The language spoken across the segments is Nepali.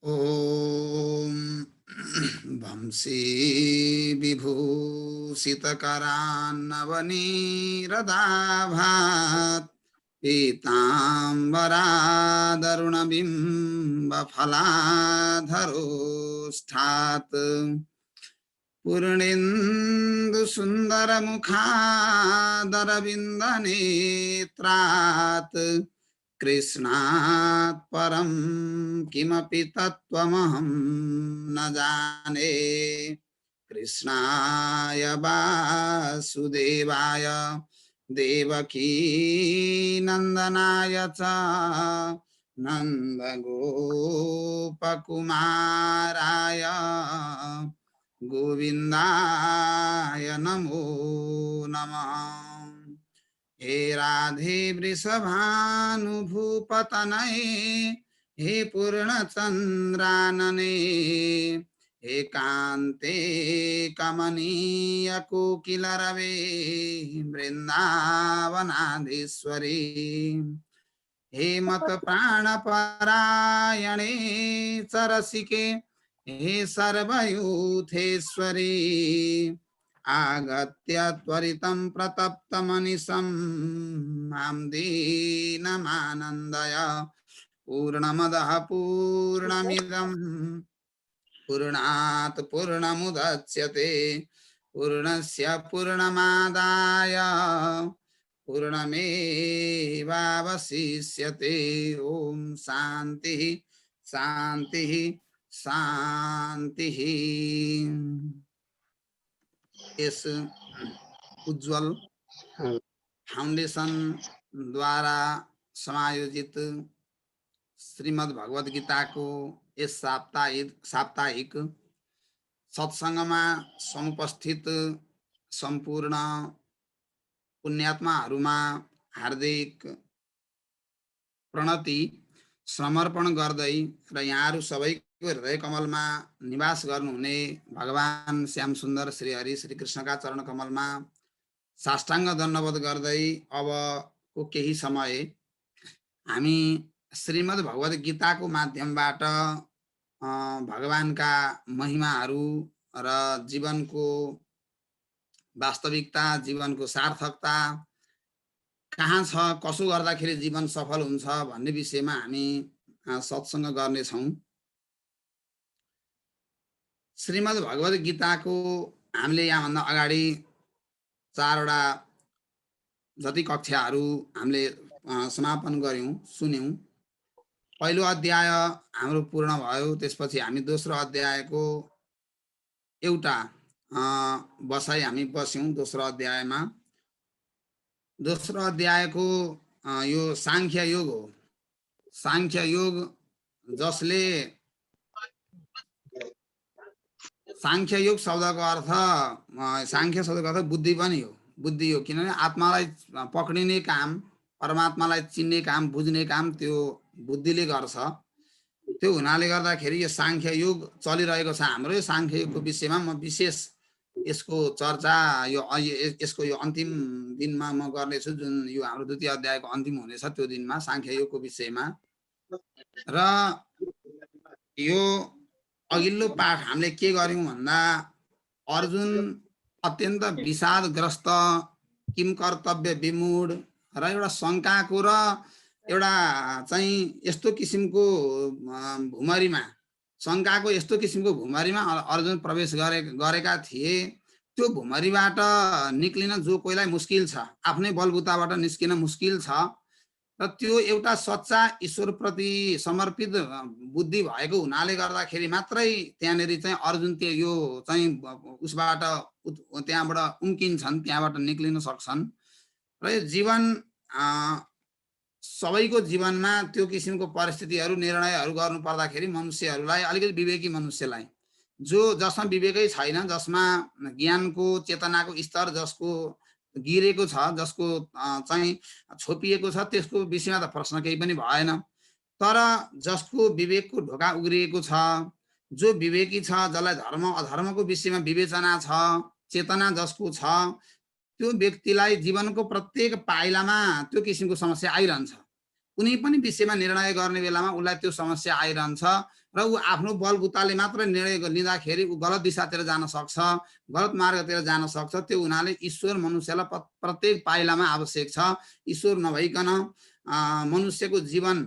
ॐ वंशी विभूषितकरान्नवनीरदाभात् पीताम्बरादरुणबिम्बफलाधरोष्ठात् पूर्णेन्दुसुन्दरमुखादरविन्दनेत्रात् कृष्णात् परं किमपि तत्त्वमहं न जाने। कृष्णाय वासुदेवाय देवकी नन्दनाय च नन्दगोपकुमाराय गोविन्दाय नमो नमः। हे राधे वृषभानुभूपतनये हे पूर्णचन्द्रानने हे कान्ते कमनीयकोकिलरवे वृन्दावनाधीश्वरी हे मतप्राणपरायणे सरसिके हे सर्वयूथेश्वरी आगत्य त्वरितं प्रतप्तमनिशं मां दीनमानन्दय। पूर्णमदः पूर्णमिदं पूर्णात् पूर्णमुदच्यते पूर्णस्य पूर्णमादाय पूर्णमेवावशिष्यते। ओम शांति शांति शांति। इस उज्ज्वल फाउंडेशन द्वारा समायोजित श्रीमद् भगवद गीता को इस साप्ताहिक सत्संगमा समुपस्थित संपूर्ण पुण्यात्माहरूमा हार्दिक प्रणति समर्पण गर्दै र यहाँहरू सबैको हृदय कमलमा निवास गर्नुहुने भगवान श्याम सुन्दर श्री हरि श्री कृष्णका चरण कमलमा साष्टाङ्ग दण्डवत गर्दै अबको केही समय हामी श्रीमद् भगवद गीताको माध्यमबाट भगवानका महिमाहरू र जीवनको वास्तविकता जीवनको सार्थकता कहाँ छ कसो गर्दाखेरि जीवन सफल हुन्छ भन्ने विषयमा हामी सत्संग गर्नेछौं। श्रीमद् भगवद गीताको हामीले यहाँभन्दा अगाडि 4 वटा जति कक्षाहरू हामीले समापन गर्यौं सुन्यौं। पहिलो अध्याय हाम्रो पूर्ण भयो, त्यसपछि हामी दोस्रो अध्यायको एउटा बसाई हामी बस्यौं। दोस्रो अध्यायमा दोस्रो अध्यायको यो सांख्य योग हो। सांख्य योग जसले सांख्य योग शब्दको अर्थ सांख्य शब्दको अर्थ बुद्धि पनि हो। बुद्धि हो किनभने आत्मालाई पक्रिने काम परमात्मालाई चिन्ने काम बुझ्ने काम त्यो बुद्धिले गर्छ। त्यो हुनाले गर्दाखेरि यो सांख्य योग चलिरहेको छ हाम्रो। यो सांख्य योगको विषयमा म विशेष यसको चर्चा यसको यो अन्तिम दिनमा म गर्नेछु, जुन यो हाम्रो द्वितीय अध्यायको अन्तिम हुनेछ त्यो दिनमा सांख्य योगको विषयमा। र यो अघिल्लो पाठ हामीले के गर्यौं भन्दा अर्जुन अत्यन्त विषादग्रस्त किम कर्तव्य विमूढ र एउटा शंकाको र एउटा चाहिँ यस्तो किसिमको भुमरीमा शंकाको यस्तो किसिमको भुमरीमा अर्जुन प्रवेश गरेका थिए। त्यो भुमरीबाट निक्लिन जो कोहीलाई मुस्किल छ, आफ्नै बलबुताबाट निस्किन मुस्किल छ, र त्यो एउटा सच्चा ईश्वर प्रति समर्पित बुद्धि भएको हुनाले गर्दाखेरि मात्रै त्यहाँनेरि चाहिँ अर्जुन त्यो यो चाहिँ उसबाट त्यहाँबाट उम्किन्छन्, त्यहाँबाट निक्लिन सक्छन्। र यो जीवन सबैको जीवनमा त्यो किसिमको परिस्थितिहरू निर्णयहरू गर्नु पर्दाखेरि मनुष्यहरूलाई अलिकति विवेकी मनुष्यलाई जसमा विवेकै छैन, जसमा ज्ञानको चेतनाको स्तर जसको गिरेको छ, जसको चाहिँ छोपिएको छ, त्यसको विषयमा त प्रश्न केही पनि भएन। तर जसको विवेकको ढोका उग्रिएको छ, जो विवेकी छ, जसलाई धर्म अधर्मको विषयमा विवेचना छ, चेतना जसको छ, त्यो व्यक्तिलाई जीवनको प्रत्येक पाइलामा त्यो किसिमको समस्या आइरहन्छ। कुनै पनि विषयमा निर्णय गर्ने बेलामा उसलाई त्यो समस्या आइरहन्छ र ऊ आफ्नो बलबुताले मात्र निर्णय लिँदाखेरि ऊ गलत दिशातिर जान सक्छ, गलत मार्गतिर जान सक्छ। त्यो हुनाले ईश्वर मनुष्यलाई प्रत्येक पाइलामा आवश्यक छ। ईश्वर नभइकन मनुष्यको जीवन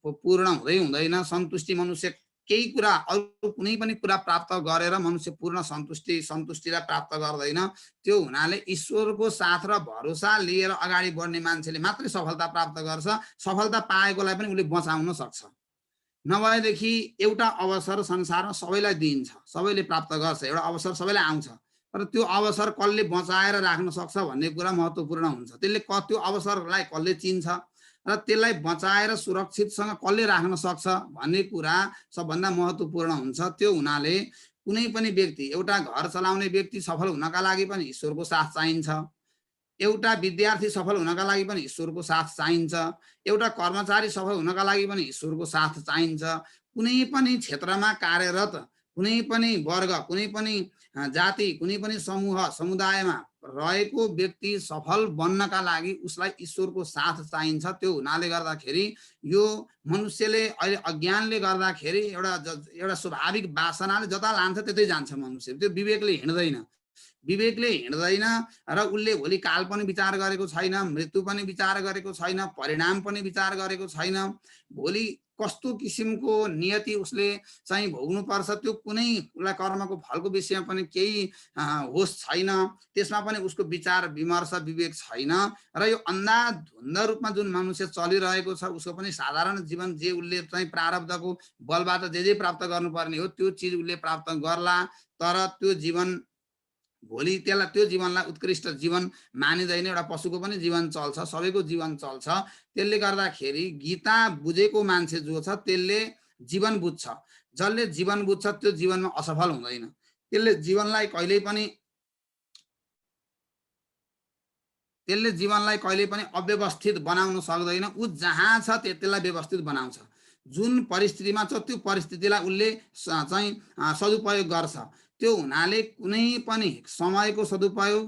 पूर्ण हुँदै हुँदैन। सन्तुष्टि मनुष्य केही कुरा अरू कुनै पनि कुरा प्राप्त गरेर मनुष्य पूर्ण सन्तुष्टिलाई प्राप्त गर्दैन। त्यो हुनाले ईश्वरको साथ र भरोसा लिएर अगाडि बढ्ने मान्छेले मात्रै सफलता प्राप्त गर्छ। सफलता पाएकोलाई पनि उसले बचाउन सक्छ। नभएदेखि एउटा अवसर संसारमा सबैलाई दिइन्छ, सबैले प्राप्त गर्छ, एउटा अवसर सबैलाई आउँछ, तर त्यो अवसर कसले बचाएर राख्न सक्छ भन्ने कुरा महत्त्वपूर्ण हुन्छ। त्यसले त्यो अवसरलाई कसले चिन्छ र त्यसलाई बचाएर सुरक्षितसँग कसले राख्न सक्छ भन्ने कुरा सबभन्दा महत्त्वपूर्ण हुन्छ। त्यो हुनाले कुनै पनि व्यक्ति, एउटा घर चलाउने व्यक्ति सफल हुनका लागि पनि ईश्वरको साथ चाहिन्छ। एउटा विद्यार्थी सफल हुनका लागि पनि ईश्वरको साथ चाहिन्छ। एउटा कर्मचारी सफल हुनका लागि पनि ईश्वरको साथ चाहिन्छ। कुनै पनि क्षेत्रमा कार्यरत कुनै पनि वर्ग, कुनै पनि जाति, कुनै पनि समूह समुदायमा रहेको व्यक्ति सफल बन्नका लागि उसलाई ईश्वरको साथ चाहिन्छ। त्यो हुनाले गर्दाखेरि यो मनुष्यले अहिले अज्ञानले गर्दाखेरि एउटा स्वाभाविक वासनाले जता लान्छ त्यतै जान्छ मनुष्य। त्यो विवेकले हिँड्दैन। विवेकले हिँड्दैन र उसले भोलि काल पनि विचार गरेको छैन, मृत्यु पनि विचार गरेको छैन, परिणाम पनि विचार गरेको छैन। भोलि कस्तो किसिमको नियति उसले चाहिँ भोग्नुपर्छ त्यो कुनै उसलाई कर्मको फलको विषयमा पनि केही होस छैन। त्यसमा पनि उसको विचार विमर्श विवेक छैन र यो अन्धाधुन्ध रूपमा जुन मनुष्य चलिरहेको छ उसको पनि साधारण जीवन जे उसले चाहिँ प्रारब्धको बलबाट जे प्राप्त गर्नुपर्ने हो त्यो चिज उसले प्राप्त गर्ला। तर त्यो जीवन भोलि त्यसलाई त्यो जीवनलाई उत्कृष्ट जीवन मानिँदैन। एउटा पशुको पनि जीवन चल्छ, सबैको जीवन चल्छ। त्यसले गर्दाखेरि गीता बुझेको मान्छे जो छ त्यसले जीवन बुझ्छ। जसले जीवन बुझ्छ त्यो जीवनमा असफल हुँदैन। त्यसले जीवनलाई कहिले पनि अव्यवस्थित बनाउन सक्दैन। ऊ जहाँ छ त्यसलाई व्यवस्थित बनाउँछ। जुन परिस्थितिमा छ त्यो परिस्थितिलाई उसले चाहिँ सदुपयोग गर्छ। त्यो हुनाले कुनै पनि समयको सदुपयोग,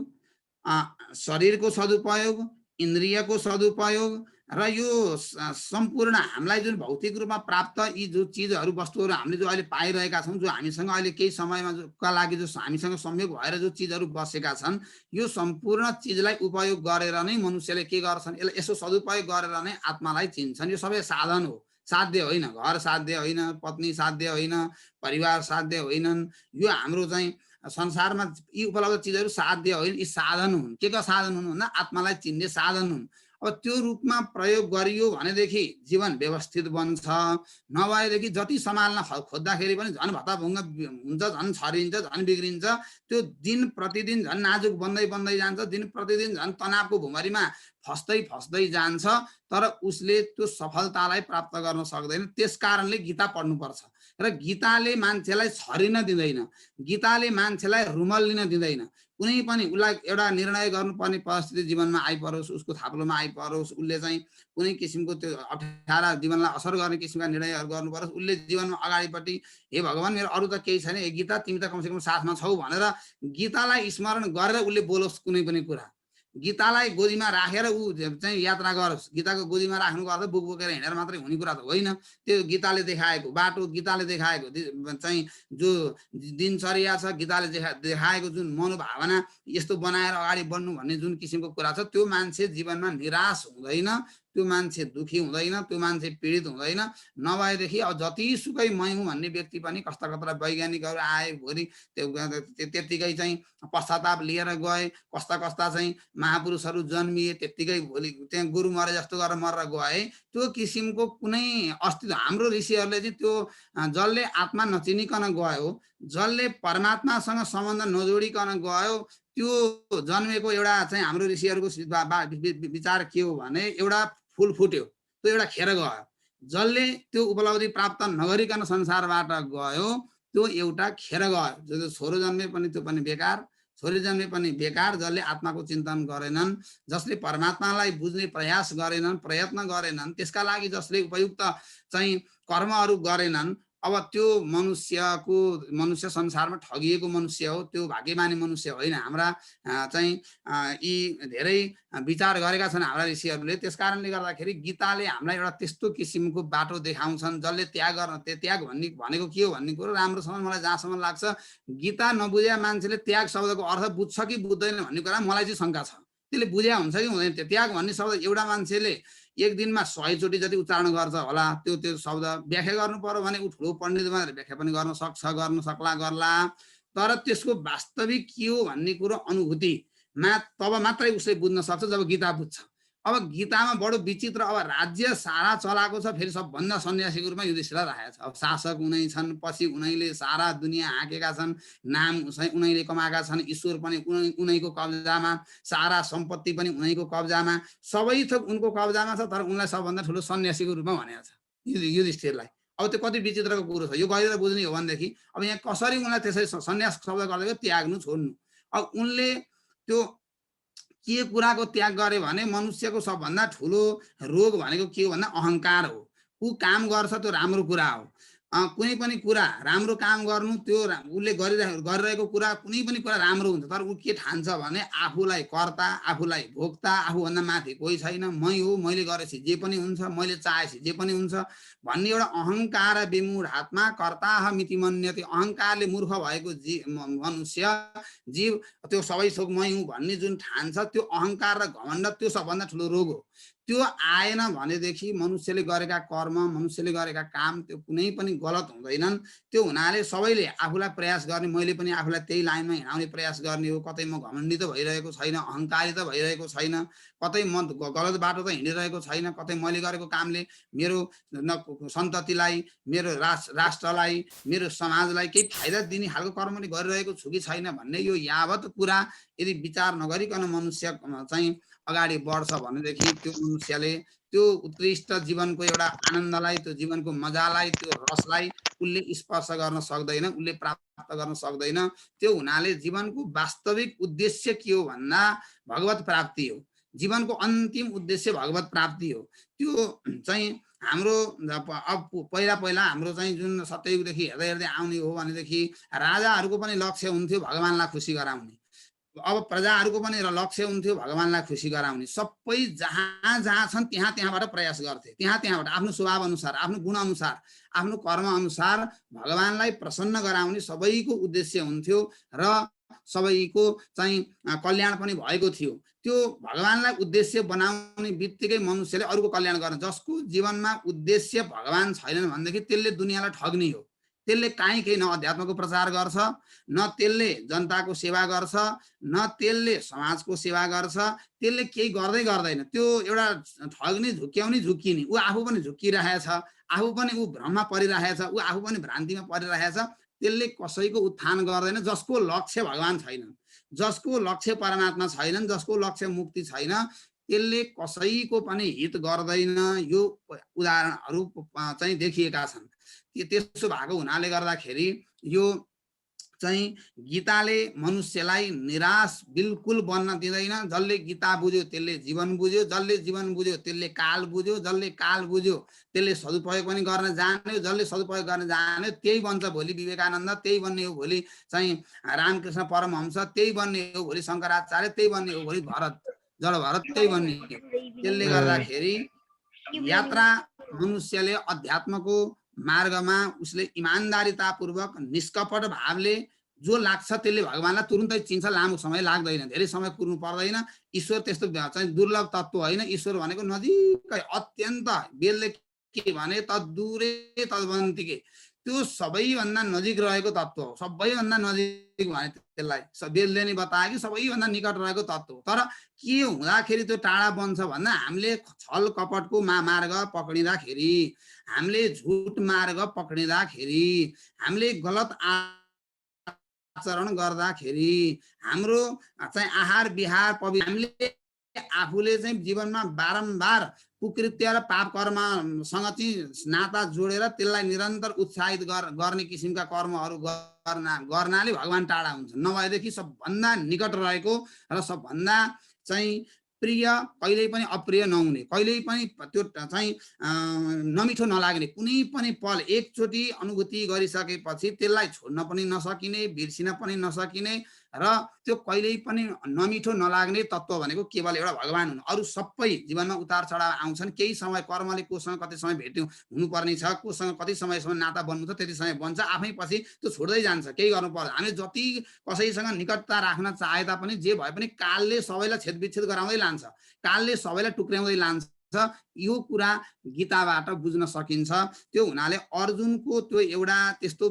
शरीरको सदुपयोग, इन्द्रियको सदुपयोग र यो सम्पूर्ण हामीलाई जुन भौतिक रूपमा प्राप्त यी जो चिजहरू वस्तुहरू हामीले जो अहिले पाइरहेका छौँ, जो हामीसँग अहिले केही समयमा का लागि जो हामीसँग संयोग भएर जो चिजहरू बसेका छन्, यो सम्पूर्ण चिजलाई उपयोग गरेर नै मनुष्यले के गर्छन्, यसो सदुपयोग गरेर नै आत्मालाई चिन्छन्। यो सबै साधन हो, साध्य होइन। घर साध्य होइन, पत्नी साध्य होइन, परिवार साध्य होइनन्। यो हाम्रो चाहिँ संसारमा यी उपलब्ध चिजहरू साध्य होइन, यी साधन हुन्। के का साधन हुन् भन्दा आत्मालाई चिन्ने साधन हुन्। अब त्यो रूपमा प्रयोग गरियो भनेदेखि जीवन व्यवस्थित बन्छ। नभएदेखि जति सम्हाल्न खोज्दाखेरि पनि झन् भत्ताभुङ्ग हुन्छ, झन् छरिन्छ, झन् बिग्रिन्छ। त्यो दिन प्रतिदिन झन् नाजुक बन्दै जान्छ। दिन प्रतिदिन झन् तनावको भुमरीमा फस्दै जान्छ। तर उसले त्यो सफलतालाई प्राप्त गर्न सक्दैन। त्यस कारणले गीता पढ्नुपर्छ। र गीताले मान्छेलाई छरिन दिँदैन, गीताले मान्छेलाई रुमल लिन दिँदैन। कुनै पनि उसलाई एउटा निर्णय गर्नुपर्ने परिस्थिति जीवनमा आइपरोस्, उसको थाप्लोमा आइपरोस्, उसले चाहिँ कुनै किसिमको त्यो अप्ठ्यारा जीवनलाई असर गर्ने किसिमका निर्णयहरू गर्नु परोस्, उसले जीवनमा अगाडिपट्टि हे भगवान मेरो अरू त केही छैन, हे गीता तिमी त कमसेकम साथमा छौ भनेर गीतालाई स्मरण गरेर उसले बोलोस्। कुनै पनि कुरा गीतालाई गोजीमा राखेर ऊ चाहिँ यात्रा गरोस्। गीताको गोजीमा राख्नुको अर्थ बुक बोकेर हिँडेर मात्रै हुने कुरा त होइन। त्यो गीताले देखाएको बाटो, गीताले देखाएको चाहिँ जो दिनचर्या छ, गीताले देखाएको जुन मनोभावना यस्तो बनाएर अगाडि बढ्नु भन्ने जुन किसिमको कुरा छ, त्यो मान्छे जीवनमा निराश हुँदैन, त्यो मान्छे दुखी हुँदैन, त्यो मान्छे पीडित हुँदैन। नभएदेखि अब जतिसुकै मै हुँ भन्ने व्यक्ति पनि कस्ता वैज्ञानिकहरू आए, भोलि त्यत्तिकै चाहिँ पश्चाताप लिएर गए, कस्ता चाहिँ महापुरुषहरू जन्मिए, त्यत्तिकै भोलि त्यहाँ गुरु मरे जस्तो गरेर मरेर गए। त्यो किसिमको कुनै अस्तित्व हाम्रो ऋषिहरूले चाहिँ त्यो जसले आत्मा नचिनिकन गयो, जसले परमात्मासँग सम्बन्ध नजोडिकन गयो, त्यो जन्मेको एउटा चाहिँ हाम्रो ऋषिहरूको विचार के हो भने एउटा फुल फुट्यो, त्यो एउटा खेर गयो। जसले त्यो उपलब्धि प्राप्त नगरिकन संसारबाट गयो त्यो एउटा खेर गयो। जो छोरो जन्मे पनि त्यो पनि बेकार, छोरी जन्मे पनि बेकार। जसले आत्माको चिन्तन गरेनन्, जसले परमात्मालाई बुझ्ने प्रयास गरेनन्, प्रयत्न गरेनन्, त्यसका लागि जसले उपयुक्त चाहिँ कर्महरू गरेनन्, अब त्यो मनुष्य संसारमा ठगिएको मनुष्य हो, त्यो भाग्यमानी मनुष्य होइन। हाम्रा चाहिँ यी धेरै विचार गरेका छन् हाम्रा ऋषिहरूले। त्यसकारणले गर्दाखेरि गीताले हामीलाई एउटा त्यस्तो किसिमको बाटो देखाउँछन् जसले त्याग भनेको के हो भन्ने कुरो राम्रोसँग मलाई जहाँसम्म लाग्छ, गीता नबुझेका मान्छेले त्याग शब्दको अर्थ बुझ्छ कि बुझ्दैन भन्ने कुरा मलाई चाहिँ शङ्का छ। त्यसले बुझ्या हुन्छ कि हुँदैन। त्यो त्याग भन्ने शब्द एउटा मान्छेले एक दिनमा 100 चोटि जति उच्चारण गर्छ होला, त्यो शब्द व्याख्या गर्नु पर्यो भने ऊ ठुलो पण्डित भनेर व्याख्या पनि गर्न सक्छ, गर्न सक्ला गर्ला। तर त्यसको वास्तविक के हो भन्ने कुरो अनुभूतिमा तब मात्रै उसले बुझ्न सक्छ जब गीता बुझ्छ। अब गीतामा बडो विचित्र, अब राज्य सारा चलाएको छ, फेरि सबभन्दा सन्यासीको रूपमा युधिष्ठिर राखेको छ। अब शासक उनै छन्, पछि उनैले सारा दुनियाँ हाँकेका छन्, नाम उनैले कमाएका छन्, ईश्वर पनि उनैको कब्जामा, सारा सम्पत्ति पनि उनैको कब्जामा, सबै थोक उनको कब्जामा छ। तर उनलाई सबभन्दा ठुलो सन्यासीको रूपमा भनेको छ युधिष्ठिरलाई। अब त्यो कति विचित्रको कुरो छ। यो गरेर बुझ्ने हो भनेदेखि अब यहाँ कसरी उनलाई त्यसरी सन्यास शब्द गर्दै त्याग्नु छोड्नु। अब उनले त्यो के कुराको त्याग गरे भने मनुष्यको सबभन्दा ठुलो रोग भनेको के हो भन्दा अहङ्कार हो। ऊ काम गर्छ त्यो राम्रो कुरा हो, कुनै पनि कुरा राम्रो काम गर्नु, त्यो उसले गरिरहेको कुरा कुनै पनि कुरा राम्रो हुन्छ। तर ऊ के ठान्छ भने आफूलाई कर्ता, आफूलाई भोक्ता, आफूभन्दा माथि कोही छैन, मै हो, मैले गरेपछि जे पनि हुन्छ, मैले चाहेपछि जे पनि हुन्छ भन्ने एउटा अहङ्कार विमूढ आत्मा कर्ताह मिति मन्यते। अहङ्कारले मूर्ख भएको मनुष्य जीव त्यो सबै थोक मै हुँ भन्ने जुन ठान्छ, त्यो अहङ्कार र घमण्ड त्यो सबभन्दा ठुलो रोग हो। त्यो आएन भनेदेखि मनुष्यले गरेका कर्म, मनुष्यले गरेका काम त्यो कुनै पनि गलत हुँदैनन्। त्यो हुनाले सबैले आफूलाई प्रयास गर्ने, मैले पनि आफूलाई त्यही लाइनमा हिँडाउने प्रयास गर्ने हो। कतै म घमण्डी त भइरहेको छैन, अहङ्कारी त भइरहेको छैन, कतै म गलत बाटो त हिँडिरहेको छैन, कतै मैले गरेको कामले मेरो सन्ततिलाई, मेरो राष्ट्रलाई, मेरो समाजलाई केही फाइदा दिने खालको कर्म पनि गरिरहेको छु कि छैन भन्ने यो यावत कुरा यदि विचार नगरिकन मनुष्य चाहिँ अगाडि बढ्छ भनेदेखि त्यो मनुष्यले त्यो उत्कृष्ट जीवनको एउटा आनन्दलाई, त्यो जीवनको मजालाई, त्यो रसलाई उसले स्पर्श गर्न सक्दैन, उसले प्राप्त गर्न सक्दैन। त्यो हुनाले जीवनको वास्तविक उद्देश्य के हो भन्दा भगवत प्राप्ति हो। जीवनको अन्तिम उद्देश्य भगवत प्राप्ति हो। त्यो चाहिँ हाम्रो अब पहिला पहिला हाम्रो चाहिँ जुन सत्ययुगदेखि हेर्दै हेर्दै आउने हो भनेदेखि राजाहरूको पनि लक्ष्य हुन्थ्यो भगवानलाई खुसी गराउने। अब प्रजाहरूको पनि लक्ष्य हुन्थ्यो भगवानलाई खुसी गराउने। सबै जहाँ जहाँ छन् त्यहाँ त्यहाँबाट प्रयास गर्थे, त्यहाँ त्यहाँबाट आफ्नो स्वभाव अनुसार, आफ्नो गुण अनुसार, आफ्नो कर्म अनुसार भगवानलाई प्रसन्न गराउने सबैको उद्देश्य हुन्थ्यो र सबैको चाहिँ कल्याण पनि भएको थियो। त्यो भगवानलाई उद्देश्य बनाउने बित्तिकै मनुष्यले अरूको कल्याण गर्न, जसको जीवनमा उद्देश्य भगवान छैनन् भनेदेखि त्यसले दुनियाँलाई ठग्ने हो। त्यसले काहीँ केही न अध्यात्मको प्रचार गर्छ, न त्यसले जनताको सेवा गर्छ, न त्यसले समाजको सेवा गर्छ, त्यसले केही गर्दैन। त्यो एउटा ठग्ने, झुक्क्याउने, झुक्किने। ऊ आफू पनि झुक्किरहेछ, आफू पनि ऊ भ्रममा परिरहेछ, ऊ आफू पनि भ्रान्तिमा परिरहेछ। त्यसले कसैको उत्थान गर्दैन जसको लक्ष्य भगवान छैनन्, जसको लक्ष्य परमात्मा छैनन्, जसको लक्ष्य मुक्ति छैन, त्यसले कसैको पनि हित गर्दैन। यो उदाहरणहरू चाहिँ देखिएका छन्। त्यसो भएको हुनाले गर्दाखेरि यो चाहिँ गीताले मनुष्यलाई निराश बिल्कुल बन्न दिँदैन। जसले गीता बुझ्यो त्यसले जीवन बुझ्यो, जसले जीवन बुझ्यो त्यसले काल बुझ्यो, जसले काल बुझ्यो त्यसले सदुपयोग पनि गर्न जान्यो, जसले सदुपयोग गर्न जान्यो त्यही बन्छ भोलि विवेकानन्द, त्यही बन्ने हो भोलि चाहिँ रामकृष्ण परमहंस, त्यही बन्ने हो भोलि शङ्कराचार्य, त्यही बन्ने हो भोलि भरत, जड भरत, त्यही बन्ने हो। त्यसले गर्दाखेरि यात्रा मनुष्यले अध्यात्मको मार्गमा उसले इमान्दारितापूर्वक निष्कपट भावले जो लाग्छ त्यसले भगवानलाई तुरुन्तै चिन्छ। लामो समय लाग्दैन, धेरै समय कुर्नु पर्दैन। ईश्वर त्यस्तो चाहिँ दुर्लभ तत्त्व होइन। ईश्वर भनेको नजिकै, अत्यन्त, बेलले के भने तद्दूरे तद्वन्तिके, त्यो सबैभन्दा नजिक रहेको तत्त्व हो। सबैभन्दा नजिक भने त्यसलाई बेलले नै बतायो कि सबैभन्दा निकट रहेको तत्त्व हो। तर के हुँदाखेरि त्यो टाढा बन्छ भन्दा हामीले छल कपटको मार्ग पक्रिँदाखेरि, हामीले झुट मार्ग पक्रिँदाखेरि, हामीले गलत आचरण गर्दाखेरि, हाम्रो चाहिँ आहार विहार हामीले आफूले चाहिँ जीवनमा बारम्बार कुकृत्य र पाप कर्मसँग चाहिँ नाता जोडेर त्यसलाई निरन्तर उत्साहित गर्ने किसिमका कर्महरू गर्नाले भगवान टाढा हुन्छ। नभएदेखि सबभन्दा निकट रहेको र सबभन्दा चाहिँ प्रिय कहिल्यै पनि अप्रिय नहुने, कहिल्यै पनि त्यो चाहिँ नमिठो नलाग्ने कुनै पनि पल एकचोटि अनुभूति गरिसकेपछि त्यसलाई छोड्न पनि नसकिने, बिर्सिन पनि नसकिने र त्यो कहिल्यै पनि नमिठो नलाग्ने तत्त्व भनेको केवल एउटा भगवान हुन्। अरू सबै जीवनमा उतार चढाव आउँछन्। केही समय कर्मले कोसँग कति समय भेट्नु हुनुपर्ने छ, कोसँग कति समयसम्म नाता बन्नु छ, त्यति समय बन्छ, आफै पछि त्यो छोड्दै जान्छ, केही गर्नु पर्दैन। हामी जति कसैसँग निकटता राख्न चाहे तापनि जे भए पनि कालले सबैलाई छेदविच्छेद गराउँदै लान्छ, कालले सबैलाई टुक्र्याउँदै लान्छ। यो कुरा गीताबाट बुझ्न सकिन्छ। त्यो हुनाले अर्जुनको त्यो एउटा त्यस्तो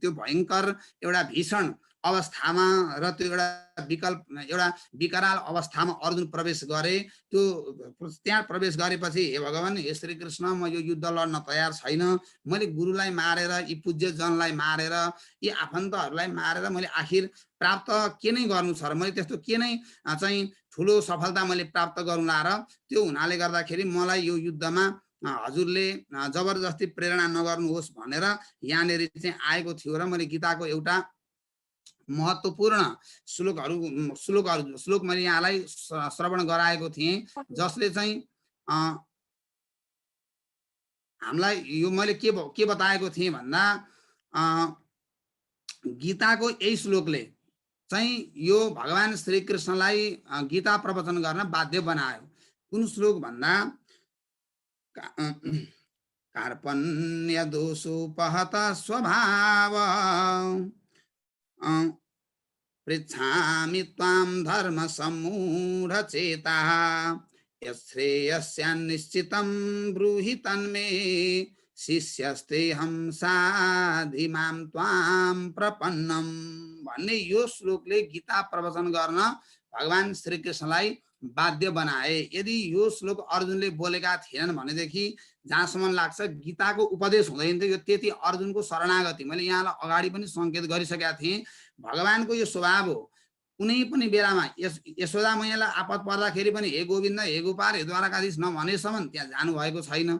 त्यो भयङ्कर एउटा भीषण अवस्थामा र त्यो एउटा विकराल अवस्थामा अर्जुन प्रवेश गरे। त्यो त्यहाँ प्रवेश गरेपछि हे भगवान, हे श्री कृष्ण, म यो युद्ध लड्न तयार छैन। मैले गुरुलाई मारेर, यी पूज्य जनलाई मारेर, यी आफन्तहरूलाई मारेर मैले आखिर प्राप्त के नै गर्नु छ र मैले त्यस्तो के नै चाहिँ ठुलो सफलता मैले प्राप्त गरौँला र? त्यो हुनाले गर्दाखेरि मलाई यो युद्धमा हजुरले जबरजस्ती प्रेरणा नगर्नुहोस् भनेर यहाँनिर चाहिँ आएको थियो र मैले गीताको एउटा महत्त्वपूर्ण श्लोक मैले यहाँलाई श्रवण गराएको थिएँ, जसले चाहिँ हामीलाई यो मैले के बताएको थिएँ भन्दा गीताको यही श्लोकले चाहिँ यो भगवान श्री कृष्णलाई गीता प्रवचन गर्न बाध्य बनायो। कुन श्लोक भन्दा कार्पण्य दोषोपहत स्वभाव पृच्छामि त्वां धर्म सम्मूढ चेता यश्रेयस्यान्निश्चितं ब्रूहि तन्मे शिष्यस्तेऽहं साधिमां त्वां प्रपन्नम भन्ने यो श्लोकले गीता प्रवचन गर्न भगवान श्री कृष्णलाई बाध्य बनाए। यदि यो श्लोक अर्जुनले बोलेका थिएनन् भनेदेखि जहाँसम्म लाग्छ गीताको उपदेश हुँदैन थियो। यो त्यति अर्जुनको शरणागति मैले यहाँलाई अगाडि पनि सङ्केत गरिसकेका थिएँ। भगवानको यो स्वभाव हो। कुनै पनि बेलामा यशोदा मैयालाई आपत पर्दाखेरि पनि हे गोविन्द, हे गोपाल, हे द्वारकाधीश नभनेसम्म त्यहाँ जानुभएको छैन।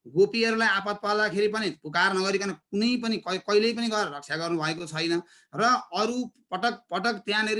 गोपीहरूलाई आपत पर्दाखेरि पनि पुकार नगरिकन कुनै पनि कहिल्यै पनि गएर रक्षा गर्नुभएको छैन। र अरू पटक पटक त्यहाँनिर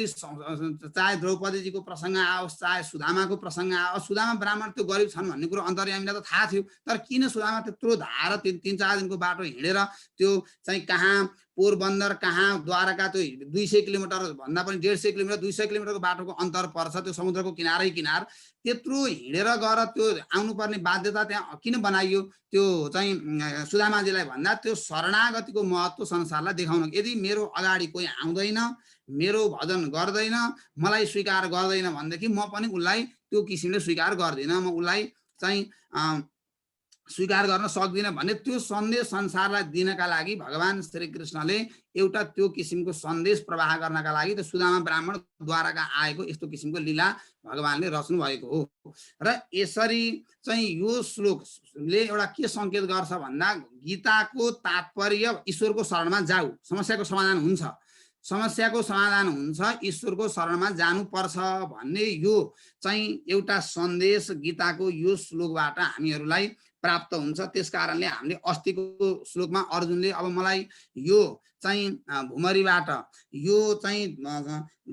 चाहे द्रौपदीजीको प्रसङ्ग आओस्, चाहे सुदामाको प्रसङ्ग आओस्, सुदामा ब्राह्मण त्यो गरिब छन् भन्ने कुरो अन्तर्यामीलाई त थाहा थियो। तर किन सुदामा त्यत्रो धार 3-4 दिनको बाटो हिँडेर त्यो चाहिँ कहाँ पोरबन्दर, कहाँ द्वारका, त्यो 200 किलोमिटर भन्दा पनि 150 किलोमिटर 200 किलोमिटरको बाटोको अन्तर पर्छ, त्यो समुद्रको किनारै किनार त्यत्रो हिँडेर गएर त्यो आउनुपर्ने बाध्यता त्यहाँ किन बनाइयो? त्यो चाहिँ सुदामाजीलाई भन्दा त्यो शरणागतिको महत्त्व संसारलाई देखाउन। यदि मेरो अगाडि कोही आउँदैन, मेरो भजन गर्दैन, मलाई स्वीकार गर्दैन भनेदेखि म पनि उसलाई त्यो किसिमले स्वीकार गर्दिनँ, म उसलाई चाहिँ स्वीकार गर्न सक्दिनँ भन्ने त्यो सन्देश संसारलाई दिनका लागि भगवान श्री कृष्णले एउटा त्यो किसिमको सन्देश प्रवाह गर्नका लागि त्यो सुदामा ब्राह्मण द्वारका आएको यस्तो किसिमको लीला भगवानले रच्नु भएको हो। र यसरी चाहिँ यो श्लोकले एउटा के सङ्केत गर्छ भन्दा गीताको तात्पर्य ईश्वरको शरणमा जाऊ, समस्याको समाधान हुन्छ, समस्याको समाधान हुन्छ, ईश्वरको शरणमा जानुपर्छ भन्ने यो चाहिँ एउटा सन्देश गीताको यो श्लोकबाट हामीहरूलाई प्राप्त हुन्छ। त्यसकारणले हामीले अस्तिको श्लोकमा अर्जुनले अब मलाई यो चाहिँ भुमरीबाट, यो चाहिँ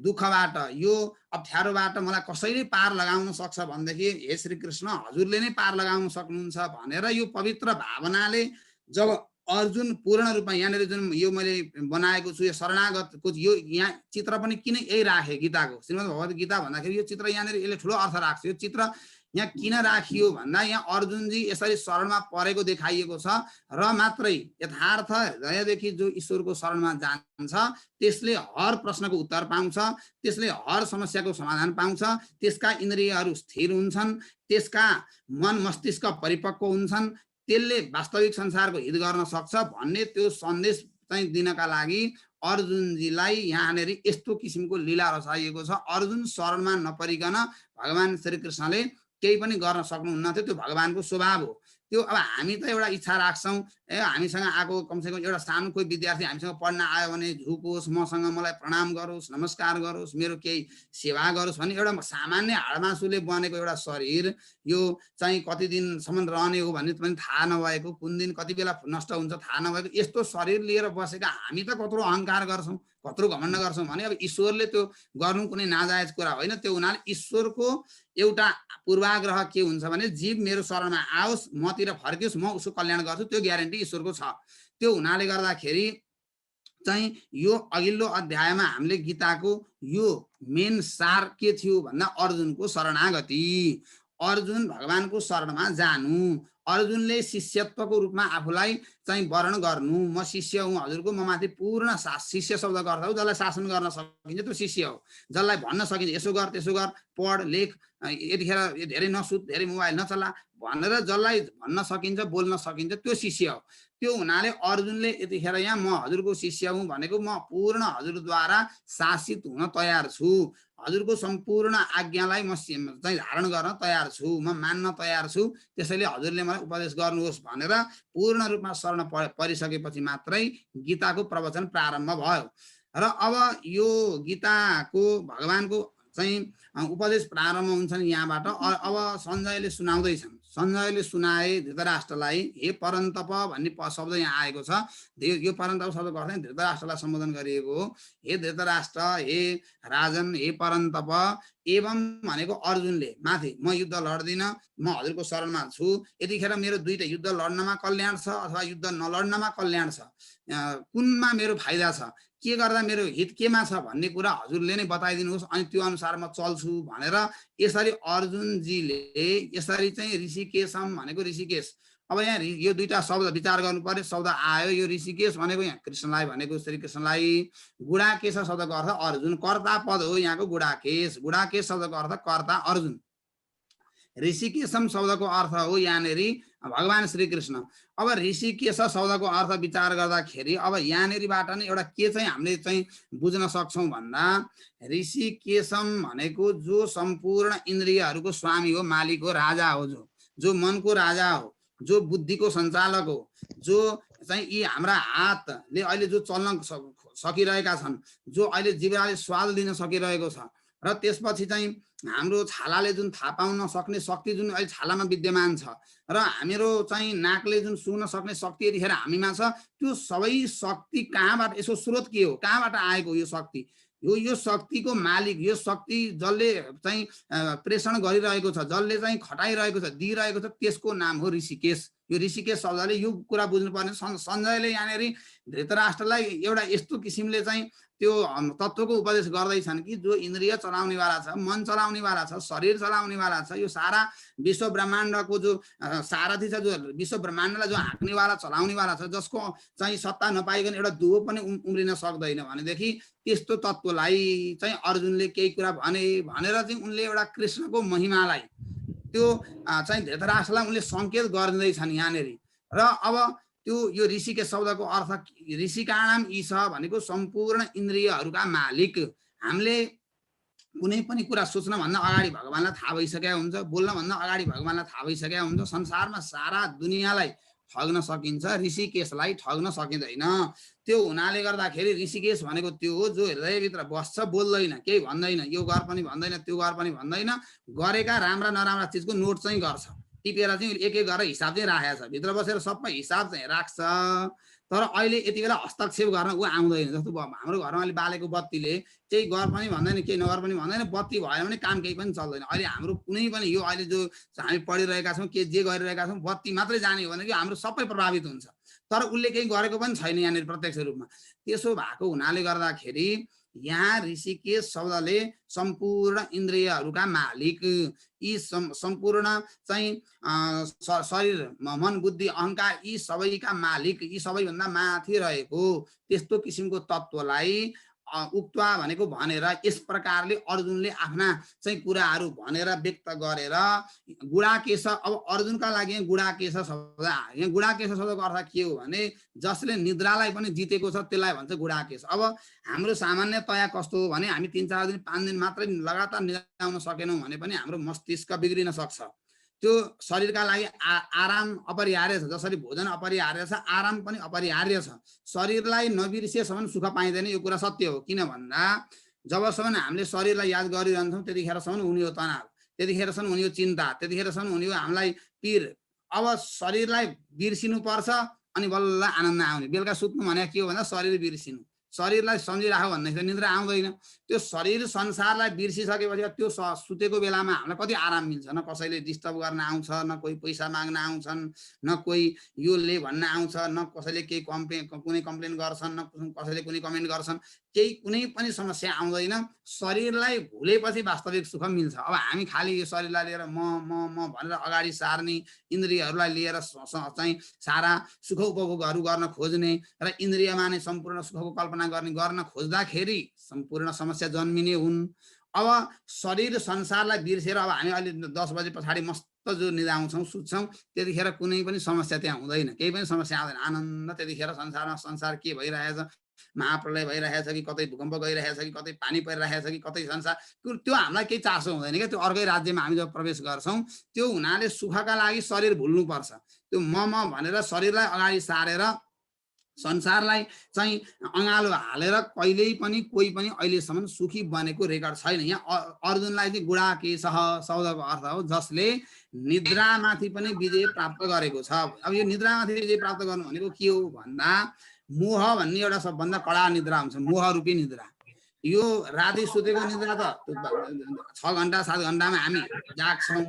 दुःखबाट, यो अप्ठ्यारोबाट मलाई कसैले पार लगाउन सक्छ भनेदेखि हे श्री कृष्ण हजुरले नै पार लगाउन सक्नुहुन्छ भनेर यो पवित्र भावनाले जब अर्जुन पूर्ण रूपमा यहाँनिर जुन यो मैले बनाएको छु यो शरणागतको यो यहाँ चित्र पनि किन यही राखे गीताको श्रीमद् भगवत गीता भन्दाखेरि यो चित्र यहाँनिर यसले ठुलो अर्थ राख्छ। यो चित्र यहाँ किन राखियो भन्दा यहाँ अर्जुनजी यसरी शरणमा परेको देखाइएको छ र मात्रै यथार्थ हृदयदेखि जो ईश्वरको शरणमा जान्छ त्यसले हर प्रश्नको उत्तर पाउँछ, त्यसले हर समस्याको समाधान पाउँछ, त्यसका इन्द्रियहरू स्थिर हुन्छन्, त्यसका मन मस्तिष्क परिपक्व हुन्छन्, त्यसले वास्तविक संसारको हित गर्न सक्छ भन्ने त्यो सन्देश चाहिँ दिनका लागि अर्जुनजीलाई यहाँनिर यस्तो किसिमको लीला रचाइएको छ। अर्जुन शरणमा नपरिकन भगवान श्री कृष्णले केही पनि गर्न सक्नुहुन्न थियो, त्यो भगवानको स्वभाव हो। त्यो अब हामी त एउटा इच्छा राख्छौँ, हामीसँग आएको कमसेकम एउटा सानो कोही विद्यार्थी हामीसँग पढ्न आयो भने झुकोस्, मसँग मलाई प्रणाम गरोस्, नमस्कार गरोस्, मेरो केही सेवा गरोस् भन्ने एउटा सामान्य हाडमासुले बनेको एउटा शरीर, यो चाहिँ कति दिनसम्म रहने हो भन्ने पनि थाहा नभएको, कुन दिन कति बेला नष्ट हुन्छ थाहा नभएको यस्तो शरीर लिएर बसेका हामी त कत्रो अहङ्कार गर्छौँ, कत्रो घमण्ड गर्छौँ भने अब ईश्वरले त्यो गर्नु कुनै नाजायज कुरा होइन। त्यो हुनाले ईश्वरको एउटा पूर्वाग्रह के हुन्छ भने जीव मेरो शरणमा आओस्, मतिर फर्कियोस्, म उसको कल्याण गर्छु, त्यो ग्यारेन्टी ईश्वरको छ। त्यो हुनाले गर्दाखेरि चाहिँ यो अघिल्लो अध्यायमा हामीले गीताको यो मेन सार के थियो भन्दा अर्जुनको शरणागति, अर्जुन भगवानको शरणमा जानु, अर्जुनले शिष्यत्वको रूपमा आफूलाई चाहिँ वर्ण गर्नु, म शिष्य हुँ हजुरको, म माथि पूर्ण शिष्य शब्दको अर्थ हो जसलाई शासन गर्न सकिन्छ त्यो शिष्य हो, जसलाई भन्न सकिन्छ यसो गर त्यसो गर, पढ लेख, यतिखेर धेरै नसुत, धेरै मोबाइल नचला भनेर जसलाई भन्न सकिन्छ बोल्न सकिन्छ त्यो शिष्य हो। त्यो हुनाले अर्जुनले यतिखेर यहाँ म हजुरको शिष्य हुँ भनेको म पूर्ण हजुरद्वारा शासित हुन तयार छु, हजुरको सम्पूर्ण आज्ञालाई म चाहिँ धारण गर्न तयार छु, म मान्न तयार छु, त्यसैले हजुरले मलाई उपदेश गर्नुहोस् भनेर पूर्ण रूपमा शरण परिसकेपछि मात्रै गीताको प्रवचन प्रारम्भ भयो। र अब यो गीताको भगवानको चाहिँ उपदेश प्रारम्भ हुन्छन् यहाँबाट। अब सञ्जयले सुनाउँदैछन्, सञ्जयले सुनाए धृतराष्ट्रलाई, हे परन्तप भन्ने शब्द यहाँ आएको छ। यो परन्तप शब्दको अर्थ धृतराष्ट्रलाई सम्बोधन गरिएको हो। हे धृतराष्ट्र, हे राजन, हे परन्तप, एवं भनेको अर्जुनले माथि म युद्ध लड्दिनँ, म हजुरको शरणमा छु, यतिखेर मेरो दुईटा युद्ध लड्नमा कल्याण छ अथवा युद्ध नलड्नमा कल्याण छ, कुनमा मेरो फाइदा छ, के गर्दा मेरो हित केमा छ भन्ने कुरा हजुरले नै बताइदिनुहोस्, अनि त्यो अनुसार म चल्छु भनेर यसरी अर्जुनजीले यसरी चाहिँ ऋषिकेशम भनेको ऋषिकेश। अब यहाँ यो दुईटा शब्द विचार गर्नु पर्यो। शब्द आयो यो ऋषिकेश भनेको यहाँ कृष्णलाई भनेको, श्री कृष्णलाई। गुडाकेश शब्दको अर्थ अर्जुन, कर्ता पद हो यहाँको गुडाकेश, गुडाकेश शब्दको अर्थ कर्ता अर्जुन। ऋषिकेशम शब्दको अर्थ हो यहाँनिर भगवान श्री कृष्ण। अब ऋषिकेश शब्दको अर्थ विचार गर्दाखेरि अब यहाँनिरबाट नै एउटा के चाहिँ हामीले चाहिँ बुझ्न सक्छौँ भन्दा ऋषिकेशम भनेको जो सम्पूर्ण इन्द्रियहरूको स्वामी हो, मालिक हो, राजा हो, जो मनको राजा हो, जो बुद्धिको सञ्चालक हो, जो चाहिँ यी हाम्रा हातले अहिले जो चल्न सकिरहेका छन्, जो अहिले जिब्राले स्वाद दिन सकिरहेको छ, र त्यसपछि चाहिँ हाम्रो छालाले जुन थाहा पाउन सक्ने शक्ति जुन अहिले छालामा विद्यमान छ, र हाम्रो चाहिँ नाकले जुन सुन्न सक्ने शक्ति यतिखेर हामीमा छ, त्यो सबै शक्ति कहाँबाट, यसको स्रोत के हो, कहाँबाट आएको यो शक्ति, यो शक्तिको मालिक, यो शक्ति जसले चाहिँ प्रेषण गरिरहेको छ, जसले चाहिँ खटाइरहेको छ, दिइरहेको छ, त्यसको नाम हो ऋषिकेश। यो ऋषिकेश शब्दले यो कुरा बुझ्नुपर्ने। सञ्जयले यहाँनिर धृतराष्ट्रलाई एउटा यस्तो किसिमले चाहिँ त्यो तत्त्वको उपदेश गर्दैछन् कि जो इन्द्रिय चलाउनेवाला छ, मन चलाउनेवाला छ, शरीर चलाउनेवाला छ, यो सारा विश्व ब्रह्माण्डको जो सारथी छ, जो विश्व ब्रह्माण्डलाई जो हाँक्नेवाला चलाउनेवाला छ, जसको चाहिँ सत्ता नपाइकन एउटा दुवो पनि उम्रिन सक्दैन भनेदेखि त्यस्तो तत्त्वलाई चाहिँ अर्जुनले केही कुरा भनेर चाहिँ उनले एउटा कृष्णको महिमालाई त्यो चाहिँ धृतराष्ट्रलाई उनले सङ्केत गरिदिँदैछन् यहाँनिर। र अब त्यो यो ऋषिकेश शब्दको अर्थ ऋषिकाणाम ईश भनेको सम्पूर्ण इन्द्रियहरूका मालिक। हामीले कुनै पनि कुरा सोच्नभन्दा अगाडि भगवानलाई थाहा भइसकेको हुन्छ, बोल्नभन्दा अगाडि भगवानलाई थाहा भइसकेको हुन्छ। संसारमा सारा दुनियाँलाई ठग्न सकिन्छ, ऋषिकेशलाई ठग्न सकिँदैन। त्यो हुनाले गर्दाखेरि ऋषिकेश भनेको त्यो हो जो हृदयभित्र बस्छ, बोल्दैन, केही भन्दैन, यो गर पनि भन्दैन, त्यो गर पनि भन्दैन, गरेका राम्रा नराम्रा चिजको नोट चाहिँ गर्छ, टिपेर चाहिँ एक एक गरेर हिसाब चाहिँ राखेको छ, भित्र बसेर सबै हिसाब चाहिँ राख्छ। तर अहिले यति बेला हस्तक्षेप गर्न ऊ आउँदैन। जस्तो हाम्रो घरमा अहिले बालेको बत्तीले केही गर पनि भन्दैन, केही नगर पनि भन्दैन, बत्ती भएन भने काम केही पनि चल्दैन। अहिले हाम्रो कुनै पनि यो अहिले जो हामी पढिरहेका छौँ, के जे गरिरहेका छौँ, बत्ती मात्रै जाने हो भने हाम्रो सबै प्रभावित हुन्छ। तर उसले केही गरेको पनि छैन यहाँनिर प्रत्यक्ष रूपमा। त्यसो भएको हुनाले गर्दाखेरि यहाँ ऋषिकेश शब्दले सम्पूर्ण इन्द्रियहरूका मालिक, यी सम्पूर्ण चाहिँ शरीर, मन, बुद्धि, अहङ्कार, यी सबैका मालिक, यी सबैभन्दा माथि रहेको त्यस्तो किसिमको तत्त्वलाई उक्त्वा भनेको भनेर यस प्रकारले अर्जुनले आफ्ना चाहिँ कुराहरू भनेर व्यक्त गरेर गुडाकेश। अब अर्जुनका लागि गुडाकेश शब्द, यहाँ गुडाकेश शब्दको अर्थ के हो भने जसले निद्रालाई पनि जितेको छ त्यसलाई भन्छ गुडाकेश। अब हाम्रो सामान्यतया कस्तो हो भने हामी 3-4 दिन 5 दिन मात्रै लगातार निद्राउन सकेनौँ भने पनि हाम्रो मस्तिष्क बिग्रिन सक्छ। त्यो शरीरका लागि आराम अपरिहार्य छ, जसरी भोजन अपरिहार्य छ, आराम पनि अपरिहार्य छ। शरीरलाई नबिर्सिएसम्म सुख पाइँदैन, यो कुरा सत्य हो। किन भन्दा जबसम्म हामीले शरीरलाई याद गरिरहन्छौँ त्यतिखेरसम्म हुने हो तनाव, त्यतिखेरसम्म हुने हो चिन्ता, त्यतिखेरसम्म हुने हो हामीलाई पीर। अब शरीरलाई बिर्सिनु पर्छ अनि बल्ल आनन्द आउने। बेलुका सुत्नु भने के हो भन्दा शरीर बिर्सिनु, शरीरलाई सम्झिराख्यो भन्दाखेरि निद्रा आउँदैन। त्यो शरीर संसारलाई बिर्सिसकेपछि त्यो सुतेको बेलामा हामीलाई कति आराम मिल्छ, न कसैले डिस्टर्ब गर्न आउँछ, न कोही पैसा माग्न आउँछन्, न कोही यो ले भन्न आउँछ, न कसैले केही कुनै कम्प्लेन गर्छन्, न कसैले कुनै कमेन्ट गर्छन्, केही कुनै पनि समस्या आउँदैन। शरीरलाई भुलेपछि वास्तविक सुख मिल्छ। अब हामी खालि यो शरीरलाई लिएर म भनेर अगाडि सार्ने, इन्द्रियहरूलाई लिएर चाहिँ सारा सुख उपभोगहरू गर्न खोज्ने र इन्द्रियमा नै सम्पूर्ण सुखको कल्पना गर्न खोज्दाखेरि सम्पूर्ण समस्या जन्मिने हुन्। अब शरीर संसारलाई बिर्सेर अब हामी अहिले 10 बजे पछाडि मस्त जो निदाउँछौँ, सुत्छौँ, त्यतिखेर कुनै पनि समस्या त्यहाँ हुँदैन, केही पनि समस्या आउँदैन। आनन्द त्यतिखेर संसार के भइरहेछ, महाप्रलय भइरहेछ कि कतै भूकम्प गइरहेछ कि कतै पानी परिरहेछ कि कतै संसार, त्यो हामीलाई केही चासो हुँदैन क्या। त्यो अर्कै राज्यमा हामी जब प्रवेश गर्छौँ, त्यो हुनाले सुखका लागि शरीर भुल्नुपर्छ। त्यो म भनेर शरीरलाई अगाडि सारेर संसारलाई चाहिँ अँगालो हालेर कहिल्यै पनि कोही पनि अहिलेसम्म सुखी बनेको रेकर्ड छैन। यहाँ अर्जुनलाई चाहिँ गुडाकेश शब्दको अर्थ हो जसले निद्रामाथि पनि विजय प्राप्त गरेको छ। अब यो निद्रामाथि विजय प्राप्त गर्नु भनेको के हो भन्दा मोह भन्ने एउटा सबभन्दा कडा निद्रा हुन्छ, मोह रूपी निद्रा। यो राति सुतेको निद्रा त 6 घण्टा 7 घण्टामा हामी जाग्छौँ,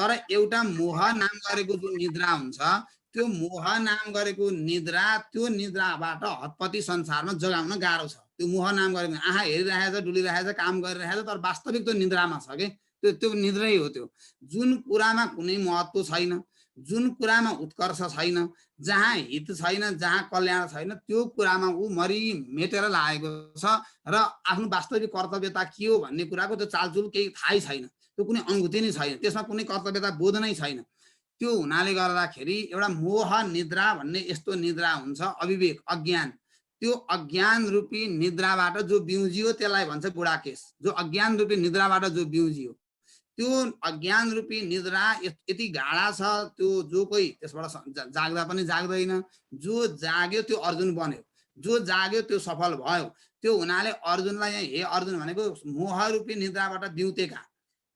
तर एउटा मोह नाम गरेको जुन निद्रा हुन्छ, त्यो मोह नाम गरेको निद्रा, त्यो निद्राबाट हतपति संसारमा जगाउन गाह्रो छ। त्यो मोह नाम गरेको आँखा हेरिरहेछ, डुलिरहेछ, काम गरिरहेछ, तर वास्तविक त्यो निद्रामा छ के। त्यो निद्रै हो। त्यो जुन कुरामा कुनै महत्त्व छैन, जुन कुरामा उत्कर्ष छैन, जहाँ हित छैन, जहाँ कल्याण छैन, त्यो कुरामा ऊ मरि मेटेर लागेको छ र आफ्नो वास्तविक कर्तव्यता के हो भन्ने कुराको त्यो चालचुल केही थाहै छैन, त्यो कुनै अनुभूति नै छैन, त्यसमा कुनै कर्तव्यता बोध नै छैन। त्यो हुनाले गर्दाखेरि एउटा मोह निद्रा भन्ने यस्तो निद्रा हुन्छ, अविवेक, अज्ञान। त्यो अज्ञान रूपी निद्राबाट जो बिउजियो त्यसलाई भन्छ गुडाकेश। जो अज्ञान रूपी निद्राबाट जो बिउजियो, त्यो अज्ञान रूपी निद्रा यति गाढा छ, त्यो जो कोही त्यसबाट जाग्दा पनि जाग्दैन। जो जाग्यो त्यो अर्जुन बन्यो, जो जाग्यो त्यो सफल भयो। त्यो हुनाले अर्जुनलाई यहाँ हे अर्जुन भनेको मोह रूपी निद्राबाट बिउतेका,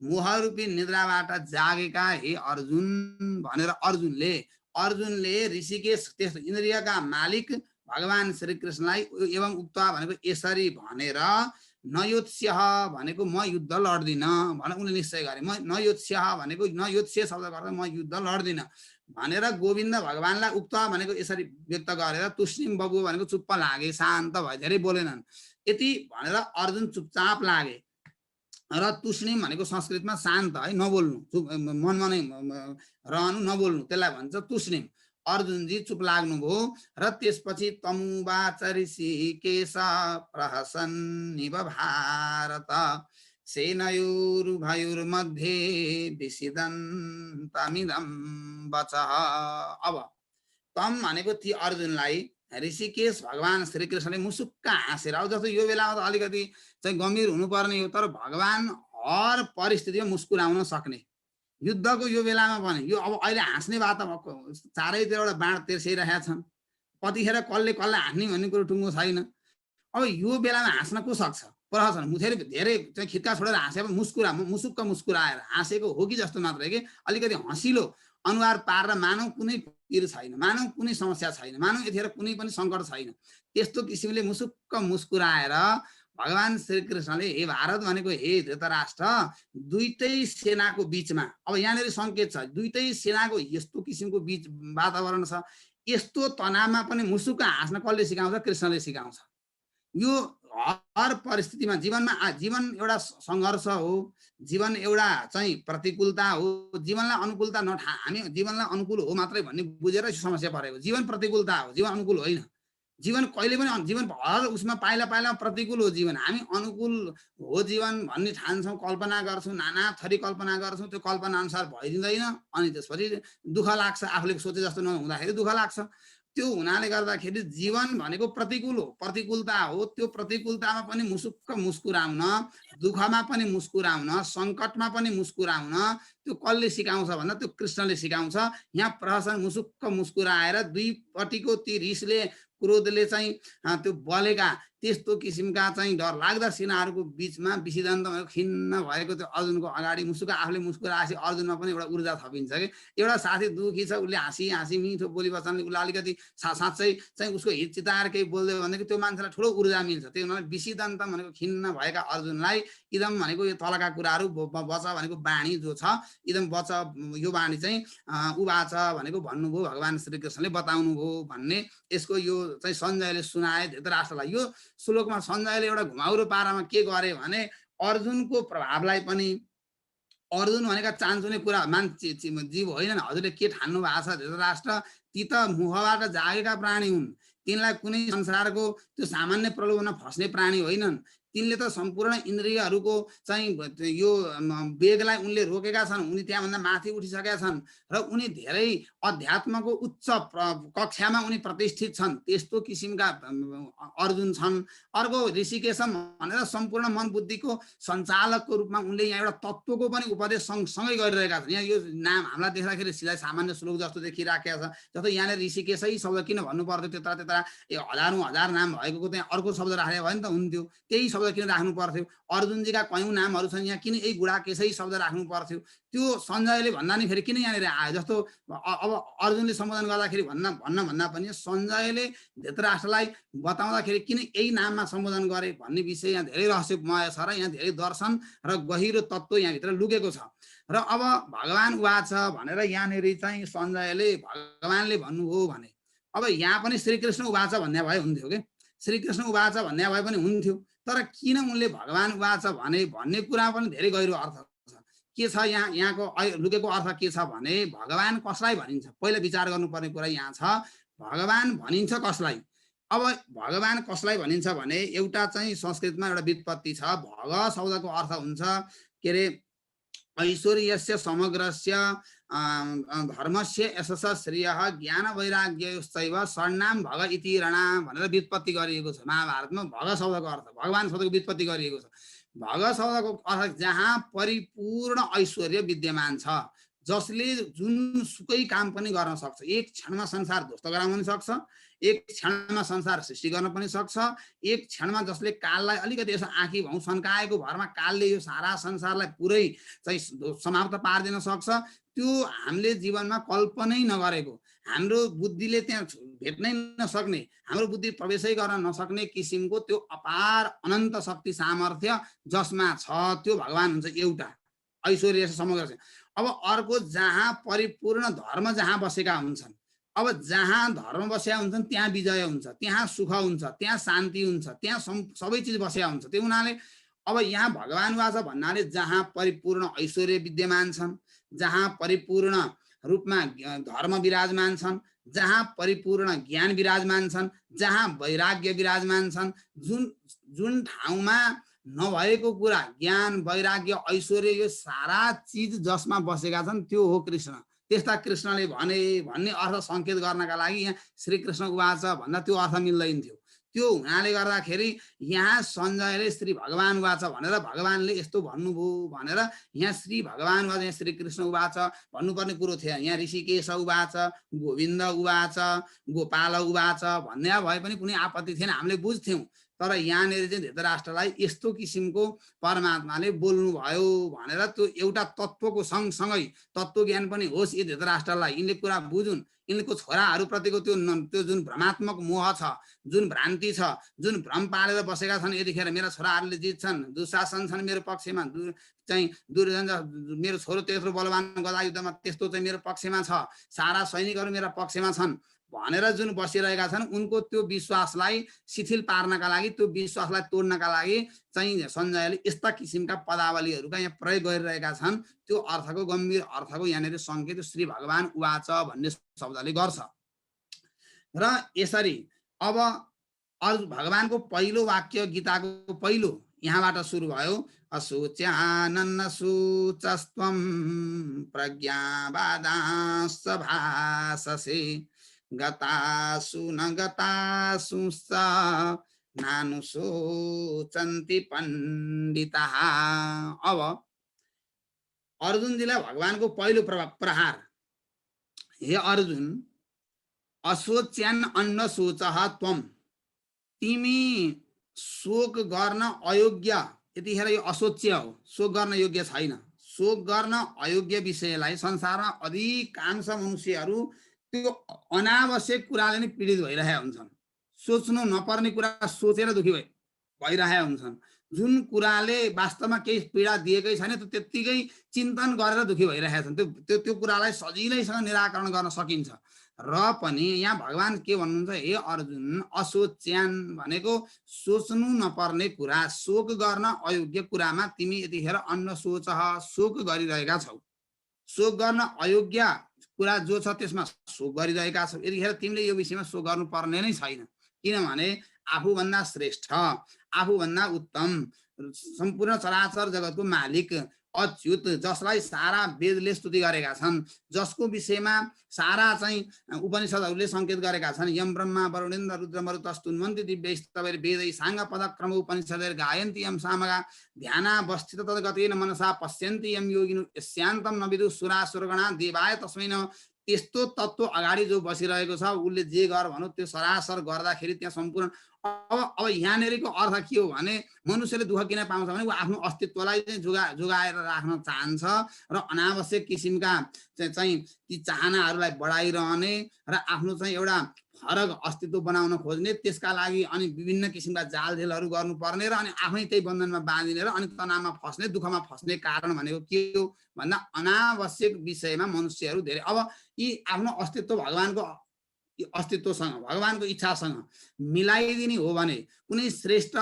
मोह रूपी निद्राबाट जागेका हे अर्जुन भनेर अर्जुनले ऋषिकेश त्यस इन्द्रियका मालिक भगवान श्री कृष्णलाई एवं उक्त भनेको यसरी भनेर नयोत्स्यः भनेको म युद्ध लड्दिन भनेर उनले निश्चय गरे। म नयोत्स्यः भनेको नयोत्स्य शब्दको अर्थ म युद्ध लड्दिन भनेर गोविन्द भगवानलाई उक्त भनेको यसरी व्यक्त गरेर तुष्णिम बबु भनेको चुप्प लागे, शान्त भए, धेरै बोलेनन्। यति भनेर अर्जुन चुपचाप लागे र तुष्णिम भनेको संस्कृतमा शान्त है, नबोल्नु, मनमा नै रहनु, नबोल्नु, त्यसलाई भन्छ तुष्णिम। अर्जुनजी चुप लाग्नुभयो र त्यसपछि तमुवाच ऋषिकेश प्रहसन्निव भारत सेनयोरुभयोर्मध्ये विषिदन्तमिदं वचः। अब तम भनेको ती अर्जुनलाई ऋषिकेश भगवान श्रीकृष्णले मुसुक्क हाँसेर, अब जस्तो यो बेलामा त अलिकति चाहिँ गम्भीर हुनुपर्ने हो, तर भगवान हर परिस्थितिमा मुस्कुराउन सक्ने, युद्धको यो बेलामा पनि यो अब अहिले हाँस्ने बात चारैतिरबाट बाण तेर्सिरहेका छन्, कतिखेर कसले हाँस्ने भन्ने कुरो टुङ्गो छैन। अब यो बेलामा हाँस्न को सक्छ? प्रहसन मुथेर धेरै चाहिँ खिर्का छोडेर हाँसे मुसुक्क मुस्कुराएर हाँसेको हो कि जस्तो मात्रै के, अलिकति हँसिलो अनुहार पारेर मानव कुनै पिर छैन, मानव कुनै समस्या छैन, मानव यतिखेर कुनै पनि सङ्कट छैन, त्यस्तो किसिमले मुसुक्क मुस्कुराएर भगवान श्रीकृष्णले हे भारत भनेको हे धृतराष्ट्र, दुईटै सेनाको बिचमा, अब यहाँनिर सङ्केत छ दुईटै सेनाको यस्तो किसिमको बिच वातावरण छ, यस्तो तनावमा पनि मुसुक्क हाँस्न कसले सिकाउँछ? कृष्णले सिकाउँछ। यो हर परिस्थितिमा जीवन एउटा सङ्घर्ष हो, जीवन एउटा चाहिँ प्रतिकूलता हो। जीवनलाई अनुकूलता हामी जीवनलाई अनुकूल हो मात्रै भन्ने बुझेर समस्या परेको। जीवन प्रतिकूलता हो, जीवन अनुकूल होइन। जीवन कहिले पनि जीवन हर उसमा पाइला पाइला प्रतिकूल हो जीवन। हामी अनुकूल हो जीवन भन्ने ठान्छौँ, कल्पना गर्छौँ, नाना थरी कल्पना गर्छौँ, त्यो कल्पना अनुसार भइदिँदैन, अनि त्यसपछि दुःख लाग्छ, आफूले सोचे जस्तो नहुँदाखेरि दुःख लाग्छ। त्यो हुनाले गर्दाखेरि जीवन भनेको प्रतिकूल हो, प्रतिकूलता हो। त्यो प्रतिकूलतामा पनि मुसुक्क मुस्कुराउन, दुःखमा पनि मुस्कुराउन, सङ्कटमा पनि मुस्कुराउन त्यो कसले सिकाउँछ भन्दा त्यो कृष्णले सिकाउँछ। यहाँ प्रहसन मुसुक्क मुस्कुराएर दुईपट्टिको ती रिसले क्रोधले चाहिँ त्यो बलेका त्यस्तो किसिमका चाहिँ डरलाग्दा सेनाहरूको बिचमा विषिदन्त भएको खिन्न भएको त्यो अर्जुनको अगाडि आफूले मुस्कुराएपछि अर्जुनमा पनि एउटा ऊर्जा थपिन्छ कि एउटा साथी दुखी छ, उसले हाँसी हाँसी मिठो बोली वचनले उसलाई अलिकति साँच्चै चाहिँ उसको हित चिताएर केही बोल्दै भनेको त्यो मान्छेलाई ठुलो ऊर्जा मिल्छ। त्यो हुनाले विषिदन्त भनेको खिन्न भएका अर्जुनलाई इदम भनेको यो तलका कुराहरू बच भनेको बाणी जो छ, इदम बच यो बाणी चाहिँ उवाच भनेको भन्नुभयो भगवान श्रीकृष्णले बताउनु भयो भन्ने यसको यो चाहिँ सञ्जयले सुनाए धृतराष्ट्रलाई। यो श्लोकमा सञ्जयले एउटा घुमाउरो पारामा के गरे भने अर्जुनको प्रभावलाई पनि, अर्जुन भनेका चान्चुने कुरा मान्छे जीव होइनन्, हजुरले के ठान्नु भएको छ धृतराष्ट्र, ती त मुखबाट जागेका प्राणी हुन्, तिनलाई कुनै संसारको त्यो सामान्य प्रलोभनमा फस्ने प्राणी होइनन्, तिनले त सम्पूर्ण इन्द्रियहरूको चाहिँ यो वेगलाई उनले रोकेका छन्, उनी त्यहाँभन्दा माथि उठिसकेका छन् र उनी धेरै अध्यात्मको उच्च कक्षामा उनी प्रतिष्ठित छन्, त्यस्तो किसिमका अर्जुन छन्। अर्को ऋषिकेश भनेर सम्पूर्ण मन बुद्धिको सञ्चालकको रूपमा उनले यहाँ एउटा तत्त्वको पनि उपदेश सँगसँगै गरिरहेका छन्। यहाँ यो नाम हामीलाई देख्दाखेरि सिधै सामान्य श्लोक जस्तो देखिराखेको छ, जस्तो यहाँनिर ऋषिकेशै शब्द किन भन्नु पर्थ्यो, त्यता त्यता हजारौँ हजार नाम भएको त्यहाँ अर्को शब्द राखेको भयो नि त हुन्थ्यो, त्यही शब्द किन राख्नु पर्थ्यो, अर्जुनजीका कयौँ नामहरू छन्, यहाँ किन यही गुडाकेशै शब्द राख्नु पर्थ्यो, त्यो सञ्जयले भन्दा नि फेरि किन यहाँनिर आयो। जस्तो अब अर्जुनले सम्बोधन गर्दाखेरि भन्दा पनि सञ्जयले धृतराष्ट्रलाई बताउँदाखेरि किन यही नाममा सम्बोधन गरे भन्ने विषय यहाँ धेरै रहस्यमय छ र यहाँ धेरै दर्शन र गहिरो तत्त्व यहाँभित्र लुकेको छ। र अब भगवान उवाच भनेर यहाँनिर चाहिँ सञ्जयले भगवानले भन्नुभयो भने, अब यहाँ पनि श्रीकृष्ण उवाच भन्ने भए हुन्थ्यो कि, श्रीकृष्ण उवाच भन्ने भए पनि हुन्थ्यो, तर किन उनले भगवान उवाच भने भन्ने कुरा पनि धेरै गहिरो अर्थ छ। के छ यहाँको लुकेको अर्थ के छ भने भगवान कसलाई भनिन्छ, पहिला विचार गर्नुपर्ने कुरा यहाँ छ, भगवान भनिन्छ कसलाई। अब भगवान कसलाई भनिन्छ भने एउटा चाहिँ संस्कृतमा एउटा व्युत्पत्ति छ, भग शब्दको अर्थ हुन्छ के अरे ऐश्वर्यस्य समग्रस्य धर्मस्य यशस श्रेयः ज्ञान वैराग्यश्चैव षण्णाम भग इति रणा भनेर व्युत्पत्ति गरिएको छ महाभारतमा। भग शब्दको अर्थ भगवान शब्दको व्युत्पत्ति गरिएको छ। भग शब्दको अर्थ जहाँ परिपूर्ण ऐश्वर्य विद्यमान छ, जसले जुनसुकै काम पनि गर्न सक्छ, एक क्षणमा संसार ध्वस्त गराउन पनि सक्छ, एक क्षणमा संसार सृष्टि गर्न पनि सक्छ, एक क्षणमा जसले काललाई अलिकति यसो आँखी भाउ सन्काएको भरमा कालले यो सारा संसारलाई पुरै चाहिँ समाप्त पारिदिन सक्छ, त्यो हामीले जीवनमा कल्पनै नगरेको, हाम्रो बुद्धिले त्यहाँ भेट्नै नसक्ने, हाम्रो बुद्धि प्रवेशै गर्न नसक्ने किसिमको त्यो अपार अनन्त शक्ति सामर्थ्य जसमा छ, त्यो भगवान हुन्छ एउटा ऐश्वर्य समग्र छ। अब अर्को जहाँ परिपूर्ण धर्म जहाँ बसेका हुन्छन्, अब जहाँ धर्म बसेका हुन्छन् त्यहाँ विजय हुन्छ, त्यहाँ सुख हुन्छ, त्यहाँ शान्ति हुन्छ, त्यहाँ सबै चिज बसेका हुन्छ। त्यो हुनाले अब यहाँ भगवान वाच भन्नाले जहाँ परिपूर्ण ऐश्वर्य विद्यमान छन्, जहाँ परिपूर्ण रूपमा धर्म विराजमान छन्, जहाँ परिपूर्ण ज्ञान विराजमान छन्, जहाँ वैराग्य विराजमान छन्, जुन ठाउँमा नभएको कुरा ज्ञान वैराग्य ऐश्वर्य यो सारा चिज जसमा बसेका छन् त्यो हो कृष्ण। त्यस्ता कृष्णले भन्ने अर्थ सङ्केत गर्नका लागि यहाँ श्रीकृष्ण उवाच भन्दा त्यो अर्थ मिल्दैन थियो। त्यो हुनाले गर्दाखेरि यहाँ सञ्जयले श्री भगवान उवाच भनेर भगवानले यस्तो भन्नुभयो भनेर यहाँ श्री भगवान उवाच, यहाँ श्रीकृष्ण उवाच भन्नुपर्ने कुरो थियो। यहाँ ऋषिकेश उवाच, गोविन्द उवाच, गोपाल उवाच भन्ने भए पनि कुनै आपत्ति थिएन, हामीले बुझ्थ्यौँ। तर यहाँनिर चाहिँ धृतराष्ट्रलाई यस्तो किसिमको परमात्माले बोल्नुभयो भनेर त्यो एउटा तत्त्वको सँगसँगै तत्त्व ज्ञान पनि होस् यी धृतराष्ट्रलाई, यिनले कुरा बुझुन्, यिनको छोराहरूप्रतिको त्यो जुन भ्रमात्मक मोह छ, जुन भ्रान्ति छ, जुन भ्रम पालेर बसेका छन्, यतिखेर मेरा छोराहरूले जित्छन्, दुशासन छन् मेरो पक्षमा, चाहिँ दुर्योधन मेरो छोरो त्यत्रो बलवान गदा युद्धमा त्यस्तो चाहिँ मेरो पक्षमा छ, सारा सैनिकहरू मेरा पक्षमा छन् भनेर जुन बसिरहेका छन्, उनको त्यो विश्वासलाई शिथिल पार्नका लागि, त्यो विश्वासलाई तोड्नका लागि चाहिँ सञ्जयले यस्ता किसिमका पदावलीहरूका यहाँ प्रयोग गरिरहेका छन्। त्यो अर्थको गम्भीर अर्थको यहाँनिर सङ्केत श्री भगवान उवाच भन्ने शब्दले गर्छ। र यसरी अब भगवानको पहिलो वाक्य गीताको पहिलो यहाँबाट सुरु भयो, अशोच्यानन्न शुचस्त्वं प्रज्ञावादांश्च भाषसे गतासु न गतासुश्च नानुशोचन्ति पण्डिताः। अब अर्जुनजीलाई भगवानको पहिलो प्रहार, हे अर्जुन अशोच्यान अन्न शोचः त्वम, तिमी शोक गर्न अयोग्य, यतिखेर यो असोच्य हो, शोक गर्न योग्य छैन। शोक गर्न अयोग्य विषयलाई संसारमा अधिकांश मनुष्यहरू त्यो अनावश्यक कुराले नै पीडित भइरहेका हुन्छन्। सोच्नु नपर्ने कुरा सोचेर दुखी भइरहेका हुन्छन्। जुन कुराले वास्तवमा केही पीडा दिएकै छैन त्यो त्यत्तिकै चिन्तन गरेर दुखी भइरहेका छन्। त्यो त्यो त्यो कुरालाई सजिलैसँग निराकरण गर्न सकिन्छ। र पनि यहाँ भगवान के भन्नुहुन्छ, हे अर्जुन, अशोच्यान भनेको सोच्नु नपर्ने कुरा, शोक गर्न अयोग्य कुरामा तिमी यतिखेर अन्न सोच शोक गरिरहेका छौ। शोक गर्न अयोग्य कुरा जो छ त्यसमा शोक गरिरहेका छौ। यतिखेर तिमीले यो विषयमा शोक गर्नुपर्ने नै छैन। किनभने आफूभन्दा श्रेष्ठ, आफूभन्दा उत्तम, सम्पूर्ण चराचर जगतको मालिक अच्युत, जसलाई सारा वेदले स्तुति गरेका छन्, जसको विषयमा सारा चाहिँ उपनिषदहरूले सङ्केत गरेका छन्, यम ब्रह्मा वरुणेन्द्र रुद्र मरुतस्तुन्वन्ति दिव्यैस्तवैर् वेदै साङ्ग पदक्रम उपनिषदैर् गायन्ति यम सामगा ध्यानावस्थित तद्गतेन मनसा पश्यन्ति यम योगिनो यस्यान्तं न विदुः सुरासुरगणा देवाय तस्मै नमः। त्यस्तो तत्त्व अगाडि जो बसिरहेको छ उसले जे गर भनौँ त्यो सरासर गर्दाखेरि त्यहाँ सम्पूर्ण अब यहाँनिरको अर्थ के हो भने मनुष्यले दुःख किन पाउँछ भने ऊ आफ्नो अस्तित्वलाई चाहिँ जोगाएर राख्न चाहन्छ र अनावश्यक किसिमका चाहिँ ती चाहनाहरूलाई बढाइरहने र आफ्नो चाहिँ एउटा फरक अस्तित्व बनाउन खोज्ने, त्यसका लागि अनि विभिन्न किसिमका जालझेलहरू गर्नुपर्ने र अनि आफै त्यही बन्धनमा बाँधिने र अनि तनावमा फस्ने, दुःखमा फस्ने कारण भनेको के हो भन्दा अनावश्यक विषयमा मनुष्यहरू धेरै अब यी आफ्नो अस्तित्व भगवानको अस्तित्वसँग, भगवानको इच्छासँग मिलाइदिने हो भने, कुनै श्रेष्ठ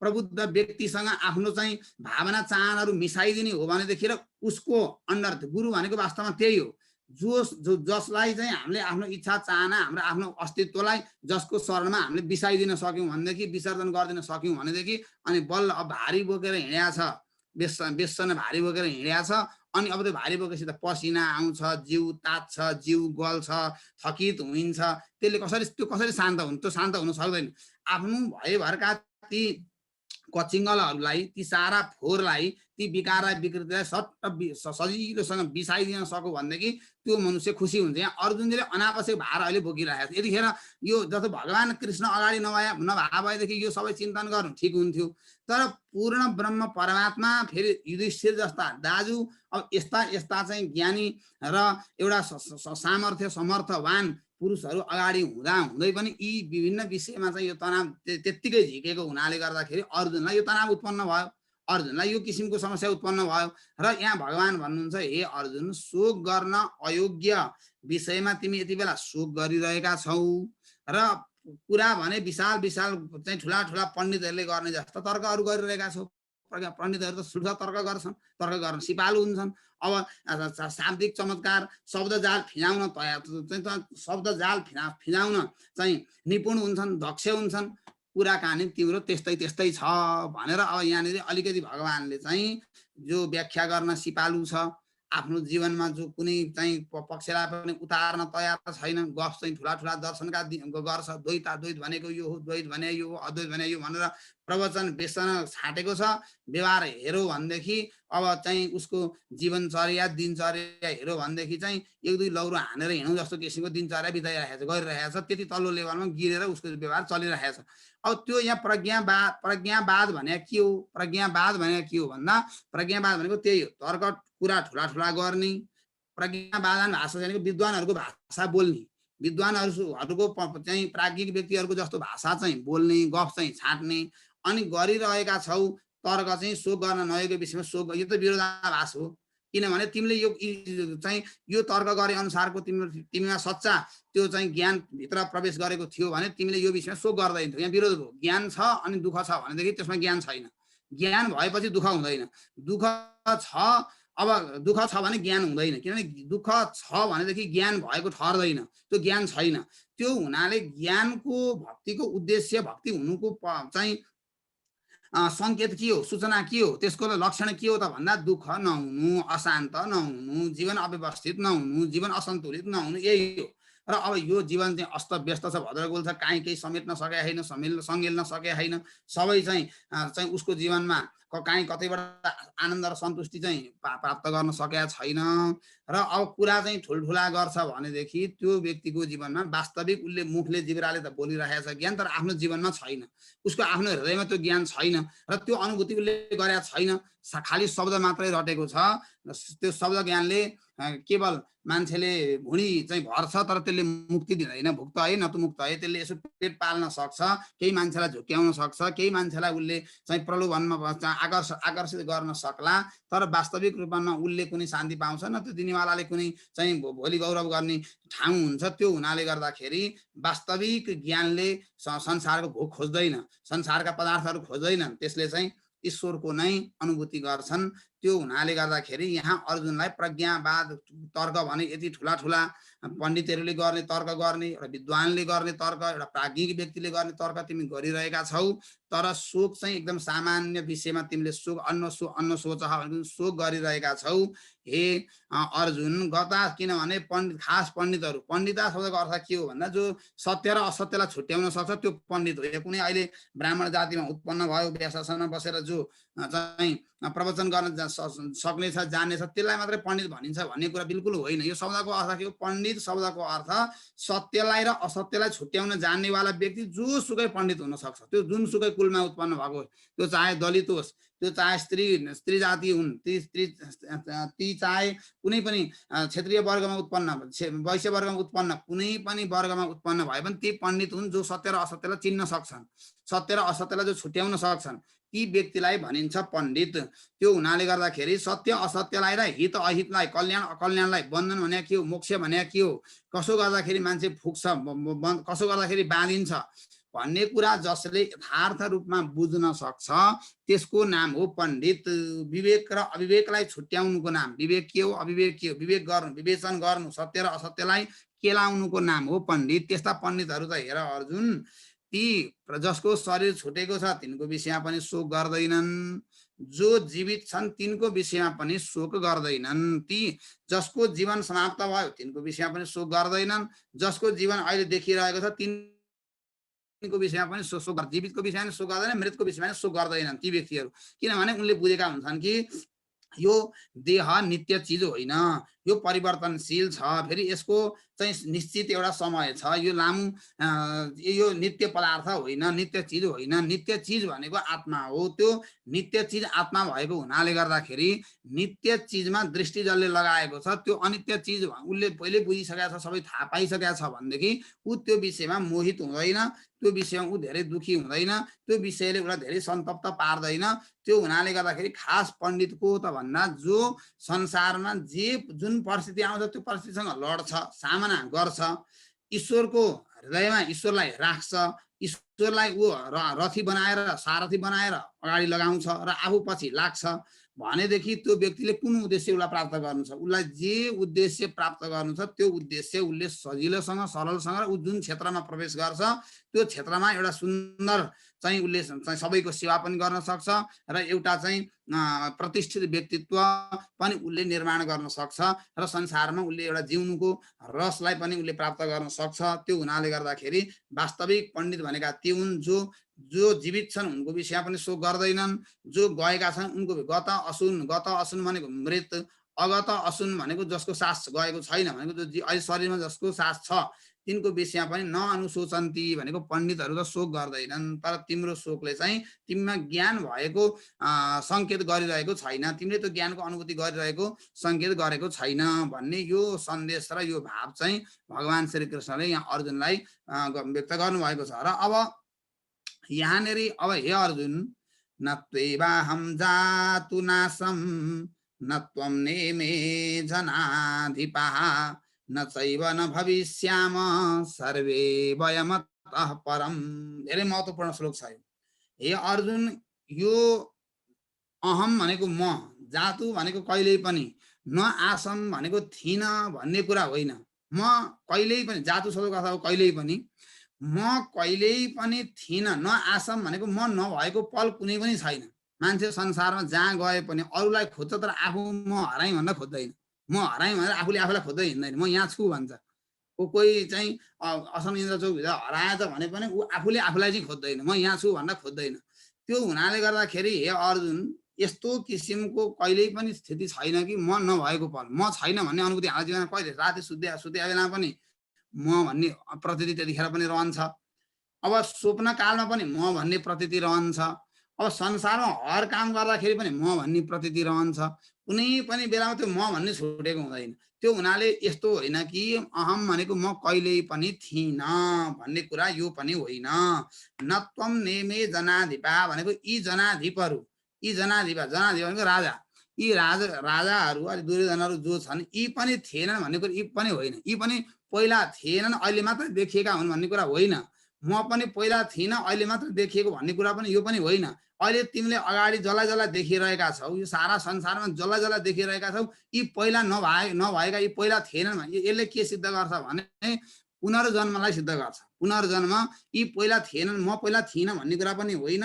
प्रबुद्ध व्यक्तिसँग आफ्नो चाहिँ भावना चाहनाहरू मिसाइदिने हो भनेदेखि र उसको अन्डर गुरु भनेको वास्तवमा त्यही हो, जसलाई चाहिँ हामीले आफ्नो इच्छा चाहना, हाम्रो आफ्नो अस्तित्वलाई जसको शरणमा हामीले बिसाइदिन सक्यौँ भनेदेखि, विसर्जन गरिदिन सक्यौँ भनेदेखि अनि बल्ल अब भारी बोकेर हिँडेको छ, बेसन भारी बोकेर हिँडेको छ, अनि अब त्यो भारी बोकेपछि त पसिना आउँछ, जिउ तात्छ, जिउ गल्छ, थकित हुन्छ, त्यसले कसरी शान्त हुनु, त्यो शान्त हुन सक्दैन। आफ्नो भयभरका ती कचिङ्गलहरूलाई, ती सारा फोहोरलाई, ती विकार विकृतिलाई सजिलोसँग बिसाइदिन सक्यो भनेदेखि त्यो मनुष्य खुसी हुन्छ। यहाँ अर्जुनले अनावश्यक भार अहिले बोकिरहेको छ। यतिखेर यो जस्तो भगवान कृष्ण अगाडि नभए भएदेखि यो सबै चिन्तन गर्नु ठिक हुन्थ्यो, तर पूर्ण ब्रह्म परमात्मा फेरि युधिष्ठिर जस्ता दाजु अब यस्ता यस्ता चाहिँ ज्ञानी र एउटा सामर्थ्य समर्थवान पुरुषहरू अगाडि हुँदै पनि यी विभिन्न विषयमा चाहिँ यो तनाव त्यत्तिकै झिकेको हुनाले गर्दाखेरि अर्जुनलाई यो तनाव उत्पन्न भयो, अर्जुनलाई यो किसिमको समस्या उत्पन्न भयो। र यहाँ भगवान भन्नुहुन्छ, हे अर्जुन, शोक गर्न अयोग्य विषयमा तिमी यति बेला शोक गरिरहेका छौ र कुरा भने विशाल विशाल चाहिँ ठुला ठुला पण्डितहरूले गर्ने जस्तो तर्कहरू गरिरहेका छौ। पण्डितहरू त शुद्ध तर्क गर्छन्, तर्क गर्न सिपालु हुन्छन्। अब शाब्दिक चमत्कार शब्द जाल फिजाउन शब्द जाल फिजाउन चाहिँ निपुण हुन्छन्, दक्ष हुन्छन्। कुरा कहानी तिम्रो त्यस्तै त्यस्तै छ भनेर अब यहाँनिर अलिकति भगवानले चाहिँ जो व्याख्या गर्न सिपालु छ, आफ्नो जीवनमा जो कुनै चाहिँ पक्षलाई पनि उतार्न तयार छैन, गफ चाहिँ ठुला ठुला दर्शनका गर्छ, द्वैत भनेको यो हो, द्वैत भने यो हो, अद्वैत भने यो भनेर प्रवचन बेच्न छाटेको छ। व्यवहार हेऱ्यो भनेदेखि अब चाहिँ उसको जीवनचर्या दिनचर्या हेऱ्यो भनेदेखि चाहिँ एक दुई लौरो हानेर हिँडौँ जस्तो किसिमको दिनचर्या बिताइरहेको छ, गरिरहेको छ। त्यति तल्लो लेभलमा गिरेर उसको व्यवहार चलिरहेको छ। अब त्यो यहाँ प्रज्ञावाद भने के हो, प्रज्ञावाद भने के हो भन्दा प्रज्ञावाद भनेको त्यही हो, तर्क कुरा ठुला ठुला गर्ने, प्रज्ञावादन भाषा भनेको विद्वानहरूको भाषा बोल्ने, विद्वानहरूको चाहिँ प्राज्ञिक व्यक्तिहरूको जस्तो भाषा चाहिँ बोल्ने, गफ चाहिँ छाट्ने, अनि गरिरहेका छौ तर्क चाहिँ शोक गर्न नयोग्य विषयमा शोक, यो त विरोधाभास हो। किनभने तिमीले यो चाहिँ यो तर्क गरे अनुसारको तिमीमा सच्चा त्यो चाहिँ ज्ञान भित्र प्रवेश गरेको थियो भने तिमीले यो विषयमा शोक गर्दैनथ्यौ। यहाँ विरोध हो, ज्ञान छ अनि दुःख छ भनेदेखि त्यसमा ज्ञान छैन, ज्ञान भएपछि दुःख हुँदैन, दुःख छ अब दुःख छ भने ज्ञान हुँदैन, किनभने दुःख छ भनेदेखि ज्ञान भएको ठहर्दैन, त्यो ज्ञान छैन। त्यो हुनाले ज्ञानको भक्तिको उद्देश्य, भक्ति हुनुको चाहिँ सङ्केत के हो, सूचना के हो, त्यसको लक्षण के हो त भन्दा दुःख नहुनु, अशान्त नहुनु, जीवन अव्यवस्थित नहुनु, जीवन असन्तुलित नहुनु, यही हो। र अब यो जीवन चाहिँ अस्त व्यस्त छ, भद्रगोल छ, काहीँ केही समेट्न सकेका छैन, सङ्घेल्न सकेका छैन, सबै चाहिँ उसको जीवनमा काहीँ कतैबाट आनन्द र सन्तुष्टि चाहिँ प्राप्त गर्न सकेका छैन। र अब कुरा चाहिँ ठुल्ठुला गर्छ भनेदेखि त्यो व्यक्तिको जीवनमा वास्तविक उसले मुखले जिब्राले त बोलिरहेको छ ज्ञान, तर आफ्नो जीवनमा छैन, उसको आफ्नो हृदयमा त्यो ज्ञान छैन र त्यो अनुभूति उसले गरेका छैन, खालि शब्द मात्रै रटेको छ। त्यो शब्द ज्ञानले केवल मान्छेले भुँडी चाहिँ भर्छ तर त्यसले मुक्ति दिँदैन, भुक्त है न त मुक्त है। त्यसले यसो पेट पाल्न सक्छ, केही मान्छेलाई झुक्क्याउन सक्छ, केही मान्छेलाई उसले चाहिँ प्रलोभनमा आकर्षित गर्न सक्ला, तर वास्तविक रूपमा उसले कुनै शान्ति पाउँछ न त्यो दिनेवालाले कुनै चाहिँ भोलि गौरव गर्ने ठाउँ हुन्छ। त्यो हुनाले गर्दाखेरि वास्तविक ज्ञानले संसारको भोक खोज्दैन, संसारका पदार्थहरू खोज्दैनन्, त्यसले चाहिँ ईश्वरको नै अनुभूति गर्छन्। त्यो हुनाले गर्दाखेरि यहाँ अर्जुनलाई प्रज्ञावाद तर्क भने यति ठुला ठुला पण्डितहरूले गर्ने तर्क गर्ने, एउटा विद्वानले गर्ने तर्क, एउटा प्राज्ञिक व्यक्तिले गर्ने तर्क तिमी गरिरहेका छौ, तर शोक चाहिँ एकदम सामान्य विषयमा तिमीले शोक अन्न सोच भने शोक गरिरहेका छौ। हे अर्जुन गता, किनभने खास पण्डितहरू, पण्डिता शब्दको अर्थ के हो भन्दा जो सत्य र असत्यलाई छुट्याउन सक्छ त्यो पण्डित हो। यो कुनै अहिले ब्राह्मण जातिमा उत्पन्न भयो, व्यासासनमा बसेर जो चाहिँ प्रवचन गर्न सक्नेछ जान्नेछ त्यसलाई मात्रै पण्डित भनिन्छ भन्ने कुरा बिल्कुल होइन। यो शब्दको अर्थ के हो? पण्डित शब्दको अर्थ सत्यलाई र असत्यलाई छुट्याउन जान्नेवाला व्यक्ति जोसुकै पण्डित हुन सक्छ, त्यो जुनसुकै कुलमा उत्पन्न भएको होस्, त्यो चाहे दलित होस्, त्यो चाहे स्त्री जाति हुन्, ती चाहे कुनै पनि क्षेत्रीय वर्गमा उत्पन्न, वैश्य वर्गमा उत्पन्न, कुनै पनि वर्गमा उत्पन्न भए पनि ती पण्डित हुन् जो सत्य र असत्यलाई चिन्न सक्छन्, सत्य र असत्यलाई जो छुट्याउन सक्छन्, ती व्यक्तिलाई भनिन्छ पण्डित। त्यो हुनाले गर्दाखेरि सत्य असत्यलाई र हित अहितलाई, कल्याण अकल्याणलाई, बन्धन भने के हो, मोक्ष भने के हो, कसो गर्दाखेरि मान्छे फुक्छ, कसो गर्दाखेरि बाँधिन्छ भन्ने कुरा जसले यथार्थ रूपमा बुझ्न सक्छ त्यसको नाम हो पण्डित। विवेक र अविवेकलाई छुट्याउनुको नाम विवेक के हो, अविवेक के हो, विवेक गर्नु, विवेचन गर्नु, सत्य र असत्यलाई केलाउनुको नाम हो पण्डित। त्यस्ता पण्डितहरू त हेर अर्जुन, ती जसको शरीर छुटेको छ तिनको विषयमा पनि शोक गर्दैनन्, जो जीवित छन् तिनको विषयमा पनि शोक गर्दैनन्, ती जसको जीवन समाप्त भयो तिनको विषयमा पनि शोक गर्दैनन्, जसको जीवन अहिले देखिरहेको छ तिनको विषयमा पनि शोक, जीवितको विषयमा शोक गर्दैन, मृतको विषयमा शोक गर्दैनन् ती व्यक्तिहरू। किनभने उनले बुझेका हुन्छन् कि यो देह नित्य चिज होइन, यो परिवर्तनशील छ, फेरि यसको चाहिँ निश्चित एउटा समय छ, यो लामो यो नित्य पदार्थ होइन, नित्य चिज होइन। नित्य चिज भनेको आत्मा हो, त्यो नित्य चिज आत्मा भएको हुनाले गर्दाखेरि नित्य चिजमा दृष्टि जसले लगाएको छ त्यो अनित्य चिज उसले पहिले बुझिसकेको छ, सबै थाहा पाइसकेको छ भनेदेखि ऊ त्यो विषयमा मोहित हुँदैन, त्यो विषयमा ऊ धेरै दुखी हुँदैन, त्यो विषयले उसलाई धेरै सन्तप्त पार्दैन। त्यो हुनाले गर्दाखेरि खास पण्डितको त भन्दा जो संसारमा जे जुन परिस्थिति आउँछ त्यो परिस्थितिसँग लड्छ, सामना गर्छ, ईश्वरको हृदयमा ईश्वरलाई राख्छ, ईश्वरलाई ऊ रथी बनाएर सारथी बनाएर अगाडि लगाउँछ र आफू पछि लाग्छ भनेदेखि त्यो व्यक्तिले कुन उद्देश्य उसलाई प्राप्त गर्नु छ, उसलाई जे उद्देश्य प्राप्त गर्नु छ त्यो उद्देश्य उसले सजिलोसँग सरलसँग र ऊ जुन क्षेत्रमा प्रवेश गर्छ त्यो क्षेत्रमा एउटा सुन्दर चाहिँ उसले सबैको सेवा पनि गर्न सक्छ र एउटा चाहिँ प्रतिष्ठित व्यक्तित्व पनि उसले निर्माण गर्न सक्छ र संसारमा उसले एउटा जिउनुको रसलाई पनि उसले प्राप्त गर्न सक्छ। त्यो हुनाले गर्दाखेरि वास्तविक पण्डित भनेका ती हुन् जो जीवित छन् उनको विषयमा पनि शोक गर्दैनन्, जो गएका छन् उनको गत असुन भनेको मृत, अगत असुन भनेको जसको सास गएको छैन भनेको जो अहिले शरीरमा जसको सास छ तिनको विषयमा पनि नअनुशोचन्ती भनेको पण्डितहरू त शोक गर्दैनन्, तर तिम्रो शोकले चाहिँ तिमीमा ज्ञान भएको सङ्केत गरिरहेको छैन, तिमीले त्यो ज्ञानको अनुभूति गरिरहेको सङ्केत गरेको छैन भन्ने यो सन्देश र यो भाव चाहिँ भगवान श्रीकृष्णले यहाँ अर्जुनलाई व्यक्त गर्नुभएको छ। र अब यहाँनिर अब हे अर्जुन, न त्वेवाहं जातु नासं न त्वं नेमे जनाधिपः न चैव न भविष्याम सर्वे वयमतः परम। धेरै महत्त्वपूर्ण श्लोक छ यो। हे अर्जुन, यो अहम भनेको म, जातु भनेको कहिल्यै पनि, न आसम भनेको थिइन भन्ने कुरा होइन। म कहिल्यै पनि, जातु शब्दको अर्थ हो कहिल्यै पनि, म कहिल्यै पनि थिइन, न आसम भनेको म नभएको पल कुनै पनि छैन। मान्छे संसारमा जहाँ गए पनि अरूलाई खोज्छ तर आफू म हराएँ भनेर खोज्दैन, म हराएँ भनेर आफूले आफूलाई खोज्दै हिँड्दैन, म यहाँ छु भन्छ। कोही चाहिँ असम इन्द्र चौकभित्र हराएछ भने पनि ऊ आफूले आफूलाई चाहिँ खोज्दैन, म यहाँ छु भनेर खोज्दैन। त्यो हुनाले गर्दाखेरि हे अर्जुन यस्तो किसिमको कहिल्यै पनि स्थिति छैन कि म नभएको पल, म छैन भन्ने अनुभूति हाम्रो जीवनमा कहिले राति सुत्या बेला पनि म भन्ने प्रतीति त्यतिखेर पनि रहन्छ। अब स्वप्न कालमा पनि म भन्ने प्रतीति रहन्छ। अब संसारमा हर काम गर्दाखेरि पनि म भन्ने प्रतीति रहन्छ। कुनै पनि बेलामा त्यो म भन्ने छुटेको हुँदैन। त्यो हुनाले यस्तो होइन कि अहम भनेको म कहिल्यै पनि थिइनँ भन्ने कुरा यो पनि होइन। न त्वम नेमे जनाधिपा भनेको यी जनाधिपहरू, यी जनाधिपा भनेको राजा, यी राजाहरू अनि दुर्योधनहरू जो छन् यी पनि थिएनन् भन्ने कुरा यी पनि होइन। यी पनि पहिला थिएनन् अहिले मात्र देखिएका हुन् भन्ने कुरा होइन। म पनि पहिला थिइनँ अहिले मात्र देखिएको भन्ने कुरा पनि यो पनि होइन। अहिले तिमीले अगाडि जसलाई जसलाई देखिरहेका छौ, यो सारा संसारमा जसलाई जसलाई देखिरहेका छौ, यी पहिला नभएका यी पहिला थिएनन्। यसले के सिद्ध गर्छ भने पुनर्जन्मलाई सिद्ध गर्छ। पुनर्जन्म, यी पहिला थिएनन्, म पहिला थिइनँ भन्ने कुरा पनि होइन,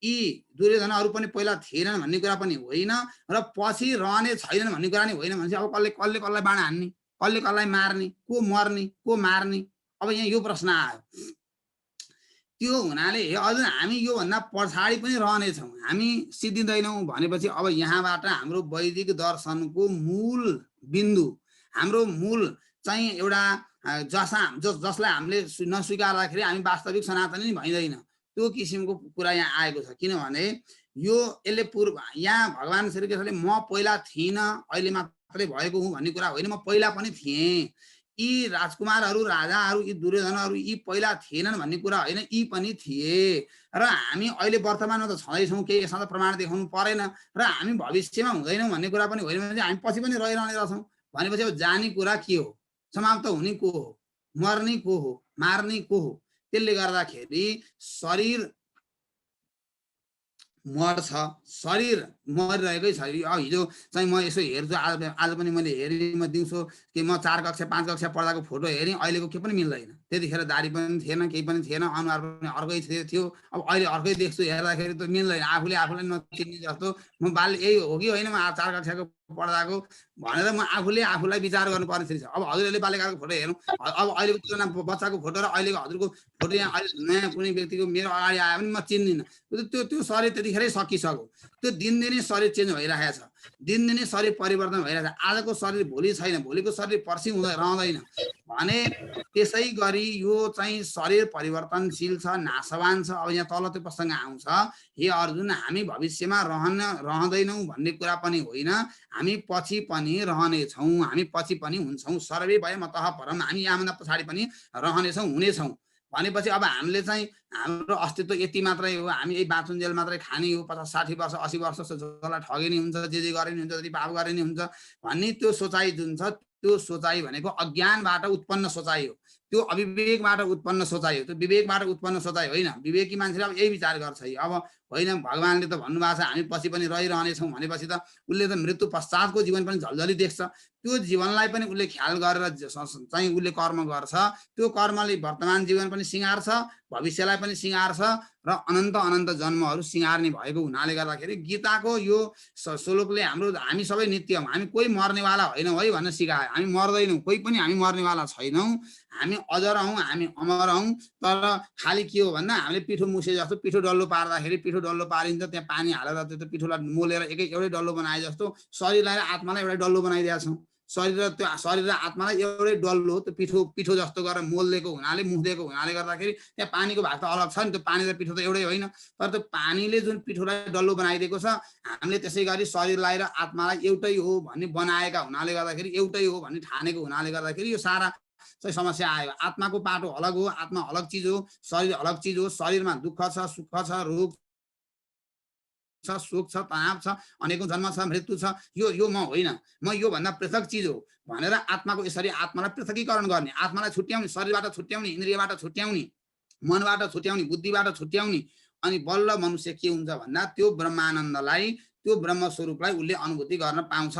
यी दुर्योधनहरू पनि पहिला थिएनन् भन्ने कुरा पनि होइन, र पछि रहने छैनन् भन्ने कुरा नि होइन। भनेपछि अब कसले कसलाई बाण हान्ने, कसले कसलाई मार्ने, को मर्ने, को मार्ने, अब यहाँ यो प्रश्न आयो। त्यो हुनाले हजुर हामी योभन्दा पछाडि पनि रहनेछौँ, हामी सिद्धिँदैनौँ भनेपछि अब यहाँबाट हाम्रो वैदिक दर्शनको मूल बिन्दु, हाम्रो मूल चाहिँ एउटा जसलाई हामीले नस्वीकार्दाखेरि हामी वास्तविक सनातनी नै भइँदैन, त्यो किसिमको कुरा यहाँ आएको छ। किनभने यो यसले यहाँ भगवान श्रीकृष्णले म पहिला थिइनँ अहिले मात्रै भएको हुँ भन्ने कुरा होइन, म पहिला पनि थिएँ। यी राजकुमारहरू, राजाहरू, यी दुर्योधनहरू यी पहिला थिएनन् भन्ने कुरा होइन, यी पनि थिए। र हामी अहिले वर्तमानमा त छँदैछौँ, केही यसमा त प्रमाण देखाउनु परेन, र हामी भविष्यमा हुँदैनौँ भन्ने कुरा पनि होइन। भने हामी पछि पनि रहिरहने रहेछौँ भनेपछि अब जाने कुरा के हो, समाप्त हुने को हो, मर्ने को हो, मार्ने को हो। त्यसले गर्दाखेरि शरीर मर्छ, शरीर मरिरहेकै छ। हिजो चाहिँ म यसो हेर्छु, आज पनि मैले हेरेँ, म दिउँसो कि म 4 कक्षा 5 कक्षा पढ्दाको फोटो हेरेँ, अहिलेको के पनि मिल्दैन। त्यतिखेर दाढी पनि थिएन, केही पनि थिएन, अनुहार पनि अर्कै थियो। अब अहिले अर्कै देख्छु, हेर्दाखेरि त मिल्दैन, आफूले आफूलाई नचिन्ने जस्तो। म बाल्य यही हो कि होइन, म 4 कक्षाको पढ्दाको भनेर म आफूले आफूलाई विचार गर्नुपर्ने स्थिति छ। अब हजुरहरूले बाल्यकालको फोटो हेर्नु, अब अहिलेको तुलना बच्चाको फोटो र अहिलेको हजुरको फोटो यहाँ अहिले नयाँ कुनै व्यक्तिको मेरो अगाडि आयो भने म चिन्दिनँ। त्यो शरीर त्यतिखेरै सकिसक्यो। त्यो दिनदिनै शरीर चेन्ज भइरहेको छ, दिनदिनै शरीर परिवर्तन भइरहेको छ। आजको शरीर भोलि छैन, भोलिको शरीर पर्सि रहँदैन भने त्यसै गरी यो चाहिँ शरीर परिवर्तनशील छ, नाशवान छ। अब यहाँ तल त्यो प्रसङ्ग आउँछ, हे अर्जुन हामी भविष्यमा रहँदैनौँ भन्ने कुरा पनि होइन, हामी पछि पनि रहनेछौँ, हामी पछि पनि हुन्छौँ। सर्वे वयमतः परम, हामी यहाँभन्दा पछाडि पनि रहनेछौँ, हुनेछौँ भनेपछि अब हामीले चाहिँ हाम्रो अस्तित्व यति मात्रै हो, हामी यही बाँचुन्जेल मात्रै खाने हो, 50-60 वर्ष 80 वर्ष जसलाई ठगे नि हुन्छ, जे गरे नि हुन्छ, जति पाप गरे नि हुन्छ भन्ने त्यो सोचाइ जुन छ, त्यो सोचाइ भनेको अज्ञानबाट उत्पन्न सोचाइ हो, त्यो अविवेकबाट उत्पन्न सोचाइ हो, त्यो विवेकबाट उत्पन्न सोचाइ होइन। विवेकी मान्छेले अब यही विचार गर्छ, अब होइन भगवानले त भन्नुभएको छ हामी पछि पनि रहिरहनेछौँ भनेपछि त उसले त मृत्यु पश्चातको जीवन पनि झल्झली देख्छ। त्यो जीवनलाई पनि उसले ख्याल गरेर चाहिँ उसले कर्म गर्छ, त्यो कर्मले वर्तमान जीवन पनि सिँगार्छ, भविष्यलाई पनि सिँगार्छ र अनन्त अनन्त जन्महरू सिँगार्ने भएको हुनाले गर्दाखेरि गीताको यो श्लोकले हामी सबै नित्य हौँ, हामी कोही मर्नेवाला होइनौँ है भनेर सिकायो। हामी मर्दैनौँ, कोही पनि हामी मर्नेवाला छैनौँ, हामी अजर हौँ, हामी अमर हौँ। तर खालि के हो भन्दा हामीले पिठो मुसे जस्तो पिठो डल्लो पार्दाखेरि पिठो डल्लो पारिन्छ, त्यहाँ पानी हालेर त्यो पिठोलाई मोलेर एउटै डल्लो बनाए जस्तो शरीरलाई र आत्मालाई एउटै डल्लो बनाइदिएका छौँ। शरीर र आत्मालाई एउटै डल्लो त्यो पिठो जस्तो गरेर मोलिदिएको हुनाले, मुखिदिएको हुनाले गर्दाखेरि त्यहाँ पानीको भाग त अलग छ नि, त्यो पानी र पिठो त एउटै होइन। तर त्यो पानीले जुन पिठोलाई डल्लो बनाइदिएको छ, हामीले त्यसै गरी शरीरलाई र आत्मालाई एउटै हो भन्ने बनाएका हुनाले गर्दाखेरि, एउटै हो भन्ने ठानेको हुनाले गर्दाखेरि यो सारा चाहिँ समस्या आयो। आत्माको पाटो अलग हो, आत्मा अलग चिज हो, शरीर अलग चिज हो। शरीरमा दुःख छ, सुख छ, रोग छ, शोक छ, तनाव छ, अनेकौं जन्म छ, मृत्यु छ, यो म होइन, म यो भन्दा पृथक चिज हो भनेर आत्माको यसरी आत्मालाई पृथकीकरण गर्ने, आत्मालाई छुट्याउने, शरीरबाट छुट्याउने, इन्द्रियबाट छुट्याउने, मनबाट छुट्याउने, बुद्धिबाट छुट्याउने। अनि बल्ल मनुष्य के हुन्छ भन्दा त्यो ब्रह्मानन्दलाई, त्यो ब्रह्म स्वरूपलाई उसले अनुभूति गर्न पाउँछ।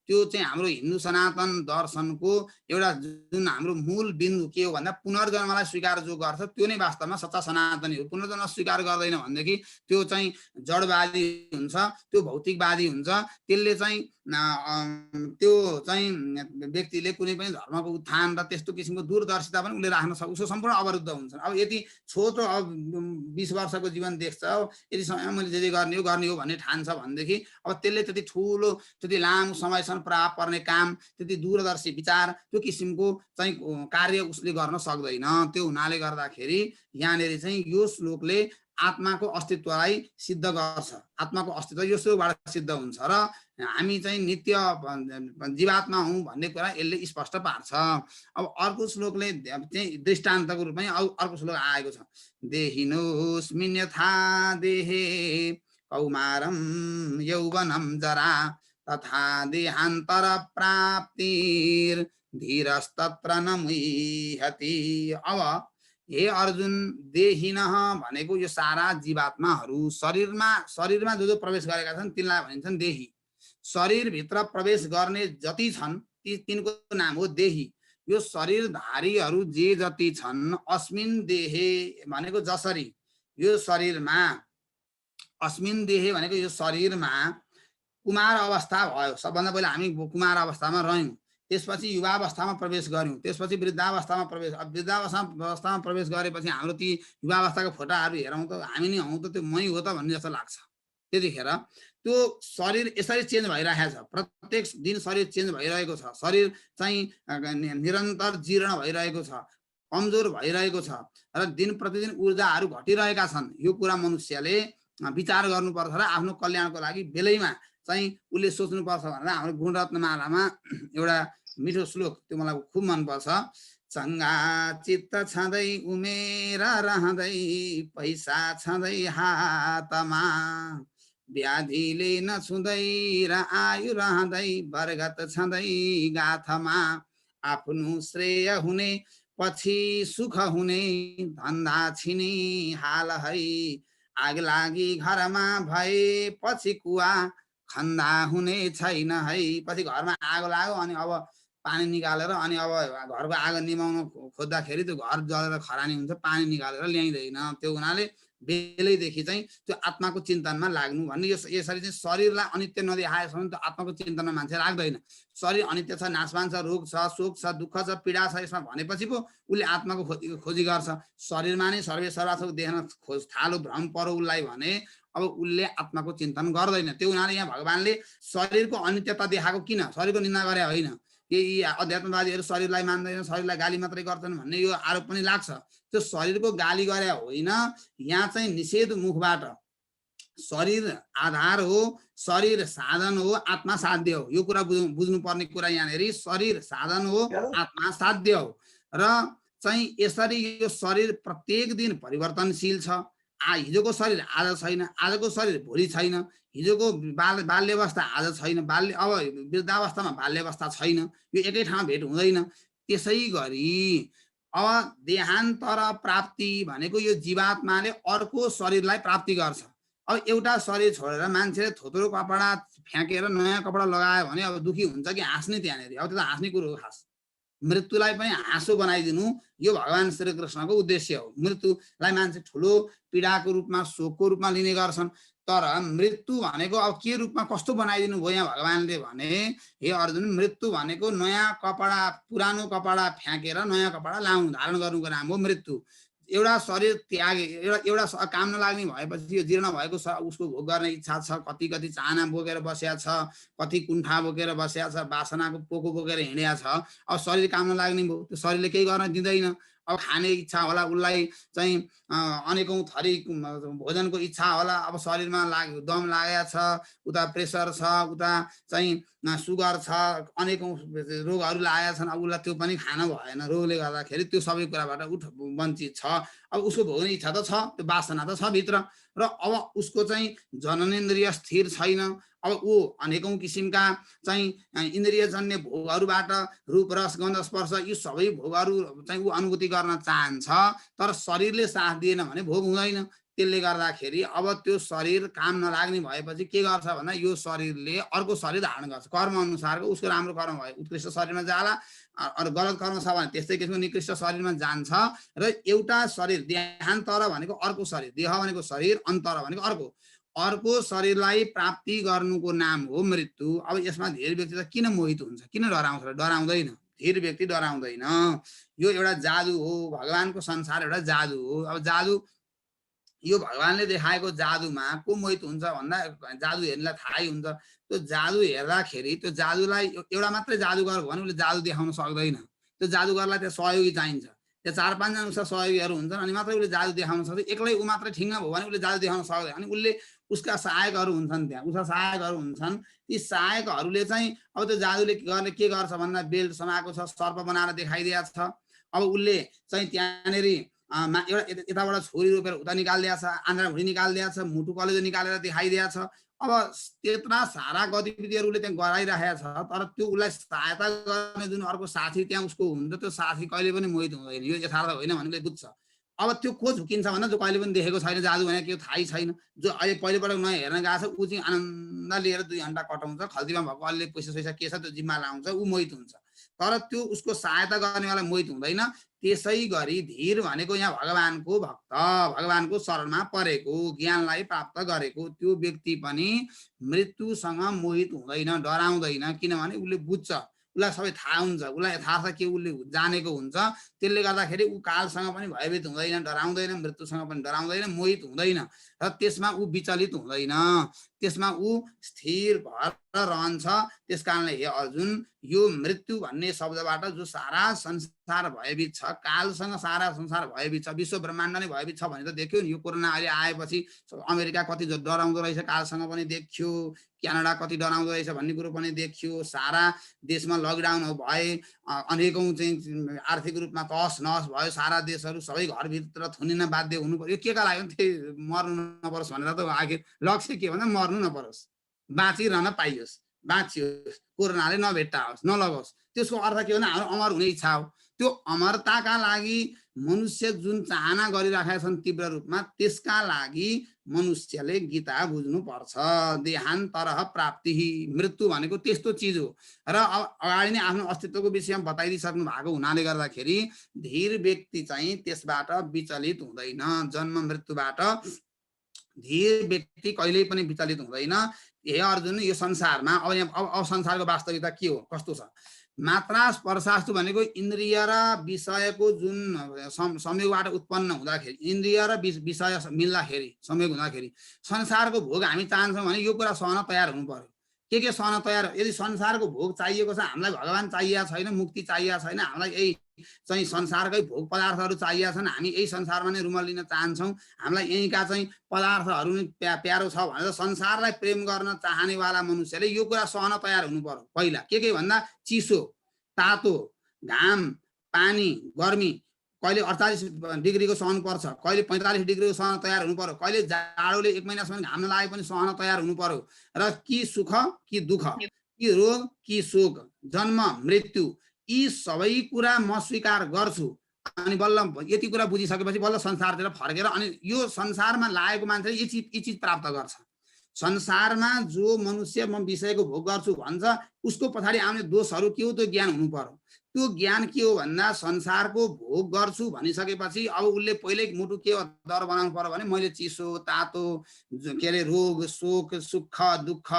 त्यो चाहिँ हाम्रो हिन्दू सनातन दर्शनको एउटा जुन हाम्रो मूल बिन्दु के हो भन्दा पुनर्जन्मलाई स्वीकार जो गर्छ त्यो नै वास्तवमा सच्चा सनातनी हो। पुनर्जन्म स्वीकार गर्दैन भनेदेखि त्यो चाहिँ जडवादी हुन्छ, त्यो भौतिकवादी हुन्छ। त्यसले चाहिँ त्यो चाहिँ व्यक्तिले कुनै पनि धर्मको उत्थान र त्यस्तो किसिमको दूरदर्शिता पनि उसले राख्न सक्छ, उसको सम्पूर्ण अवरुद्ध हुन्छ। अब यति छोटो 20 वर्षको जीवन देख्छ, यति समय मैले जे गर्ने हो भन्ने ठान्छ भनेदेखि अब त्यसले त्यति ठुलो त्यति लामो समयसम्म प्रभाव पर्ने काम, त्यति दूरदर्शी विचार, त्यो किसिमको चाहिँ कार्य उसले गर्न सक्दैन। त्यो हुनाले गर्दाखेरि यहाँनिर चाहिँ यो श्लोकले आत्माको अस्तित्वलाई सिद्ध गर्छ। आत्माको अस्तित्व यो श्लोकबाट सिद्ध हुन्छ र हामी चाहिँ नित्य जीवात्मा हौँ भन्ने कुरा यसले स्पष्ट पार्छ। अब अर्को श्लोकले चाहिँ दृष्टान्तको रूपमा अर्को श्लोक आएको छ। देहिनोस्मिन् यथा देहे कौमारं यौवनं जरा तथा देहान्तर प्राप्तिर् धीरस्तत्र न मुह्यति। अब हे अर्जुन, देहिनः भनेको यो सारा जीवात्माहरू शरीरमा जो प्रवेश गरेका छन् तिनलाई भनिन्छन् देही। शरीरभित्र प्रवेश गर्ने जति छन् तिनको नाम हो देही। यो शरीरधारीहरू जे जति छन्, अस्मिन् देहे भनेको जसरी यो शरीरमा, अस्मिन् देहे भनेको यो शरीरमा कुमार अवस्था भयो। सबभन्दा पहिला हामी कुमार अवस्थामा रह्यौँ, त्यसपछि युवावस्थामा प्रवेश गर्यौँ, त्यसपछि वृद्धावस्थामा प्रवेश गरेपछि हाम्रो ती युवावस्थाको फोटाहरू हेरौँ त हामी नै हौँ त, त्यो मै हो त भन्ने जस्तो लाग्छ। त्यतिखेर त्यो शरीर यसरी चेन्ज भइरहेको छ, प्रत्येक दिन शरीर चेन्ज भइरहेको छ। शरीर चाहिँ निरन्तर जीर्ण भइरहेको छ, कमजोर भइरहेको छ र दिन प्रतिदिन ऊर्जाहरू घटिरहेका छन्। यो कुरा मनुष्यले विचार गर्नुपर्छ र आफ्नो कल्याणको लागि बेलैमा चाहिँ उसले सोच्नुपर्छ भनेर हाम्रो गुणरत्नमालामा एउटा मिठो श्लोक, त्यो मलाई खुब मनपर्छ। चङ्गा चित्त छँदै उमेर रहँदै पैसा छँदै हातमा व्याधिले नछुँदै र आयु रहँदै बरगत छँदै गाथमा आफ्नो श्रेय हुने पछि सुख हुने धन्दा छिने हाल है आग लागि घरमा भए पछि कुवा खन्दा हुने छैन है। पछि घरमा आगो लाग्यो अनि अब पानी निकालेर अनि अब घरको आगो निभाउन खोज्दाखेरि त्यो घर जलेर खरानी हुन्छ, पानी निकालेर ल्याइँदैन। त्यो हुनाले बेलैदेखि चाहिँ त्यो आत्माको चिन्तनमा लाग्नु भन्ने यसरी चाहिँ शरीरलाई अनित्य नदेखाएसम्म त्यो आत्माको चिन्तनमा मान्छे लाग्दैन। शरीर अनित्य छ, नाशवान छ, रोग छ, शोक छ, दुःख छ, पीडा छ, यसमा भनेपछि पो उसले आत्माको खोजी गर्छ। शरीरमा नै सर्वे सर्वाथोक देख्न खोज थालो भ्रम परो उसलाई भने अब उसले आत्माको चिन्तन गर्दैन। त्यो हुनाले यहाँ भगवानले शरीरको अनित्यता देखाएको किन? शरीरको निन्दा गरे होइन। यी अध्यात्मवादीहरू शरीरलाई मान्दैन, शरीरलाई गाली मात्रै गर्छन् भन्ने यो आरोप पनि लाग्छ। त्यो शरीरको गाली गरे होइन, यहाँ चाहिँ निषेध मुखबाट शरीर आधार हो, शरीर साधन हो, आत्मा साध्य हो। यो कुरा बुझ्नुपर्ने कुरा यहाँनिर, शरीर साधन हो, आत्मा साध्य हो। र चाहिँ यसरी यो शरीर प्रत्येक दिन परिवर्तनशील छ। हिजोको शरीर आज छैन, आजको शरीर भोलि छैन, हिजोको बाल्यावस्था आज छैन, अब वृद्धावस्थामा बाल्यावस्था छैन, यो एकै ठाउँमा भेट हुँदैन। त्यसै गरी अब देहान्तर प्राप्ति भनेको यो जीवात्माले अर्को शरीरलाई प्राप्ति गर्छ। अब एउटा शरीर छोडेर मान्छेले थोत्रो कपडा फ्याँकेर नयाँ कपडा लगायो भने अब दुखी हुन्छ कि हाँस्ने? त्यहाँनिर अब त्यो त हाँस्ने कुरो हो। खास मृत्युलाई पनि हाँसो बनाइदिनु यो भगवान श्री कृष्णको उद्देश्य हो। मृत्युलाई मान्छे ठुलो पीडाको रूपमा, शोकको रूपमा लिने गर्छन्, तर मृत्यु भनेको अब के रूपमा कस्तो बनाइदिनु भयो यहाँ भगवानले भने, हे अर्जुन, मृत्यु भनेको नयाँ कपडा, पुरानो कपडा फ्याँकेर नयाँ कपडा लाउनु, धारण गर्नुको नाम हो मृत्यु। एउटा शरीर त्यागे, एउटा काम नलाग्ने भएपछि यो जीर्ण भएको उसको भोग गर्ने इच्छा छ, कति कति चाहना बोकेर बसेको छ, कति कुण्ठा बोकेर बसेको छ, वासनाको पोको बोकेर हिँडेको छ। अब शरीर काम नलाग्ने भयो, त्यो शरीरले केही गर्न दिँदैन। अब खाने इच्छा होला उसलाई, चाहिँ अनेकौं थरी भोजनको इच्छा होला। अब शरीरमा दम लागेको छ, उता प्रेसर छ, उता चाहिँ सुगर छ, अनेकौं रोगहरू लागेका छन्। अब उसलाई त्यो पनि खान भएन, रोगले गर्दाखेरि त्यो सबै कुराबाट वञ्चित छ। अब उसको भोग्ने इच्छा त छ, त्यो वासना त छ भित्र, र अब उसको चाहिँ जननेन्द्रिय स्थिर छैन। अब ऊ अनेकौं किसिमका चाहिँ इन्द्रियजन्य भोगहरूबाट रूप रस गन्ध स्पर्श यी सबै भोगहरू चाहिँ ऊ अनुभूति गर्न चाहन्छ, तर शरीरले साथ दिएन भने भोग हुँदैन। त्यसले गर्दाखेरि अब त्यो शरीर काम नलाग्ने भएपछि के गर्छ भन्दा यो शरीरले अर्को शरीर धारण गर्छ, कर्म अनुसारको उसको राम्रो कर्म भयो उत्कृष्ट शरीरमा जाला, अरू गलत कर्म छ भने त्यस्तै किसिमको निकृष्ट शरीरमा जान्छ। र एउटा शरीर देहान्तर भनेको अर्को शरीर, देह भनेको शरीर, अन्तर भनेको अर्को शरीरलाई प्राप्ति गर्नुको नाम हो मृत्यु। अब यसमा धीर व्यक्ति त किन मोहित हुन्छ, किन डराउँछ? डराउँदैन, धीर व्यक्ति डराउँदैन। यो एउटा जादु हो, भगवानको संसार एउटा जादु हो। अब जादु यो भगवानले देखाएको जादुमा को मोहित हुन्छ भन्दा जादु हेर्नेलाई थाहै हुन्छ। त्यो जादु हेर्दाखेरि त्यो जादुलाई एउटा मात्रै जादुगर हो भने उसले जादु देखाउन सक्दैन। त्यो जादुगरलाई त्यहाँ सहयोगी चाहिन्छ, त्यो 4-5 जना उसका सहयोगीहरू हुन्छन् अनि मात्रै उसले जादु देखाउन सक्छ। एक्लै ऊ मात्रै ठिङ्ग भयो भने उसले जादु देखाउन सक्दैन। अनि उसले उसका सहायकहरू हुन्छन्, त्यहाँ उसका सहायकहरू हुन्छन्। ती सहायकहरूले चाहिँ अब त्यो जादुले गर्ने के गर्छ भन्दा बेल्ट समाएको छ, सर्प बनाएर देखाइदिएको छ। अब उसले चाहिँ त्यहाँनेरि एउटा यताबाट छोरी रोपेर उता निकालिदिएको छ, आन्द्रा भुँडी निकालिदिएको छ, मुटु कलेजो निकालेर देखाइदिएको छ। अब त्यत्रा सारा गतिविधिहरूले त्यहाँ गराइरहेको छ, तर त्यो उसलाई सहायता गर्ने जुन अर्को साथी त्यहाँ उसको हुन्छ, त्यो साथी कहिले पनि मोहित हुँदैन। यो यथार्थ होइन भने उसले बुझ्छ। अब त्यो को झुकिन्छ भन्दा जो कहिले पनि देखेको छैन जादु भनेको के हो थाहै छैन, जो अहिले पहिलोपटक नयाँ हेर्न गएको छ, ऊ चाहिँ आनन्द लिएर 2 घन्टा कटाउँछ, खल्तीमा भएको अलि पैसा सैसा के छ त्यो जिम्मा लाउँछ, ऊ मोहित हुन्छ। तर त्यो उसको सहायता गर्नेवाला मोहित हुँदैन। त्यसै गरी धीर भनेको यहाँ भगवानको भक्त, भगवानको शरणमा परेको, ज्ञानलाई प्राप्त गरेको त्यो व्यक्ति पनि मृत्युसँग मोहित हुँदैन, डराउँदैन। किनभने उसले बुझ्छ, उसलाई सबै थाहा हुन्छ, उसलाई यथार्थ के उसले जानेको हुन्छ। त्यसले गर्दाखेरि ऊ कालसँग पनि भयभीत हुँदैन, डराउँदैन, मृत्युसँग पनि डराउँदैन, मोहित हुँदैन र त्यसमा ऊ विचलित हुँदैन, त्यसमा ऊ स्थिर भएर रहन्छ। त्यस कारणले हे अर्जुन, यो मृत्यु भन्ने शब्दबाट जो सारा संसार भयभीत छ, कालसँग सारा संसार भयभीत छ, विश्व ब्रह्माण्ड नै भयभीत छ भने त देख्यो नि। यो कोरोना अहिले आएपछि अमेरिका कति डराउँदो रहेछ कालसँग पनि देखियो, क्यानाडा कति डराउँदो रहेछ भन्ने कुरो पनि देखियो। सारा देशमा लकडाउन भए, अनेकौँ चाहिँ आर्थिक रूपमा तहस नहस भयो, सारा देशहरू सबै घरभित्र थुनिन बाध्य हुनु पर्यो। के का लागि त्यही मर्नु नपरोस् भनेर त आखिर लक्ष्य के भन्दा मर्नु नपरोस्, बाँचिरहन पाइयोस्, बाँचियोस्, कोरोनाले नभेट्टाओस्, नलगोस्। त्यसको अर्थ के भन्दा हाम्रो अमर हुने इच्छा हो। त्यो अमरताका लागि मनुष्य जुन चाहना गरिराखेका छन् तीव्र रूपमा, त्यसका लागि मनुष्यले गीता बुझ्नुपर्छ। देहान्तरः प्राप्ति, मृत्यु भनेको त्यस्तो चिज हो। र अगाडि नै आफ्नो अस्तित्वको विषयमा बताइदिइसक्नु भएको हुनाले गर्दाखेरि धीर व्यक्ति चाहिँ त्यसबाट विचलित हुँदैन। जन्म मृत्युबाट धीर व्यक्ति कहिल्यै पनि विचलित हुँदैन। हे अर्जुन, यो संसारमा अब संसारको वास्तविकता के हो, कस्तो छ? मात्रा स्पर्शास्तु भनेको इन्द्रिय र विषयको जुन संयोगबाट उत्पन्न हुँदाखेरि, इन्द्रिय र विषय मिल्दाखेरि, संयोग हुँदाखेरि संसारको भोग हामी चाहन्छौँ भने यो कुरा सहन तयार हुनु पर्यो। के सहन तयार? यदि संसारको भोग चाहिएको छ, हामीलाई भगवान चाहिएको छैन, मुक्ति चाहिएको छैन, हामीलाई यही चाहिँ संसारकै भोग पदार्थहरू चाहिएको छन्, हामी यही संसारमा नै रुमल लिन चाहन्छौँ, हामीलाई यहीँका चाहिँ पदार्थहरू नै प्यारो छ भनेर संसारलाई प्रेम गर्न चाहनेवाला मनुष्यले यो कुरा सहन तयार हुनु पर्यो। पहिला के भन्दा चिसो, तातो, घाम, पानी, गर्मी, कहिले 48 डिग्रीको सहनु पर्छ, कहिले 45 डिग्रीको सहन तयार हुनु पर्यो, कहिले जाडोले 1 महिनासम्म घाम नलागे पनि सहन तयार हुनु पर्यो। र कि सुख कि दुःख, कि रोग कि शोक, जन्म मृत्यु, यी सबै कुरा म स्वीकार गर्छु। अनि बल्ल यति कुरा बुझिसकेपछि बल्ल संसारतिर फर्केर अनि यो संसारमा लागेको मान्छेले यी चिज प्राप्त गर्छ। संसारमा जो मनुष्य म विषयको भोग गर्छु भन्छ, उसको पछाडि आउने दोषहरू के हो त्यो ज्ञान हुनु पर्यो। त्यो ज्ञान के हो भन्दा संसारको भोग गर्छु भनिसकेपछि अब उसले पहिल्यै मुटु के डर बनाउनु पर्यो भने मैले चिसो, तातो, के अरे रोग, शोक, सुख, दुःख,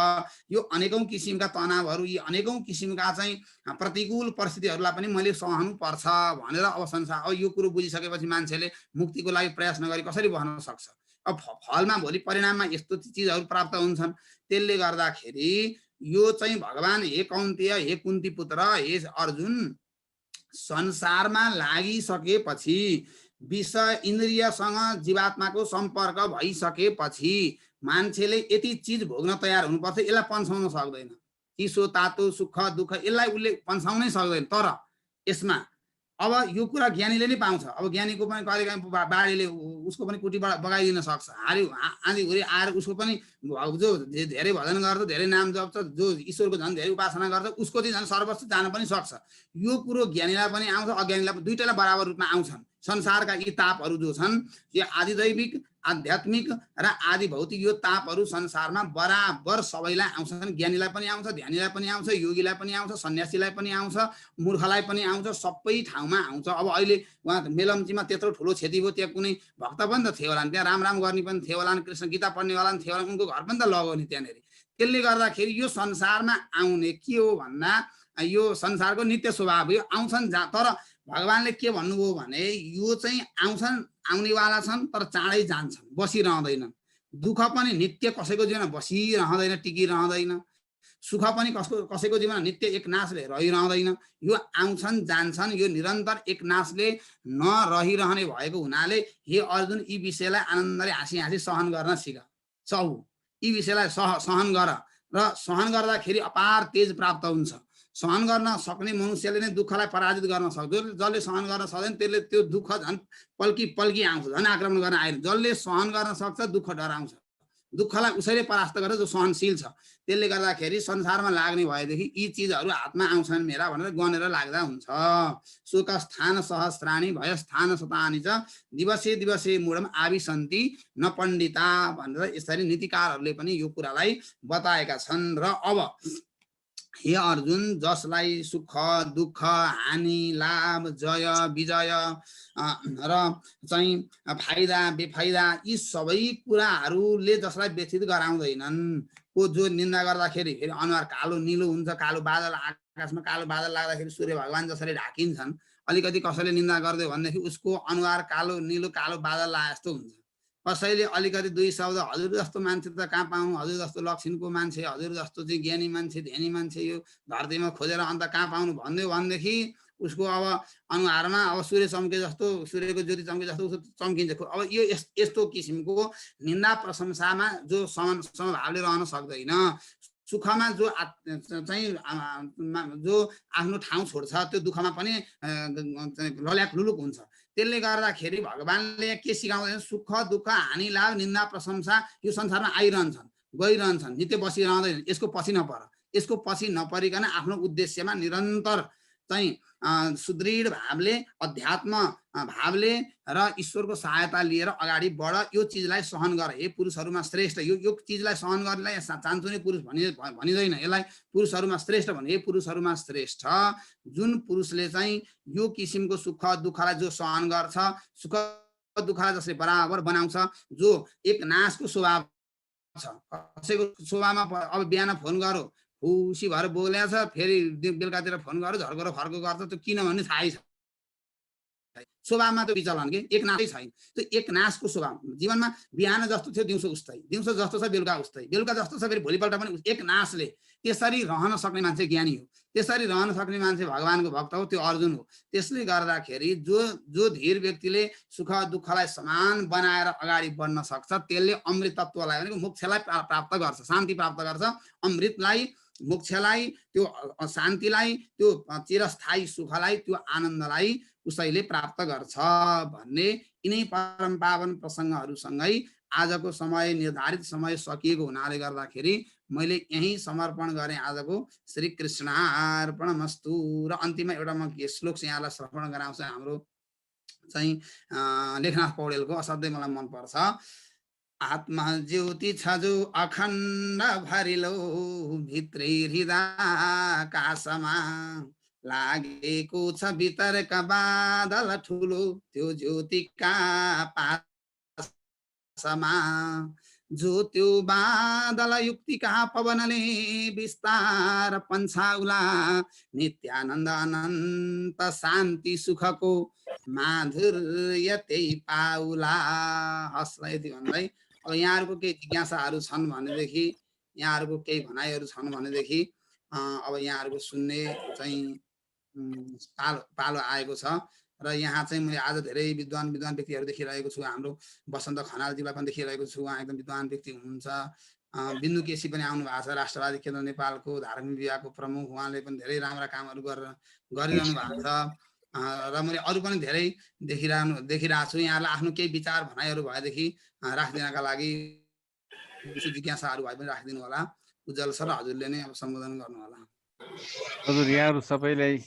यो अनेकौँ किसिमका तनावहरू, यी अनेकौँ किसिमका चाहिँ प्रतिकूल परिस्थितिहरूलाई पनि मैले सहनु पर्छ भनेर अब संसार, अब यो कुरो बुझिसकेपछि मान्छेले मुक्तिको लागि प्रयास नगरी कसरी बस्न सक्छ? अब फलमा भोलि परिणाममा यस्तो चिजहरू प्राप्त हुन्छन्। त्यसले गर्दाखेरि यो चाहिँ भगवान हे कौन्तेय, हे कुन्ती पुत्र, हे अर्जुन, संसारमा लागिसकेपछि विषय इन्द्रियसँग जीवात्माको सम्पर्क भइसकेपछि मान्छेले यति चिज भोग्न तयार हुनुपर्छ। यसलाई पन्छाउन सक्दैन, चिसो, तातो, सुख, दुःख, यसलाई उसले पन्छाउनै सक्दैन। तर यसमा अब यो कुरा ज्ञानीले नै पाउँछ। अब ज्ञानीको पनि कहिलेकाहीँ बाढीले उसको पनि कुटी बगाइदिन सक्छ, आँधी हुरी आएर उसको पनि जो धेरै भजन गर्छ, धेरै नाम जप्छ, जो ईश्वरको झन् धेरै उपासना गर्छ, उसको चाहिँ झन् सर्वस्व जान पनि सक्छ। यो कुरो ज्ञानीलाई पनि आउँछ, अज्ञानीलाई पनि, दुईटैलाई बराबर रूपमा आउँछन्। संसारका यी तापहरू जो छन् यो आदिदैविक आध्यात्मिक र आदि भौतिक यो तापहरू संसारमा बराबर सबैलाई आउँछन्। ज्ञानीलाई पनि आउँछ, ध्यानीलाई पनि आउँछ, योगीलाई पनि आउँछ, सन्यासीलाई पनि आउँछ, मूर्खलाई पनि आउँछ, सबै ठाउँमा आउँछ। अब अहिले उहाँ मेलम्चीमा त्यत्रो ठुलो क्षति भयो, त्यहाँ कुनै भक्त पनि त थियो होला नि, त्यहाँ राम गर्ने पनि थियो होला नि, कृष्ण गीता पढ्नेवाला पनि थियो होला, उनको घर पनि त लग्यो नि त्यहाँनिर। त्यसले गर्दाखेरि यो संसारमा आउने के हो भन्दा यो संसारको नित्य स्वभाव हो, यो आउँछन्। तर भगवानले के भन्नुभयो भने यो चाहिँ आउँछन्, आउनेवाला छन्, तर चाँडै जान्छन्, बसिरहँदैनन्। दुःख पनि नित्य कसैको जीवनमा बसिरहँदैन, टिकिरहँदैन। सुख पनि कसैको जीवनमा नित्य एकनासले रहिरहँदैन। यो आउँछन् जान्छन्, यो निरन्तर एकनासले नरहिरहने भएको हुनाले हे अर्जुन यी विषयलाई आनन्दले हाँसी हाँसी सहन गर्न सिक। यी विषयलाई सहन गर र सहन गर्दाखेरि अपार तेज प्राप्त हुन्छ। सहन गर्न सक्ने मनुष्यले नै दुःखलाई पराजित गर्न सक्छ। जसले सहन गर्न सक्दैन त्यसले त्यो दुःख झन् पल्की पल्की आउँछ, झन् आक्रमण गर्न आएर। जसले सहन गर्न सक्छ दुःख डराउँछ, दुःखलाई उसैले परास्त गरेर जो सहनशील छ। त्यसले गर्दाखेरि संसारमा लाग्ने भएदेखि यी चिजहरू हातमा आउँछन् मेरा भनेर गनेर लाग्दा हुन्छ। सुख स्थान सहस्राणी भय स्थान शतानि च दिवसे दिवसे मूढम आविसन्ति न पण्डिता भनेर यसरी नीतिकारहरूले पनि यो कुरालाई बताएका छन्। र अब हे अर्जुन, जसलाई सुख दुःख हानि लाभ जय विजय र चाहिँ फाइदा बेफाइदा यी सबै कुराहरूले जसलाई व्यथित गराउँदैनन्, को जो निन्दा गर्दाखेरि फेरि अनुहार कालो निलो हुन्छ, कालो बादल आकाशमा कालो बादल लाग्दाखेरि सूर्य भगवान जसरी ढाकिन्छन्, अलिकति कसैले निन्दा गरिदियो भनेदेखि उसको अनुहार कालो निलो कालो बादल लागे जस्तो हुन्छ। कसैले अलिकति दुई शब्द हजुर जस्तो मान्छे त कहाँ पाउनु, हजुर जस्तो लक्षणको मान्छे, हजुर जस्तो चाहिँ ज्ञानी मान्छे ध्यानी मान्छे यो धरतीमा खोजेर अन्त कहाँ पाउनु भनिदियो भनेदेखि उसको अब अनुहारमा अब सूर्य चम्के जस्तो, सूर्यको ज्योति चम्के जस्तो उसको चम्किन्छ। अब यो यस्तो किसिमको निन्दा प्रशंसामा जो समभावले रहन सक्दैन। सुखमा जो चाहिँ जो आफ्नो ठाउँ छोड्छ त्यो दुःखमा पनि लल्याक लुलुक हुन्छ। त्यसले गर्दाखेरि भगवानले के सिकाउँदैन, सुख दुःख हानि लाभ निन्दा प्रशंसा यो संसारमा आइरहन्छन् गइरहन्छन्, नित्य बसिरहँदैन। यसको पछि नपर, यसको पछि नपरिकन आफ्नो उद्देश्यमा निरन्तर चाहिँ सुदृढ भावले अध्यात्म भावले र ईश्वरको सहायता लिएर अगाडि बढ। यो चिजलाई सहन गर हे पुरुषहरूमा श्रेष्ठ। यो चिजलाई सहन गर्नलाई चाहन्छु नै पुरुष भनिँदैन, यसलाई पुरुषहरूमा श्रेष्ठ भने हे पुरुषहरूमा श्रेष्ठ जुन पुरुषले चाहिँ यो किसिमको सुख दुःखलाई जो सहन गर्छ, सुख दुःखलाई जसले बराबर बनाउँछ, जो एक नाशको स्वभाव छ। कसैको स्वभावमा अब बिहान फोन गरौँ खुसी भएर बोल्या छ, फेरि बेलुकातिर फोन गरेर झर्को फर्को गर्छ, त्यो किन भन्ने थाहै छ। स्वभावमा त्यो विचलन के एक नाशै छैन। त्यो एक नाशको स्वभाव जीवनमा बिहान जस्तो थियो दिउँसो उस्तै, दिउँसो जस्तो छ बेलुका उस्तै, बेलुका जस्तो छ फेरि भोलिपल्ट पनि एक नाशले त्यसरी रहन सक्ने मान्छे ज्ञानी हो। त्यसरी रहन सक्ने मान्छे भगवानको भक्त हो, त्यो अर्जुन हो। त्यसले गर्दाखेरि जो धीर व्यक्तिले सुख दुःखलाई समान बनाएर अगाडि बढ्न सक्छ त्यसले अमृत तत्त्वलाई भनेको मोक्षलाई प्राप्त गर्छ, शान्ति प्राप्त गर्छ। अमृतलाई, मोक्षलाई, त्यो शान्तिलाई, त्यो चिरस्थायी सुखलाई, त्यो आनन्दलाई उसैले प्राप्त गर्छ भन्ने यिनै परम पावन प्रसङ्गहरूसँगै आजको समय निर्धारित समय सकिएको हुनाले गर्दाखेरि मैले यही समर्पण गरेँ आजको। श्री कृष्णार्पणमस्तु। र अन्तिममा एउटा म श्लोक चाहिँ यहाँलाई श्रवण गराउँछु, हाम्रो चाहिँ लेखनाथ पौडेलको, असाध्यै मलाई मनपर्छ। आत्मा ज्योति छ जो अखण्ड भरिलो भित्री हृदय आकाशमा लागेको छ भितरका बादल ठुलो त्यो ज्योतिका पासमा, जो त्यो बादल युक्तिका पवनले विस्तार पन्छाउला नित्यानन्द अनन्त शान्ति सुखको माधुर्य त्यही पाउला। हस्लाई यति भन्दै अब यहाँहरूको केही जिज्ञासाहरू छन् भनेदेखि, यहाँहरूको केही भनाइहरू छन् भनेदेखि अब यहाँहरूको सुन्ने चाहिँ पालो आएको छ। र यहाँ चाहिँ मैले आज धेरै विद्वान व्यक्तिहरू देखिरहेको छु। हाम्रो वसन्त खनालजीलाई पनि देखिरहेको छु, उहाँ एकदम विद्वान व्यक्ति हुनुहुन्छ। बिन्दु केसी पनि आउनु भएको छ, राष्ट्रवादी केन्द्र नेपालको धार्मिक विभागको प्रमुख, उहाँले पनि धेरै राम्रा कामहरू गरिरहनु भएको छ। र मैले अरू पनि धेरै देखिरहेको छु। यहाँलाई आफ्नो केही विचार भनाइहरू भएदेखि राखिदिनका लागि जिज्ञासाहरू भए पनि राखिदिनु होला। उज्जवल सर हजुरले नै अब सम्बोधन गर्नु होला। हजुर, यहाँहरू सबैलाई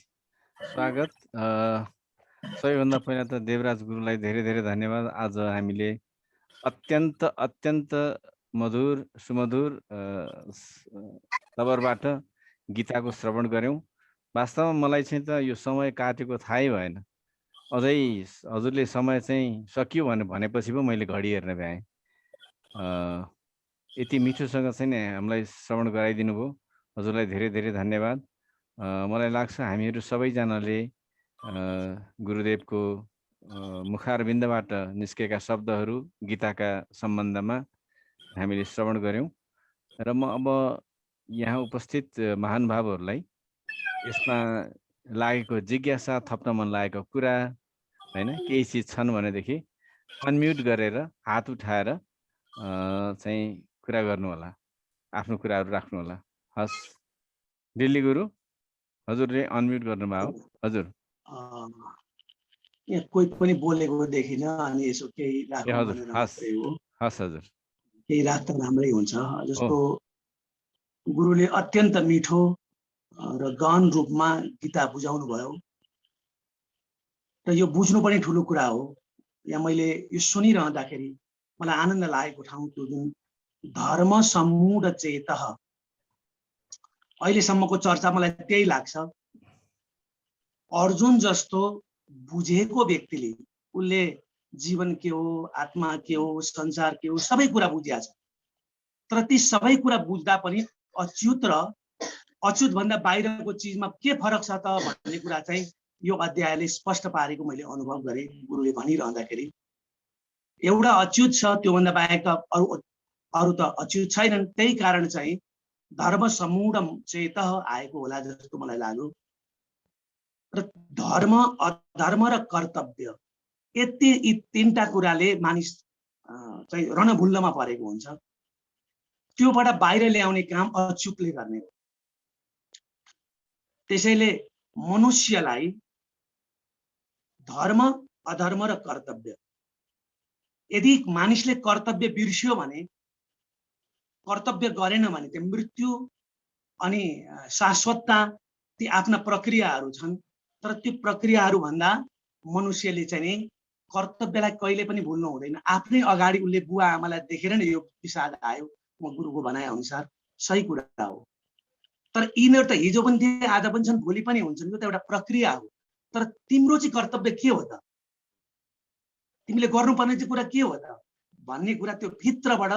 स्वागत। सबैभन्दा पहिला त देवराज गुरुलाई धेरै धेरै धन्यवाद। आज हामीले अत्यन्त अत्यन्त मधुर सुमधुर तवरबाट गीताको श्रवण गऱ्यौँ। वास्तवमा मलाई चाहिँ त यो समय काटेको थाहै भएन। अझै हजुरले समय चाहिँ सकियो भनेपछि पो मैले घडी हेर्न भ्याएँ। यति मिठोसँग चाहिँ नि हामीलाई श्रवण गराइदिनु भयो। हजुरलाई धेरै धेरै धन्यवाद। मलाई लाग्छ हामीहरू सबैजनाले गुरुदेवको मुखारविन्दबाट निस्केका शब्दहरू गीताका सम्बन्धमा हामीले श्रवण गऱ्यौँ र म अब यहाँ उपस्थित महानुभावहरूलाई यसमा लागेको जिज्ञासा, थप्न मन लागेको कुरा हैन केही चिज छन् भनेदेखि अनम्युट गरेर हात उठाएर चाहिँ कुरा गर्नु होला, आफ्नो कुराहरू राख्नु होला। हस् दिल्ली गुरु, हजुरले अनम्युट गर्नुभयो। हजुर यहाँ कोही पनि बोलेको देखिन, अनि यसो केही राख्नु हजुर भनेर हस् मात्रै हो। हस् हजुर केही राख्दा राम्रै हुन्छ। जस्तो गुरुले अत्यन्त मिठो र गहन रूपमा गीता बुझाउनु भयो र यो बुझ्नु पनि ठुलो कुरा हो। यहाँ मैले यो सुनिरहँदाखेरि मलाई आनन्द लागेको ठाउँ त्यो जुन धर्म सम्मूढ चेतः, अहिलेसम्मको चर्चा मलाई त्यही लाग्छ। अर्जुन जस्तो बुझेको व्यक्तिले उसले जीवन के हो, आत्मा के हो, संसार के हो, सबै कुरा बुझिया छ। तर ती सबै कुरा बुझ्दा पनि अच्युत र अच्युत भन्दा बाहिरको चिजमा के फरक छ त भन्ने कुरा चाहिँ यो अध्यायले स्पष्ट पारेको मैले अनुभव गरेँ। गुरुले भनिरहँदाखेरि एउटा अच्युत छ, त्योभन्दा बाहेक अरू त अच्युत छैनन्। त्यही कारण चाहिँ धर्म सम्मूढ चेतः आएको होला जस्तो मलाई लाग्यो। र धर्म, अधर्म र कर्तव्य, यी तीनटा कुराले मानिस चाहिँ रणभुल्लमा परेको हुन्छ। त्योबाट बाहिर ल्याउने काम अच्युतले गर्ने हो। त्यसैले मनुष्यलाई धर्म, अधर्म र कर्तव्य, यदि मानिसले कर्तव्य बिर्स्यो भने, कर्तव्य गरेन भने त्यो मृत्यु अनि शाश्वतता ती आफ्ना प्रक्रियाहरू छन्। तर त्यो प्रक्रियाहरू भन्दा मनुष्यले चाहिँ नि कर्तव्यलाई कहिले पनि भुल्नु हुँदैन। आफ्नै अगाडि उसले बुवा आमालाई देखेर नै यो विषाद आयो, म गुरुको भनाइ अनुसार सही कुरा हो। तर यिनीहरू त हिजो पनि थिए, आज पनि छन्, भोलि पनि हुन्छन्। यो त एउटा प्रक्रिया हो। तर तिम्रो चाहिँ कर्तव्य के हो त, तिमीले गर्नुपर्ने चाहिँ कुरा के हो त भन्ने कुरा त्यो भित्रबाट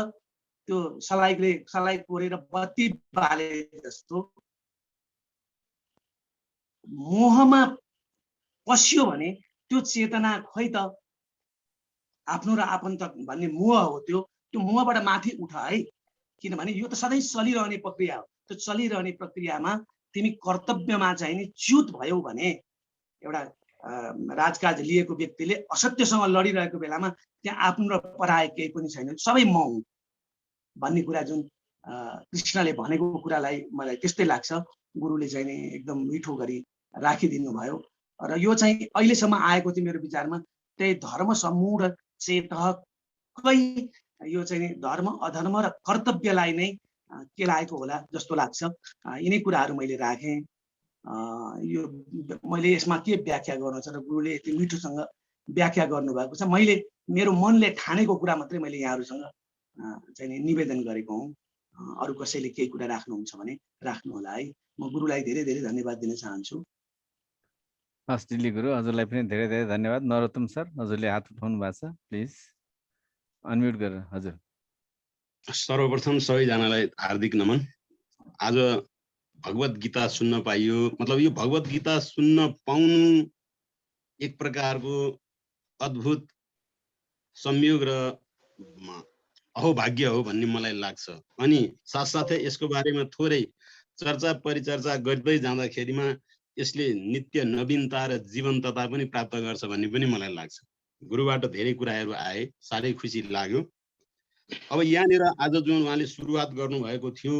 त्यो सलाई कोरेर बत्ती बाले जस्तो मोहमा पस्यो भने त्यो चेतना खै त आफ्नो र आफन्त भन्ने मोह हो। त्यो मोहबाट माथि उठ है, किनभने यो त सधैँ चलिरहने प्रक्रिया हो। त्यो चलिरहने प्रक्रियामा तिमी कर्तव्यमा चाहिँ नि च्युत भयौ भने, एउटा राजकाज लिएको व्यक्तिले असत्यसँग लडिरहेको बेलामा त्यहाँ आफ्नो र पराय केही पनि छैन, सबै म हुँ भन्ने कुरा जुन कृष्णले भनेको कुरालाई मलाई त्यस्तै लाग्छ। गुरुले चाहिँ नि एकदम मिठो गरी राखिदिनु भयो। र यो चाहिँ अहिलेसम्म आएको चाहिँ मेरो विचारमा त्यही धर्म सम्मूढ चेतकै यो चाहिँ नि धर्म, अधर्म र कर्तव्यलाई नै केलाएको होला जस्तो लाग्छ। यिनै कुराहरू मैले राखेँ। यो मैले यसमा के व्याख्या गर्नु छ र गुरुले यति मिठोसँग व्याख्या गर्नुभएको छ। मैले मेरो मनले ठानेको कुरा मात्रै मैले यहाँहरूसँग चाहिँ नि निवेदन गरेको हुँ। अरू कसैले केही कुरा राख्नुहुन्छ भने राख्नु होला है। म गुरुलाई धेरै धेरै धन्यवाद दिन चाहन्छु। हस् दिल्ली गुरु, हजुरलाई पनि धेरै धेरै धन्यवाद। नरोत्तम सर, हजुरले हात उठाउनु भएको छ, प्लिज अनम्युट गरेर। हजुर सर्वप्रथम सबैजनालाई हार्दिक नमन। आज भगवत गीता सुन्न पाइयो, मतलब यो भगवत गीता सुन्न पाउनु एक प्रकारको अद्भुत संयोग र अहोभाग्य हो भन्ने मलाई लाग्छ। अनि साथसाथै यसको बारेमा थोरै चर्चा परिचर्चा गर्दै जाँदाखेरिमा यसले नित्य नवीनता र जीवन्तता पनि प्राप्त गर्छ भन्ने पनि मलाई लाग्छ। गुरुबाट धेरै कुराहरू आए, साह्रै खुसी लाग्यो। अब यहाँनिर आज जुन उहाँले सुरुवात गर्नुभएको थियो,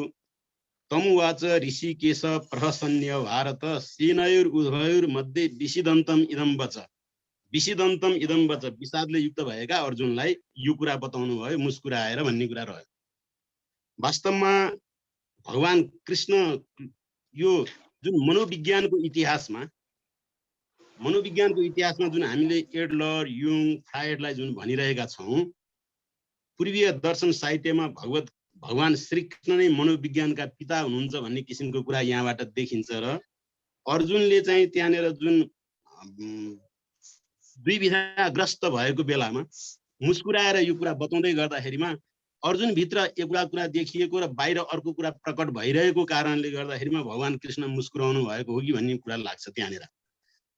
तमुवाच ऋषिकेश प्रहसन्य भारत सेनयोरुभयोर मध्ये विषिदन्तम इदम वच। विषिदन्तम इदम वच, विषादले युक्त भएका अर्जुनलाई यो कुरा बताउनु भयो मुस्कुराएर भन्ने कुरा रह्यो। वास्तवमा भगवान कृष्ण यो जुन मनोविज्ञानको इतिहासमा मनोविज्ञानको इतिहासमा जुन हामीले एडलर, युङ, फ्रायडलाई जुन भनिरहेका छौँ, पूर्वीय दर्शन साहित्यमा भगवान श्रीकृष्ण नै मनोविज्ञानका पिता हुनुहुन्छ भन्ने किसिमको कुरा यहाँबाट देखिन्छ र अर्जुनले चाहिँ त्यहाँनिर जुन दुविधाग्रस्त भएको बेलामा मुस्कुराएर यो कुरा बताउँदै गर्दाखेरिमा अर्जुनभित्र एउटा कुरा देखिएको र बाहिर अर्को कुरा प्रकट भइरहेको कारणले गर्दाखेरिमा भगवान कृष्ण मुस्कुराउनु भएको हो कि भन्ने कुरा लाग्छ। त्यहाँनिर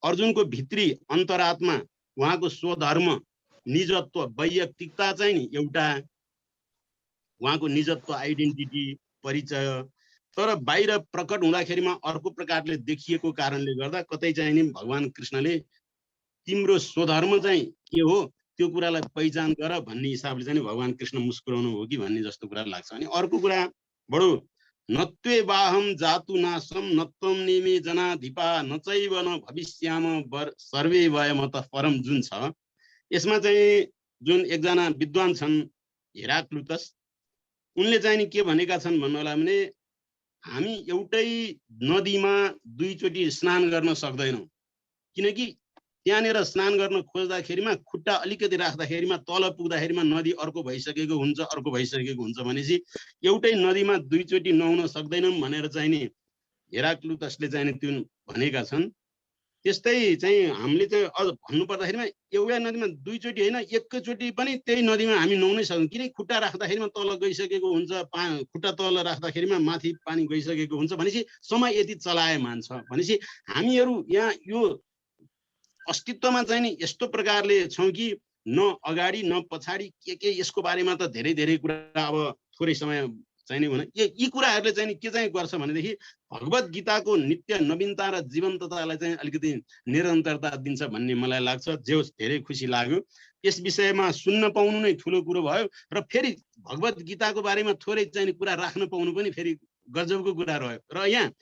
अर्जुनको भित्री अन्तरात्मा, उहाँको स्वधर्म, निजत्व, वैयक्तिकता चाहिँ नि एउटा उहाँको निजत्व, आइडेन्टिटी, परिचय, तर बाहिर प्रकट हुँदाखेरिमा अर्को प्रकारले देखिएको कारणले गर्दा कतै चाहिँ नि भगवान कृष्णले तिम्रो स्वधर्म चाहिँ के हो त्यो कुरालाई पहिचान गर भन्ने हिसाबले चाहिँ भगवान कृष्ण मुस्कुराउनु हो कि भन्ने जस्तो कुरा लाग्छ। अनि अर्को कुरा बडो नत्वे बाहम जातु नासम नत्वम नेमे जनाधिपा नचैव न भविष्याम सर्वे वयमत परम जुन छ, यसमा चाहिँ जुन एकजना विद्वान छन् हेराक्लुटस, उनले चाहिँ नि के भनेका छन् भन्नु होला भने हामी एउटै नदीमा दुईचोटि स्नान गर्न सक्दैनौँ, किनकि त्यहाँनिर स्नान गर्न खोज्दाखेरिमा खुट्टा अलिकति राख्दाखेरिमा तल पुग्दाखेरिमा नदी अर्को भइसकेको हुन्छ भनेपछि एउटै नदीमा दुईचोटि नुहाउन सक्दैनौँ भनेर चाहिँ नि हेराक्लुटसले चाहिँ नि त्यो भनेका छन्। त्यस्तै चाहिँ हामीले चाहिँ अझ भन्नुपर्दाखेरिमा एउटै नदीमा दुईचोटि होइन, एकैचोटि पनि त्यही नदीमा हामी नुहाउनै सक्दैनौँ, किनकि खुट्टा राख्दाखेरिमा तल गइसकेको हुन्छ, खुट्टा तल राख्दाखेरिमा माथि पानी गइसकेको हुन्छ भनेपछि समय यति चलायमान छ। भनेपछि हामीहरू यहाँ यो अस्तित्वमा चाहिँ नि यस्तो प्रकारले छौँ कि न अगाडि न पछाडि के यसको बारेमा त धेरै धेरै कुरा अब थोरै समय चाहिँ नि भने यी कुराहरूले चाहिँ के चाहिँ गर्छ भनेदेखि भगवत गीताको नित्य नवीनता र जीवन्ततालाई चाहिँ अलिकति निरन्तरता दिन्छ भन्ने मलाई लाग्छ। जे होस्, धेरै खुसी लाग्यो, यस विषयमा सुन्न पाउनु नै ठुलो कुरो भयो र फेरि भगवत गीताको बारेमा थोरै चाहिँ कुरा राख्न पाउनु पनि फेरि गजबको कुरा रह्यो। र यहाँ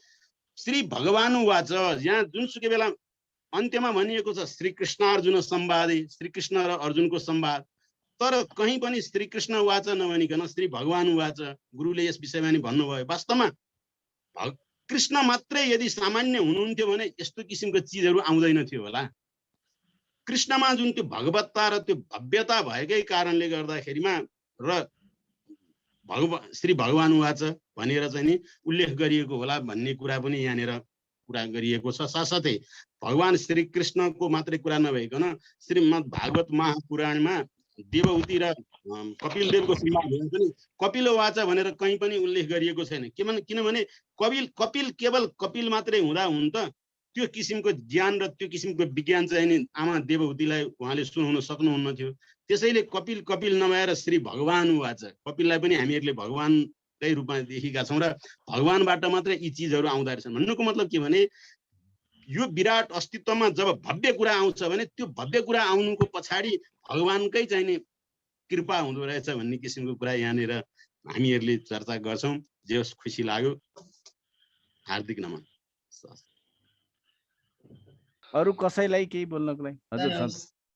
श्री भगवानुवाच, यहाँ जुनसुकै बेला अन्त्यमा भनिएको छ श्रीकृष्णार्जुन संवादे, श्रीकृष्ण र अर्जुनको संवाद, तर कहीँ पनि श्रीकृष्ण वाच नभनिकन श्री भगवान वाच गुरुले यस विषयमा नि भन्नुभयो। वास्तवमा कृष्ण मात्रै यदि सामान्य हुनुहुन्थ्यो भने यस्तो किसिमको चिजहरू आउँदैन थियो होला। कृष्णमा जुन त्यो भगवत्ता र त्यो भव्यता भएकै कारणले गर्दाखेरिमा र श्री भगवान वाच भनेर चाहिँ नि उल्लेख गरिएको होला भन्ने कुरा पनि यहाँनिर कुरा गरिएको छ। साथसाथै भगवान श्री कृष्णको मात्रै कुरा नभइकन श्रीमद् भागवत महापुराणमा देवहूति र कपिल देवको श्रीमद् पनि कपिल वाचा भनेर कहीँ पनि उल्लेख गरिएको छैन। किनभने कपिल केवल कपिल मात्रै हुँदा हुन् त त्यो किसिमको ज्ञान र त्यो किसिमको विज्ञान चाहिँ नि आमा देवहूतिलाई उहाँले सुनाउन सक्नुहुन्न थियो। त्यसैले कपिल नभएर श्री भगवान वाचा, कपिललाई पनि हामीहरूले भगवानकै रूपमा देखेका छौँ र भगवानबाट मात्रै यी चिजहरू आउँदा रहेछन्। भन्नुको मतलब के भने यो विराट अस्तित्वमा जब भव्य कुरा आउँछ भने त्यो भव्य कुरा आउनुको पछाडि भगवानकै चाहिँ नि कृपा हुँदो रहेछ भन्ने किसिमको कुरा यहाँनिर हामीहरूले चर्चा गर्छौँ। जे होस्, खुसी लाग्यो, हार्दिक नमन। अरू कसैलाई केही बोल्नको लागि? हजुर,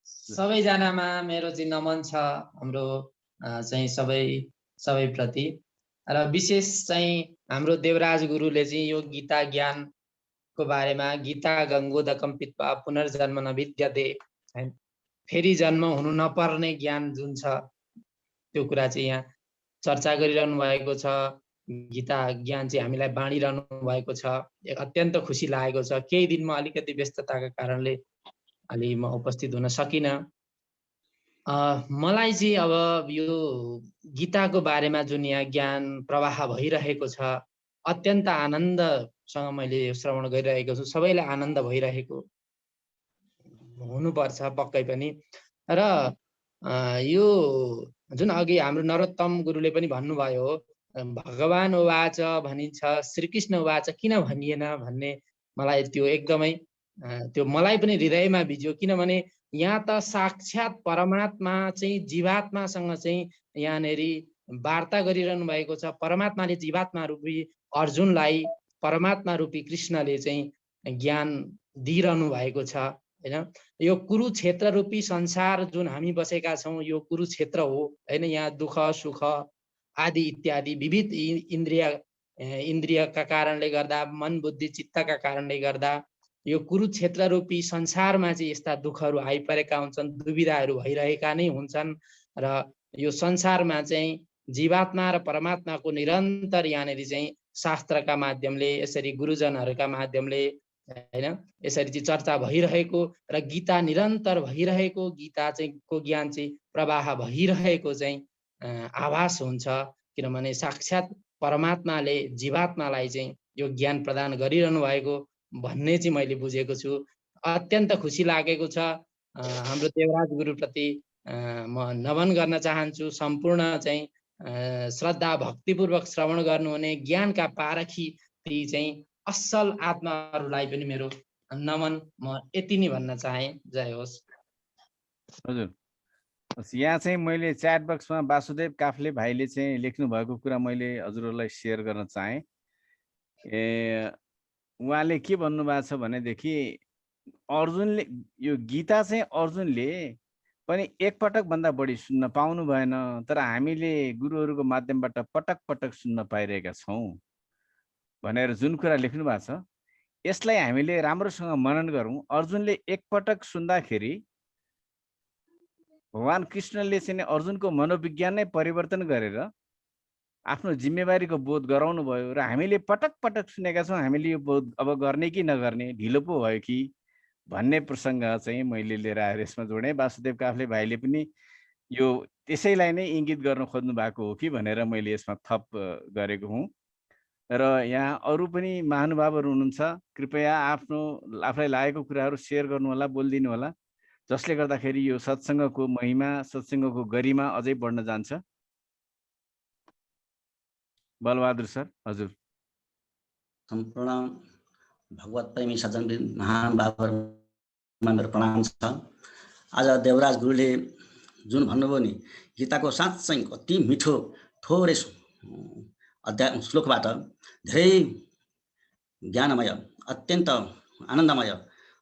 सबैजनामा मेरो चाहिँ नमन छ हाम्रो चाहिँ सबै प्रति। र विशेष चाहिँ हाम्रो देवराज गुरुले चाहिँ यो गीता ज्ञानको बारेमा गीता गङ्गोदकं पित्वा पुनर्जन्म न विद्यते, फेरि जन्म हुनु नपर्ने ज्ञान जुन छ त्यो कुरा चाहिँ यहाँ चर्चा गरिरहनु भएको छ। गीता ज्ञान चाहिँ हामीलाई बाँडिरहनु भएको छ। अत्यन्त खुसी लागेको छ। केही दिनमा अलिकति व्यस्तताका कारणले अलि म उपस्थित हुन सकिनँ। मलाई चाहिँ अब यो गीताको बारेमा जुन यहाँ ज्ञान प्रवाह भइरहेको छ अत्यन्त आनन्दसँग मैले श्रवण गरिरहेको छु। सबैलाई आनन्द भइरहेको हुनुपर्छ पक्कै पनि। र यो जुन अघि हाम्रो नरोत्तम गुरुले पनि भन्नुभयो भगवान उवाच भनिन्छ, श्रीकृष्ण उवाच किन भनिएन भन्ने मलाई त्यो एकदमै त्यो मलाई पनि हृदयमा भिज्यो। किनभने यहाँ त साक्षात् परमात्मा चाहिँ जीवात्मासँग चाहिँ यहाँनिर वार्ता गरिरहनु भएको छ। परमात्माले जीवात्मा रूपी अर्जुनलाई परमात्मा रूपी कृष्णले चाहिँ ज्ञान दिइरहनु भएको छ हैन। यो कुरुक्षेत्र रूपी संसार जुन हामी बसेका छौँ यो कुरुक्षेत्र हो हैन। यहाँ दुःख सुख आदि इत्यादि विविध इन्द्रियका कारणले गर्दा, मन बुद्धि चित्तका कारणले गर्दा यो कुरुक्षेत्र रूपी संसारमा चाहिँ यस्ता दुःखहरू आइपरेका हुन्छन्, दुविधाहरू भइरहेका नै हुन्छन् र यो संसारमा चाहिँ जीवात्मा र परमात्माको निरन्तर यहाँनिर चाहिँ शास्त्रका माध्यमले, यसरी गुरुजनहरूका माध्यमले हैन यसरी चाहिँ चर्चा भइरहेको र गीता निरन्तर भइरहेको, गीता चाहिँ को ज्ञान चाहिँ प्रवाह भइरहेको चाहिँ आभास हुन्छ। किनभने साक्षात् परमात्माले जीवात्मालाई चाहिँ यो ज्ञान प्रदान गरिरहनु भएको भन्ने चाहिँ मैले बुझेको छु। अत्यन्त खुसी लागेको छ। हाम्रो देवराज गुरुप्रति म नमन गर्न चाहन्छु। सम्पूर्ण चाहिँ श्रद्धा भक्तिपूर्वक श्रवण गर्नुहुने ज्ञानका पारखी ती चाहिँ असल आत्माहरूलाई पनि मेरो नमन, म यति नै भन्न चाहे। जय होस्। हजुर, यहाँ चाहिँ मैले च्याट बक्समा वासुदेव काफ्ले भाइले चाहिँ लेख्नु भएको कुरा मैले हजुरहरूलाई सेयर गर्न चाहे। उहाँले के भन्नुभएको छ भनेदेखि अर्जुनले यो गीता चाहिँ अर्जुनले पनि एकपटक भन्दा बढी सुन्न पाउनु भएन, तर हामीले गुरुहरूको माध्यमबाट पटक पटक सुन्न पाइरहेका छौँ भनेर जुन कुरा लेख्नु भएको छ, यसलाई हामीले राम्रोसँग मनन गरौँ। अर्जुनले एकपटक सुन्दाखेरि भगवान कृष्णले चाहिँ अर्जुनको मनोविज्ञान नै परिवर्तन गरेर आफ्नो जिम्मेवारीको बोध गराउनु भयो र हामीले पटक पटक सुनेका छौँ। हामीले यो बोध अब गर्ने कि नगर्ने, ढिलो पो भयो कि भन्ने प्रसङ्ग चाहिँ मैले लिएर आएर यसमा जोडेँ। वासुदेव काफ्ले भाइले पनि यो त्यसैलाई नै इङ्गित गर्न खोज्नु भएको हो कि भनेर मैले यसमा थप गरेको हुँ। र यहाँ अरू पनि महानुभावहरू हुनुहुन्छ, कृपया आफूलाई लागेको कुराहरू सेयर गर्नु होला, बोलिदिनु होला, जसले गर्दाखेरि यो सत्सङ्गको महिमा, सत्सङ्गको गरिमा अझै बढ्न जान्छ। बलबहादुर सर, हजुर। सम्पूर्ण भगवत प्रेमी सज्जन महानुभावहरूमा मेरो प्रणाम छ। आज देवराज गुरुले जुन भन्नुभयो नि, गीताको साँच्चै कति मिठो थोरै अध्याय श्लोकबाट धेरै ज्ञानमय, अत्यन्त आनन्दमय,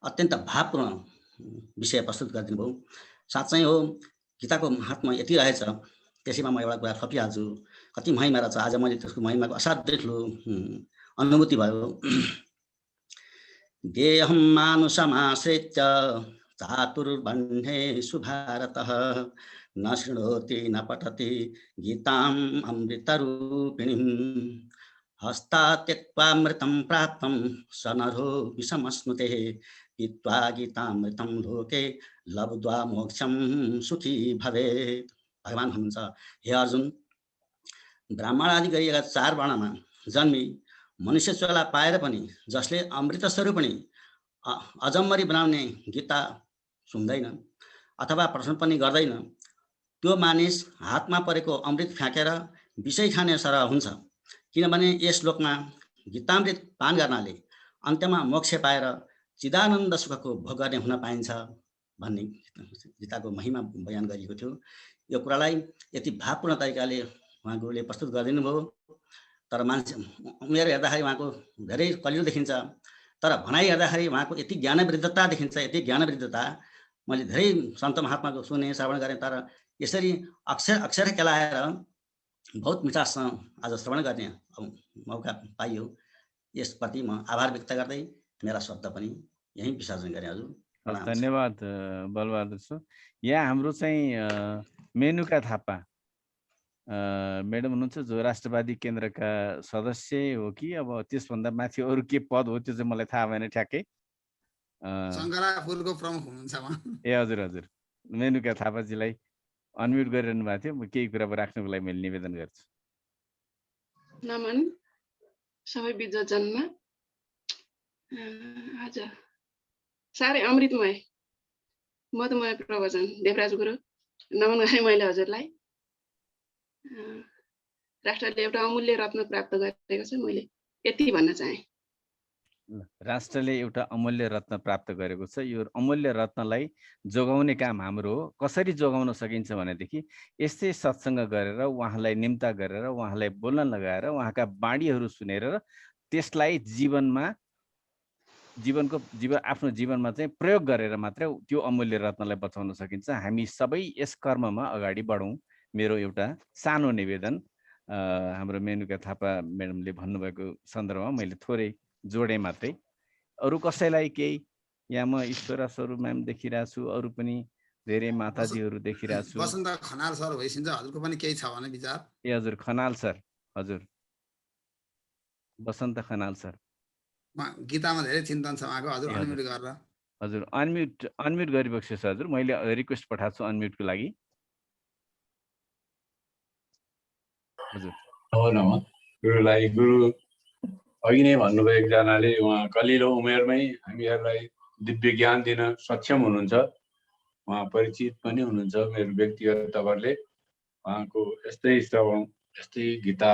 अत्यन्त भावपूर्ण विषय प्रस्तुत गरिदिनु भयो। साँच्चै हो, गीताको महात्मा यति रहेछ। त्यसैमा म एउटा कुरा थपिहाल्छु। कति महिमा रहेछ। आज मैले त्यसको महिमाको असाध्यै ठुलो अनुभूति भयो। देहं मानुषमाश्रित्य चातुर्वर्ण्येषु भारतः न शृणोति न पठति गीताम् अमृतरूपिणीम् हस्तात् त्यक्त्वामृतं प्राप्तं स नरो विषमश्नुते पीत्वा गीतामृतं लोके लब्ध्वा मोक्षं सुखी भवेत्। भगवान हुनुहुन्छ, हे अर्जुन, ब्राह्मण आदि गरिएका 4 वर्णमा जन्मी मनुष्य चोला पाएर पनि जसले अमृत स्वरूपिणी अजम्मरी बनाउने गीता सुन्दैन अथवा प्रश्न पनि गर्दैन, त्यो मानिस हातमा परेको अमृत फ्याँकेर विषय खाने सरह हुन्छ। किनभने यस लोकमा गीतामृत पान गर्नाले अन्त्यमा मोक्ष पाएर चिदानन्द सुखको भोग गर्ने हुन पाइन्छ भन्ने गीताको महिमा बयान गरिएको थियो। यो कुरालाई यति भावपूर्ण तरिकाले उहाँ गुरुले प्रस्तुत गरिदिनु भयो। तर मान्छे उमेर हेर्दाखेरि उहाँको धेरै कलिलो देखिन्छ, तर भनाइ हेर्दाखेरि उहाँको यति ज्ञानवृद्धता देखिन्छ, यति ज्ञानवृद्धता। मैले धेरै सन्त महात्माको सुने, श्रवण गरेँ, तर यसरी अक्षर केलाएर बहुत मिठाससँग आज श्रवण गर्ने मौका पाइयो। यसप्रति म आभार व्यक्त गर्दै मेरा शब्द पनि यहीँ विसर्जन गरेँ। हजुर, धन्यवाद बलबहादुर सर। यहाँ हाम्रो चाहिँ मेनुका थापा म्याडम हुनुहुन्छ, जो राष्ट्रवादी केन्द्रका सदस्य हो कि अब त्यसभन्दा माथि अरू के पद हो त्यो चाहिँ मलाई थाहा भएन ठ्याक्कै। शङ्करापुरको प्रमुख हुनुहुन्छ उहाँ। ए हजुर हजुर, मेनुका थापाजीलाई अनम्युट गरिरहनु भएको थियो। केही कुरा राख्नुको लागि मैले निवेदन गर्छु। नमन सबै विद्वजनमा। आज साह्रै अमृतमय मधुमय प्रवचन देवराज गुरु, नमन गरेँ मैले हजुरलाई। राष्ट्रले एउटा अमूल्य रत्न प्राप्त गरेको छ, मैले यति भन्न चाहे। राष्ट्रले एउटा अमूल्य रत्न प्राप्त गरेको छ। यो अमूल्य रत्नलाई जोगाउने काम हाम्रो हो। कसरी जोगाउन सकिन्छ भनेदेखि यस्तै सत्सङ्ग गरेर, उहाँलाई निम्ता गरेर, उहाँलाई बोल्न लगाएर, उहाँका बाणीहरू सुनेर त्यसलाई आफ्नो जीवनमा चाहिँ प्रयोग गरेर मात्रै त्यो अमूल्य रत्नलाई बचाउन सकिन्छ। हामी सबै यस कर्ममा अगाडि बढौँ, मेरो एउटा सानो निवेदन। हाम्रो मेनुका थापा म्याडमले भन्नुभएको सन्दर्भमा मैले थोरै जोडेँ मात्रै। अरू कसैलाई केही यहाँ म ईश्वरा स्वरूप म्याम देखिरहेको छु, अरू पनि धेरै माताजीहरू देखिरहेको छु। वसन्त खनाल सर भइसिन्छ, हजुरको पनि केही छ भने विचार? ए हजुर, खनाल सर, हजुर वसन्त खनाल सर। गीतामा धेरै चिन्तन छ उहाँको, हजुर ए हजुर। अनम्युट गरेर। हजुर अनम्युट गरिबक्छु छ हजुर, मैले रिक्वेस्ट पठाएको छु अनम्युटको लागि। हजुर नमो गुरुलाई, गुरु अघि नै भन्नुभयो एकजनाले, उहाँ कलिलो उमेरमै हामीहरूलाई दिव्य ज्ञान दिन सक्षम हुनुहुन्छ। उहाँ परिचित पनि हुनुहुन्छ मेरो व्यक्तिगत तवरले। उहाँको यस्तै श्रवण, यस्तै गीता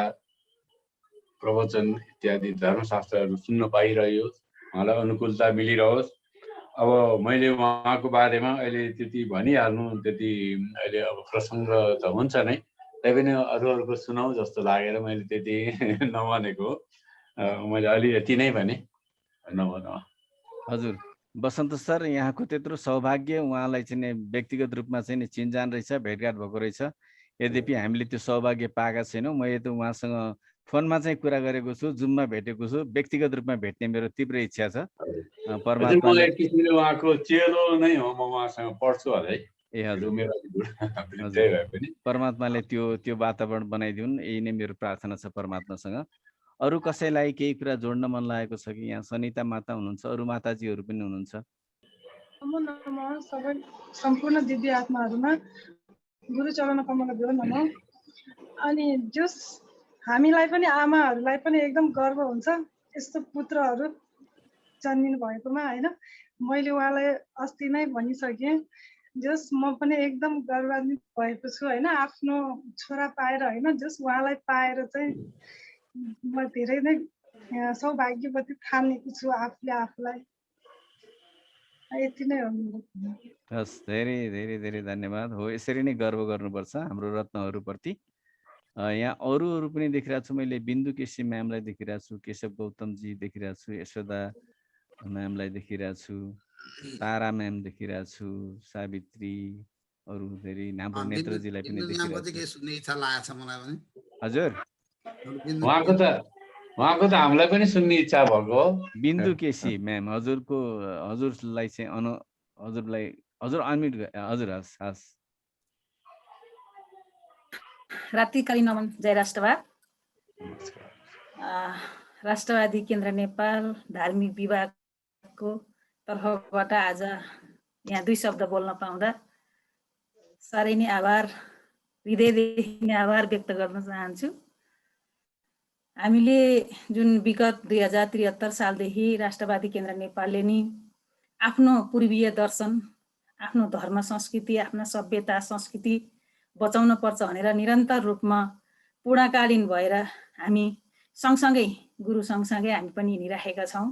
प्रवचन इत्यादि धर्मशास्त्रहरू सुन्न पाइरह्यो, उहाँलाई अनुकूलता मिलिरहोस्। अब मैले उहाँको बारेमा अहिले त्यति भनिहाल्नु त्यति अहिले अब प्रसङ्ग त हुन्छ नै, तैपनि अरूहरूको सुनाउ जस्तो लागेर मैले त्यति नभनेको। मैले अलि यति नै भने नभनौँ। हजुर वसन्त सर, यहाँको त्यत्रो सौभाग्य, उहाँलाई चाहिँ व्यक्तिगत रूपमा चाहिँ चिनजान रहेछ, भेटघाट भएको रहेछ। यद्यपि हामीले त्यो सौभाग्य पाएका छैनौँ। मैले त उहाँसँग फोनमा चाहिँ कुरा गरेको छु, जुममा भेटेको छु, व्यक्तिगत रूपमा भेट्ने मेरो तीव्र इच्छा छ। परमात्माले एक किसिमले उहाँको चेलो नै हो, म उहाँसँग पढ्छु होला है। ए हजुर, मेरो परमात्माले त्यो वातावरण बनाइदिउन्, यही नै मेरो प्रार्थना छ परमात्मासँग। अरू कसैलाई केही कुरा जोड्न मन लागेको छ कि? यहाँ सनिता माता हुनुहुन्छ, अरू माताजीहरू पनि हुनुहुन्छ। नमो नमः सबै सम्पूर्ण दिव्य आत्माहरूमा गुरु चरण कमल देव नमः। अनि जस हामीलाई पनि आमाहरूलाई पनि एकदम गर्व हुन्छ यस्तो पुत्रहरू जन्मिनु भएकोमा होइन। मैले उहाँलाई अस्ति नै भनिसकेँ, जस म पनि एकदम गर्वान्वित भएको छु होइन, आफ्नो छोरा पाएर होइन। जस उहाँलाई पाएर चाहिँ म धेरै नै सौभाग्यवती ठानेको छु आफूले आफूलाई। यति नै हो। हस्, धेरै धेरै धेरै धन्यवाद। हो, यसरी नै गर्व गर्नुपर्छ हाम्रो रत्नहरूप्रति। यहाँ अरूहरू पनि देखिरहेको छु मैले, बिन्दु केसी म्यामलाई देखिरहेको छु, केशव गौतमजी देखिरहेको छु, यशोदा म्यामलाई देखिरहेको छु, तारा म्याम देखिरहेको छु, सावित्री, अरू धेरै हाम्रो नेत्रजीलाई पनि देखिरहेको छु। सुन्ने इच्छा लागेको छ मलाई पनि। हजुर उहाँको त हामीलाई पनि सुन्ने इच्छा भएको। बिन्दु केसी म्याम, हजुरलाई चाहिँ हजुर अनम्युट, हजुर हस् हस्। रात्रिकालीन नमन, जय राष्ट्रवाद। राष्ट्रवादी केन्द्र नेपाल धार्मिक विभागको तर्फबाट आज यहाँ 2 शब्द बोल्न पाउँदा साह्रै नै आभार, हृदयदेखि नै आभार व्यक्त गर्न चाहन्छु। हामीले जुन विगत 2073 सालदेखि राष्ट्रवादी केन्द्र नेपालले नि आफ्नो पूर्वीय दर्शन, आफ्नो धर्म संस्कृति, आफ्ना सभ्यता संस्कृति बचाउन पर्छ भनेर निरन्तर रूपमा पूर्णकालीन भएर हामी सँगसँगै गुरु सँगसँगै हामी पनि हिँडिराखेका छौँ।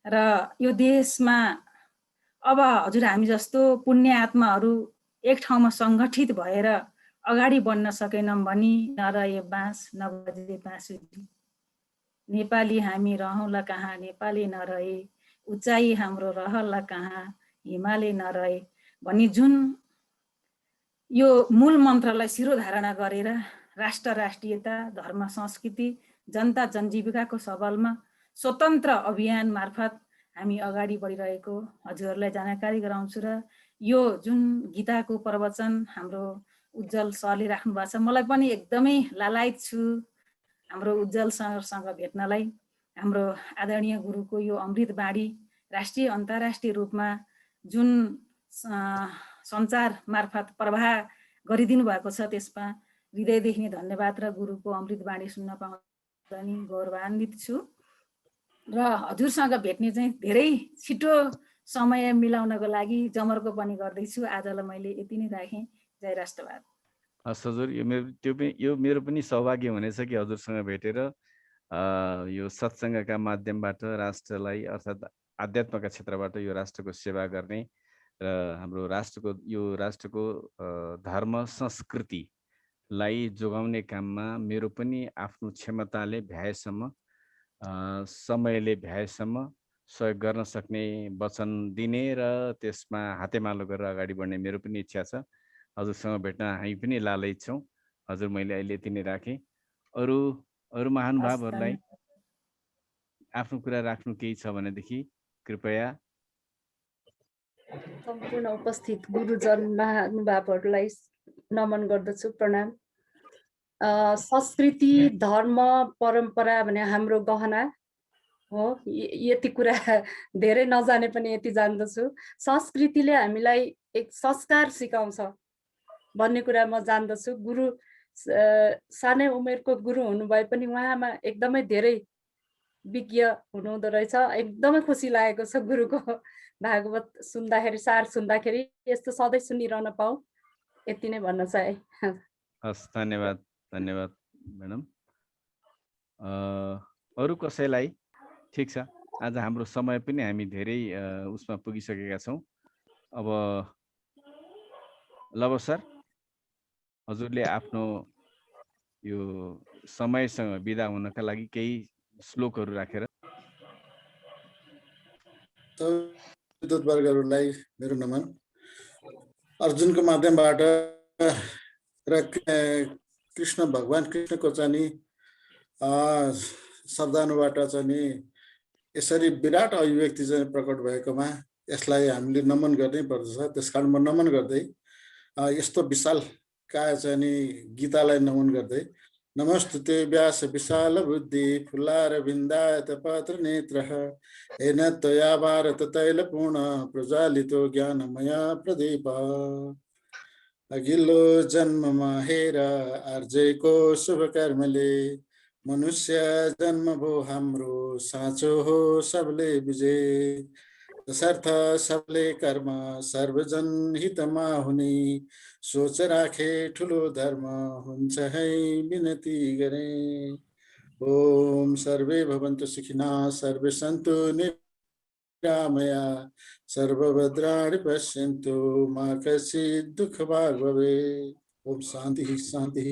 र यो देशमा अब हजुर हामी जस्तो पुण्य आत्माहरू एक ठाउँमा सङ्गठित भएर अगाडि बढ्न सकेनौँ भनी नरहे बाँस नबजे बाँसुरी, नेपाली हामी रहौँला कहाँ नेपाली नरहे, उचाइ हाम्रो रहला कहाँ हिमालय नरहे भनी जुन यो मूल मन्त्रलाई शिरोधारणा गरेर राष्ट्र राष्ट्रियता, धर्म संस्कृति, जनता जनजीविकाको सवालमा स्वतन्त्र अभियान मार्फत हामी अगाडि बढिरहेको हजुरहरूलाई जानकारी गराउँछु। र यो जुन गीताको प्रवचन हाम्रो उज्जवल सरले राख्नु भएको छ, मलाई पनि एकदमै लालायत छु हाम्रो उज्जवल सरसँग भेट्नलाई। हाम्रो आदरणीय गुरुको यो अमृत बाणी राष्ट्रिय अन्तर्राष्ट्रिय रूपमा जुन सञ्चार मार्फत प्रवाह गरिदिनु भएको छ, त्यसमा हृदयदेखि नै धन्यवाद। र गुरुको अमृत बाणी सुन्न पाउँदा नि गौरवान्वित छु। र हजुरसँग भेट्ने चाहिँ धेरै छिटो समय मिलाउनको लागि जमर्को पनि गर्दैछु। आजलाई मैले यति नै राखेँ। जय राष्ट्रवाद। हस् हजुर, यो मेरो पनि सौभाग्य हुनेछ कि हजुरसँग भेटेर यो सत्सङ्गका माध्यमबाट राष्ट्रलाई अर्थात् आध्यात्मका क्षेत्रबाट यो राष्ट्रको सेवा गर्ने र हाम्रो राष्ट्रको धर्म संस्कृतिलाई जोगाउने काममा मेरो पनि आफ्नो क्षमताले भ्याएसम्म, समयले भ्याएसम्म सहयोग गर्न सक्ने वचन दिने र त्यसमा हातेमालो गरेर अगाडि बढ्ने मेरो पनि इच्छा छ। हजुरसँग भेट्न हामी पनि लालयित छौँ। हजुर, मैले अहिले यति नै राखेँ। अरू महानुभावहरूलाई आफ्नो कुरा राख्नु केही छ भनेदेखि कृपया। सम्पूर्ण उपस्थित गुरुजन महानुभावहरूलाई नमन गर्दछु, प्रणाम। संस्कृति, धर्म, परम्परा भने हाम्रो गहना हो। यति कुरा धेरै नजाने पनि यति जान्दछु। संस्कृतिले हामीलाई एक संस्कार सिकाउँछ भन्ने कुरा म जान्दछु। गुरु सानै उमेरको गुरु हुनुभए पनि उहाँमा एकदमै धेरै विज्ञ हुनुहुँदो रहेछ। एकदमै खुसी लागेको छ गुरुको भागवत सुन्दाखेरि, सार सुन्दाखेरि। यस्तो सधैँ सुनिरहन पाऊ, यति नै भन्न चाहे। हस्, धन्यवाद धन्यवाद म्याडम। अरू कसैलाई? ठिक छ, आज हाम्रो समय पनि हामी धेरै उसमा पुगिसकेका छौँ। अब लव सर, हजुरले आफ्नो यो समयसँग बिदा हुनका लागि केही श्लोकहरू राखेर। विद्वद्वर्गहरूलाई मेरो नमन। अर्जुनको माध्यमबाट र कृष्ण भगवान कृष्णको चाहिँ नि शब्दानुबाट चाहिँ नि यसरी विराट अभिव्यक्ति चाहिँ प्रकट भएकोमा यसलाई हामीले नमन गर्नै पर्दछ। त्यसकारण म नमन गर्दै यस्तो विशाल काय चाहिँ नि गीतालाई नमन गर्दै, नमस्तुते व्यास विशाल बुद्धि फुल्लार बिन्दायत पत्र नेत्रः येन त्वया भारत तैलपूर्ण प्रज्वालितो ज्ञानमय प्रदीप। अघिल्लो जन्ममा हेर आर्जेको शुभ कर्मले मनुष्य जन्म भो हाम्रो साँचो हो सबले बुझे। तसर्थ सबले कर्म सर्वजन हितमा हुने सोच राखे ठुलो धर्म हुन्छ है विनती गरे। ओम सर्वे भवन्तु सुखिनः सर्वे सन्तु निरामया सर्वभद्राणि पश्यन्तु मा कश्चित् दुःखभाग् भवेत्। ओम शान्ति शान्ति।